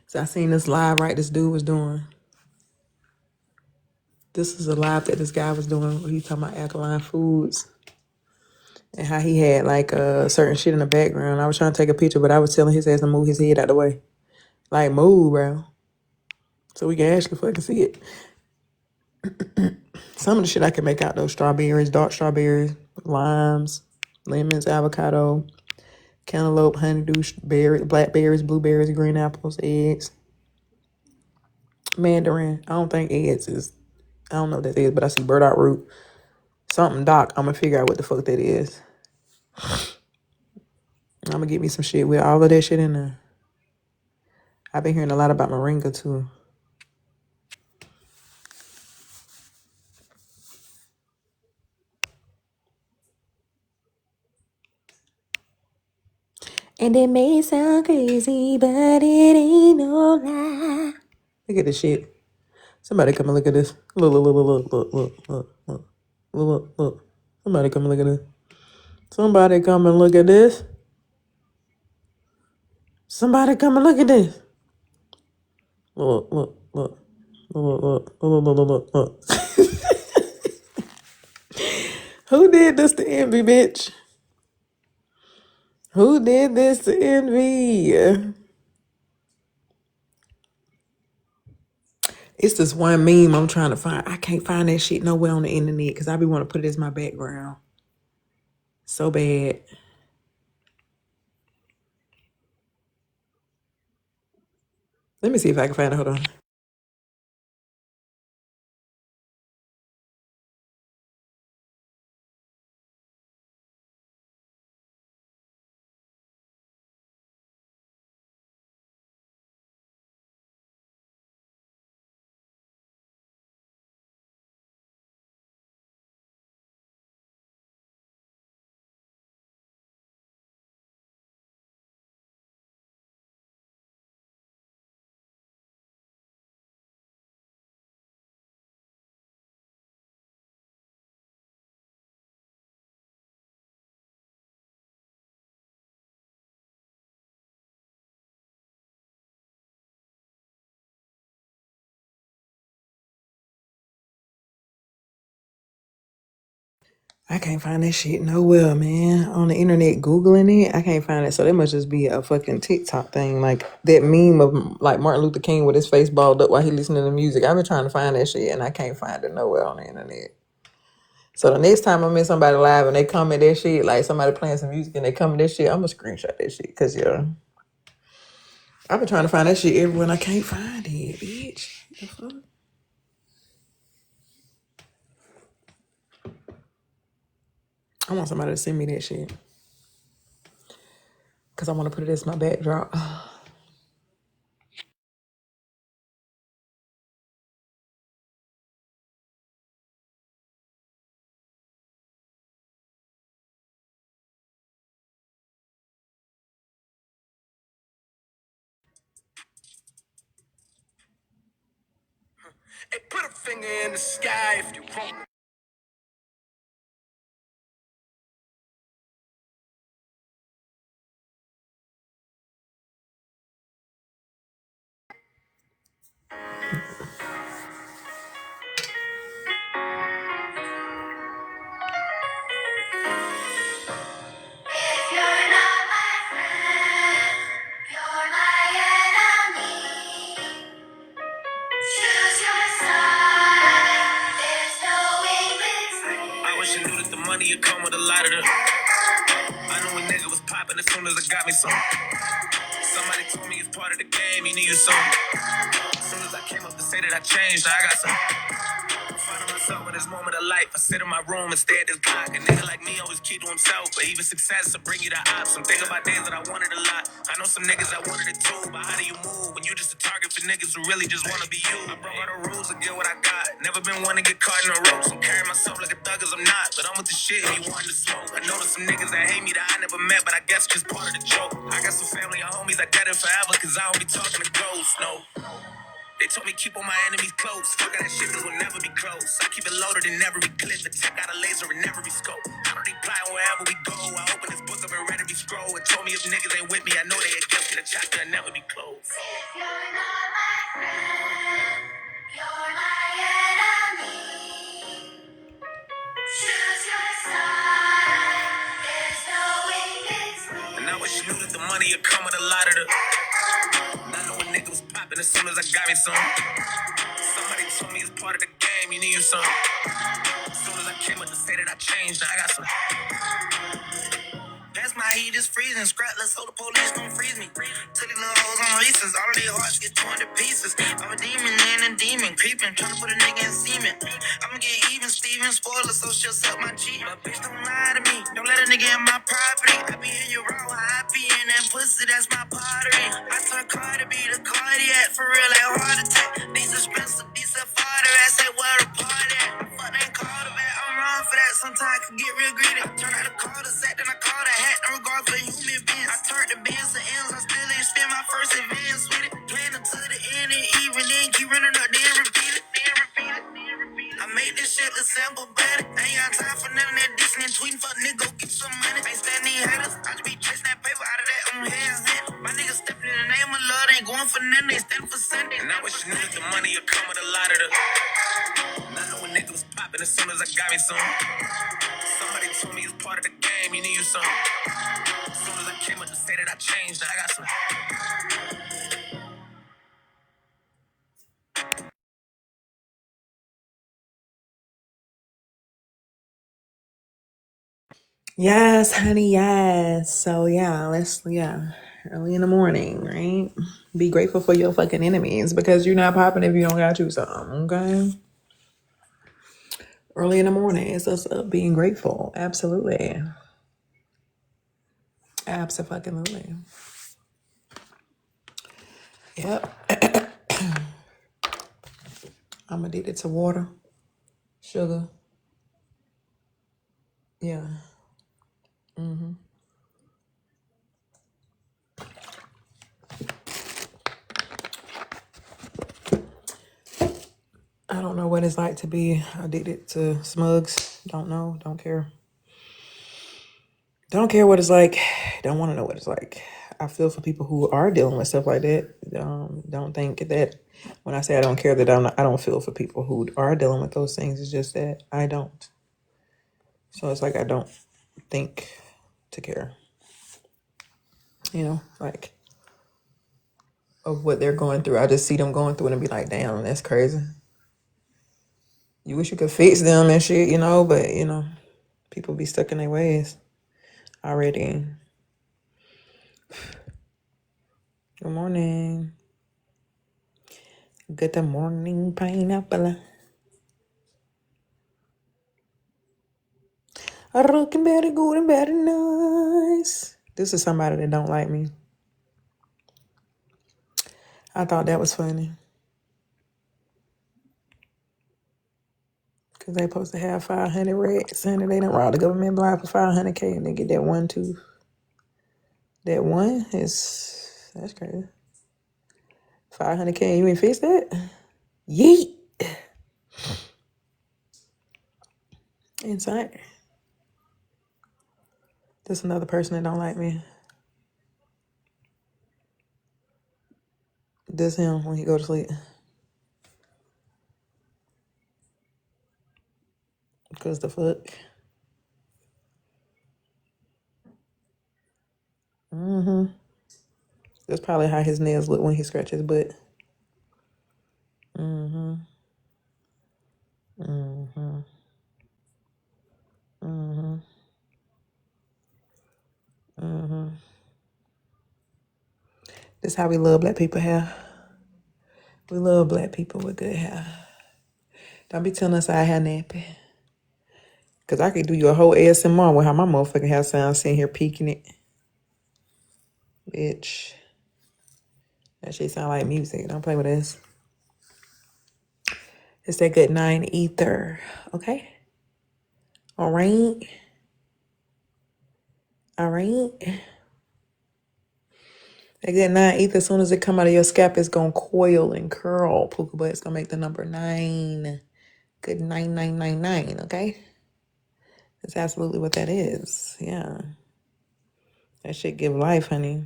So I seen this live, right? This dude was doing. This is a live that this guy was doing where he's talking about alkaline foods and how he had like certain shit in the background. I was trying to take a picture, but I was telling his ass to move his head out the way. Like, move, bro. So we can actually fucking see it. Some of the shit I can make out though: strawberries, dark strawberries, limes, lemons, avocado, cantaloupe, honeydew, berries, blackberries, blueberries, green apples, eggs, mandarin. I don't think eggs is. I don't know what that is, but I see burdock root. Something doc. I'm gonna figure out what the fuck that is. I'm gonna get me some shit with all of that shit in there. I've been hearing a lot about moringa too. And it may sound crazy, but it ain't no lie. Look at this shit. Somebody come and look at this. Look, look, look, look, look, look, look, look, look, look. Somebody come and look at this. Somebody come and look at this. Somebody come and look at this. Look, look, look. Look, look, look, look, look, look. Who did this to Envy, bitch? Who did this to Envy? It's this one meme I'm trying to find. I can't find that shit nowhere on the internet because I be want to put it as my background. So bad. Let me see if I can find it. Hold on. I can't find that shit nowhere, man. On the internet, Googling it, I can't find it. So that must just be a fucking TikTok thing. Like that meme of like Martin Luther King with his face balled up while he listening to music. I've been trying to find that shit and I can't find it nowhere on the internet. So the next time I'm in somebody live and they comment that shit, like somebody playing some music and they comment that shit, I'm gonna screenshot that shit. Cause yeah. I've been trying to find that shit everywhere and I can't find it, bitch. The fuck? I want somebody to send me that shit. Because I want to put it as my backdrop. Hey, put a finger in the sky if you want. If you're not my friend, you're my enemy. Choose your side. There's no in between. I wish I knew that the money would come with a lot of the. I knew a nigga was popping as soon as it got me some. Somebody told me it's part of the game, you need some. As soon as I came up to say that I changed, now I got some. Finding myself in this moment of life. I sit in my room and stare at this block. A nigga like me always keep to himself, but even success will bring you the ops. I'm thinking about days that I wanted a lot. I know some niggas that wanted it too, but how do you move when you just a target for niggas who really just wanna be you? I broke all the rules to get what I got. Never been one to get caught in the ropes. I'm carrying myself like a thug as I'm not, but I'm with the shit and you wanted to smoke. I know there's some niggas that hate me that I never met, but I guess just part of the joke. I got some family and homies that dead it forever, cause I don't be talking to ghosts, no. They told me keep all my enemies close. Fuck that shit, cause we'll never be close. I keep it loaded and never be clipped. The tech got a laser and never be scope. I don't reply wherever we go. I open this book up and ready to be scroll. It told me if niggas ain't with me, I know they against me. The chapter will never be closed. If you're not my friend, you're my enemy. Choose your side. There's no in between. And I wish you knew that the money would come with a lot of the. I know a nigga was popping as soon as I got me some. Somebody told me it's part of the game, you need some. As soon as I came up to say that I changed, now I got some. That's my heat is freezing. Scratless, so the police gon' freeze me. Took these little hoes on races. All of their hearts get torn to pieces. I'm a demon and a demon. Creeping, trying to put a nigga in semen. I'ma get even, Steven. Spoiler, so she'll suck my cheek. But bitch, don't lie to me. Don't let a nigga in my property. I be in your raw, I be in that pussy, that's my pottery. I turn Cardi B to cardiac. For real, like heart attack. These expensive, these are farther. I say, where the party at? Fuck, they called it back. I'm wrong for that. Sometimes I can get real greedy. I turn out a call to set, then I call the hat. No regard for human beings. I turned the bands to M's. I still ain't spend my first advance with it. Playing until the end and even then keep running up, then repeat it, then repeat it, then repeat it. I made this shit look simple, but I ain't got time for none of that dissing and tweeting. Fuck nigga, go get some money. Ain't standing haters. I just be chasing that paper out of that on hands. My niggas stepping in the name of love. They ain't going for nothing. They stand for Sunday. And I wish you knew that the money would come with a lot of the. I know a nigga was popping as soon as I got me some. Somebody told me it's part of the game, you need some. As soon as I came up to say that I changed, now I got some. Yes, honey, yes. So yeah, early in the morning, right? Be grateful for your fucking enemies because you're not popping if you don't got you something, okay? Early in the morning, it's just being grateful. Absolutely. Absolutely. Yep. I'm addicted to water, sugar. Yeah. I don't know what it's like to be addicted to smugs. Don't know. Don't care. Don't care what it's like. Don't want to know what it's like. I feel for people who are dealing with stuff like that. Don't think that when I say I don't care that I don't feel for people who are dealing with those things. It's just that I don't. So it's like I don't think to care. You know, like of what they're going through. I just see them going through it and be like, damn, that's crazy. You wish you could fix them and shit, you know, but you know, people be stuck in their ways already. Good morning. Good morning, pineapple. Looking better good and better nice. This is somebody that don't like me. I thought that was funny. Because they supposed to have 500 rats, and they don't rob the government blind for 500K, and they get that one too. That one that's crazy. 500K, you ain't fix that? Yeet. Insane. There's another person that don't like me. This him when he go to sleep. Because the fuck. That's probably how his nails look when he scratches his butt. That's how we love black people hair. We love black people with good hair. Don't be telling us our hair nappy. Because I could do you a whole ASMR with how my motherfucking hair sounds sitting here peeking it. Bitch. That shit sound like music. Don't play with us. It's that good 9 ether. Okay? All right? All right? That good 9 ether, as soon as it come out of your scalp, it's going to coil and curl. Puka butt, it's going to make the number 9. Good 9999, okay? That's absolutely what that is. Yeah. That shit give life, honey.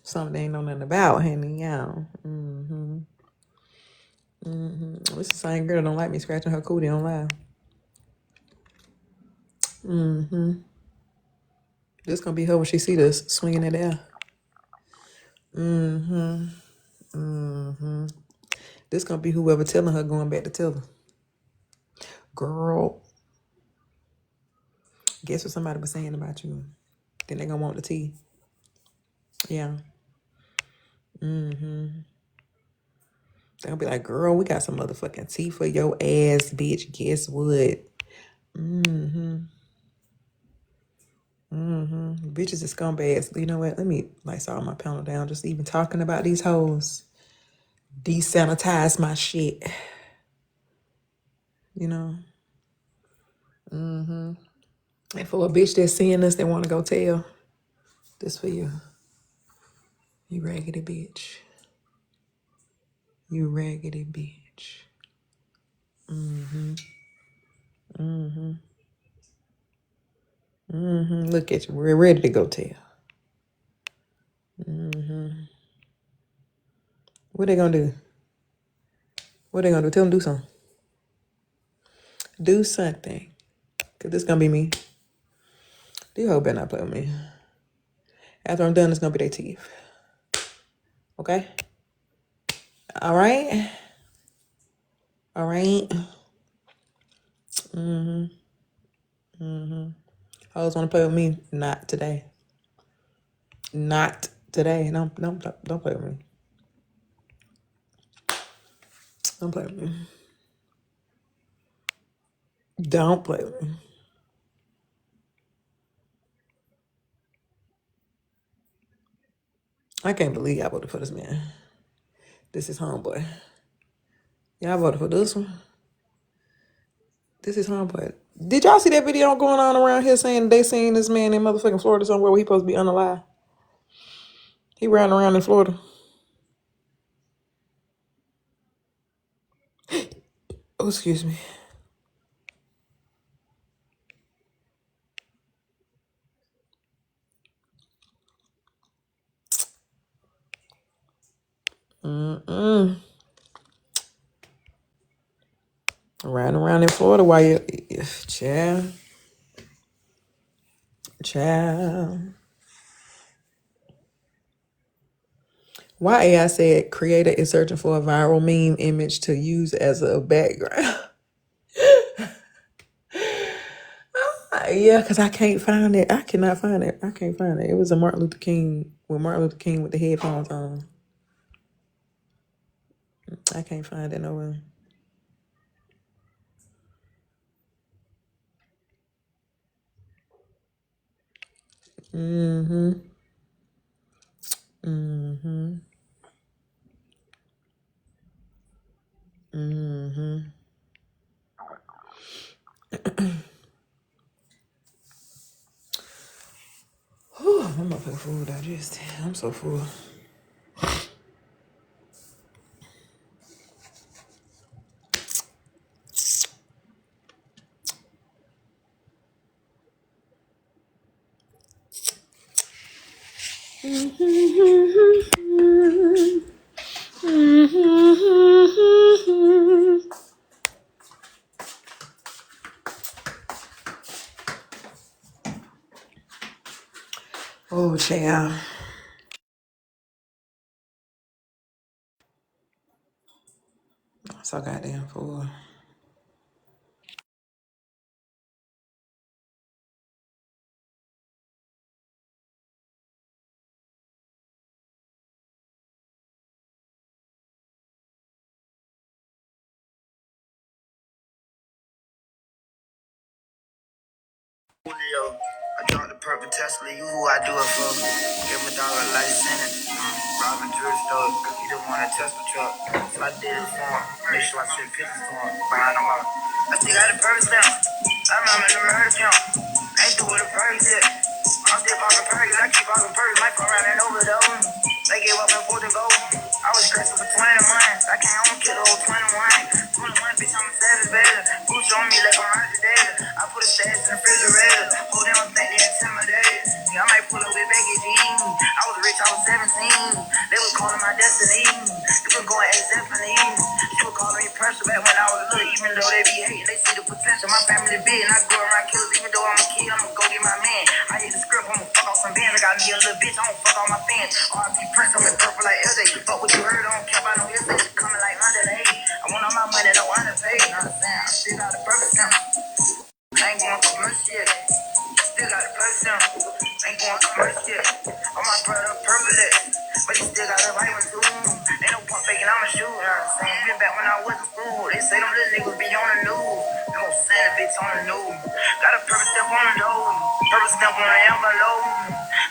Something they ain't know nothing about, honey. Yeah. This the same girl don't like me scratching her cootie on live. This gonna be her when she see this swinging it there. This gonna be whoever telling her going back to tell her. Girl, guess what somebody was saying about you? Then they gonna want the tea. Yeah. They gonna be like, girl, we got some motherfucking tea for your ass, bitch. Guess what? Bitches is scumbags. You know what? Let me Lysol my panel down. Just even talking about these hoes. Desanitize my shit. You know? And for a bitch that's seeing us that want to go tell, this for you. You raggedy bitch. You raggedy bitch. Look at you. We're ready to go tell. What they gonna do? What they gonna do? Tell them do something. Do something. Because this gonna be me. These hoes better not play with me. After I'm done, it's gonna be their teeth. Okay? All right? All right? Hoes wanna play with me? Not today. Not today. Don't play with me. Don't play with me. Don't play with me. I can't believe y'all voted for this man. This is homeboy. Y'all voted for this one. This is homeboy. Did y'all see that video going on around here saying they seen this man in motherfucking Florida somewhere where he supposed to be unalive? He riding around in Florida. Oh, excuse me. Riding around in Florida while you... Child. Why AI said creator is searching for a viral meme image to use as a background. Yeah, because I can't find it. I cannot find it. I can't find it. It was a Martin Luther King, with Martin Luther King with the headphones on. I can't find it nowhere. Mm-hmm. Mm-hmm. Mm-hmm. Whew, I'm up for food digest. I'm so full. Oh, child. I'm so goddamn full. Julio, I dropped the purple Tesla, you who I do it for. Give him $1 life sentence. Robbing jewelry store, he don't want to test the truck. So I did it for him. Make sure I send pictures to him. Behind him up. I still got the purple stamp. I remember the murder count. Ain't through with the purse yet. I'm still popping purses, I keep popping purses. Might come around and overdose. They gave up in 4 to go. I was stressing for 20 months. I can't own kid old 21. 21, bitch, I'm a savage, baby. Boots on me like I'm Roger Davis. I put a stash in the refrigerator. Hold them, think they intimidated. Yeah, I might pull up with Becky G. I was rich, I was 17. They was calling my destiny. You was going A-Zephany. She was calling me pressure back when I was little. Even though they be hating, they see the potential. My family big, and I grew around killers. Even though I'm a kid, I'ma go get my man. I hit the script, I'ma fuck off some bands. I got me a little bitch, I don't fuck all my fans. RP Prince, I'm in purple like LJ. Fuck what you heard, I don't care about no yesterday. Coming like Monday. I want all my money, no underpaid. You know what I'm saying? I still got the purpose now. I ain't going for much shit. Still got the purpose now. Ain't going for much shit. On my brother, purple it. But he still got the right one too. Ain't no point faking, I'ma shoot. You know what I'm saying? Been back when I was in school. They say them little niggas be on the news. They gon' send a bitch on the news. Got a purpose step on the door. Purpose step on the envelope.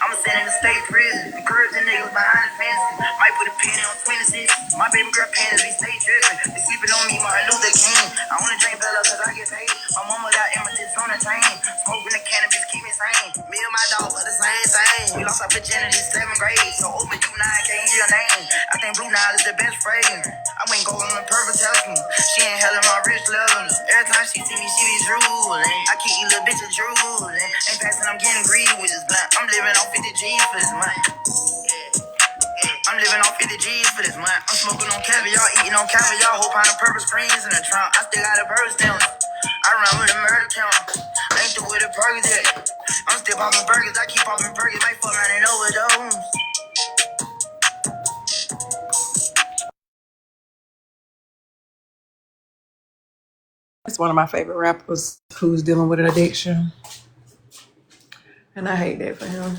I'ma send in the state prison. Encouraging niggas behind the fence. Might put a pin on 26. My baby girl panties be stay dripping. They sleeping on me, Martin Luther King. I wanna drink Bella cause I get paid. My mama got images on the chain. Smoking the cannabis keep me sane. Me and my dog are the same thing. We lost our virginity 7th grade. So open you now, I can't hear your name. I think Blue Nile is the best phrase. I went gold on the purple telling me. She ain't hell in my rich level. Every time she see me, she be drooling. I keep you little bitches drooling. Ain't passing, I'm getting greedy with this blunt. I'm living on 50 G's for this month. I'm living on 50 G's for this month. I'm smoking on caviar, eating on caviar. Whole pound of purple screens in the trunk. I still got a bird down. I run with a murder count. I ain't through with the burgers yet. I'm still popping burgers. I keep popping burgers. Might fuck around and overdose. It's one of my favorite rappers who's dealing with an addiction. And I hate that for him.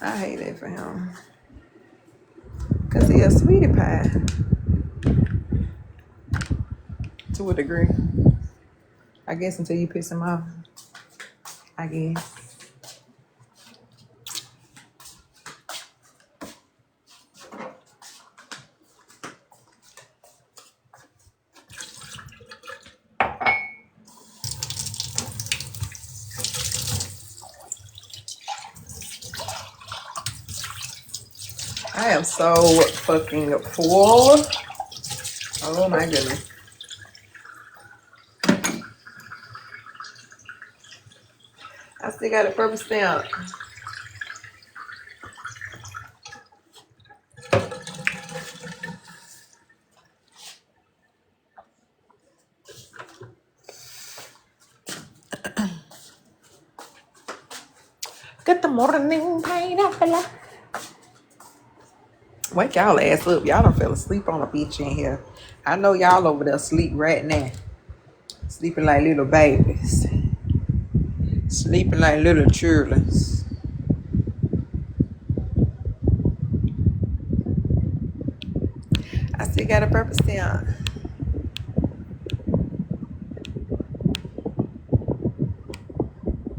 I hate that for him. Because he a sweetie pie. To a degree. I guess until you piss him off. I guess. I am so fucking full. Oh my goodness. I still got a purple stamp. Good morning, pineapple. Wake y'all ass up. Y'all done fell asleep on a bitch in here. I know y'all over there sleep right now. Sleeping like little babies. Sleeping like little children. I still got a purpose down.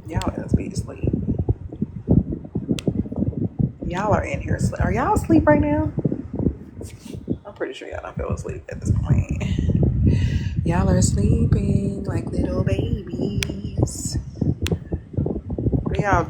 Y'all must be asleep. Y'all are in here asleep. Are y'all asleep right now? I'm pretty sure y'all don't feel asleep at this point. Y'all are sleeping like little babies. What are y'all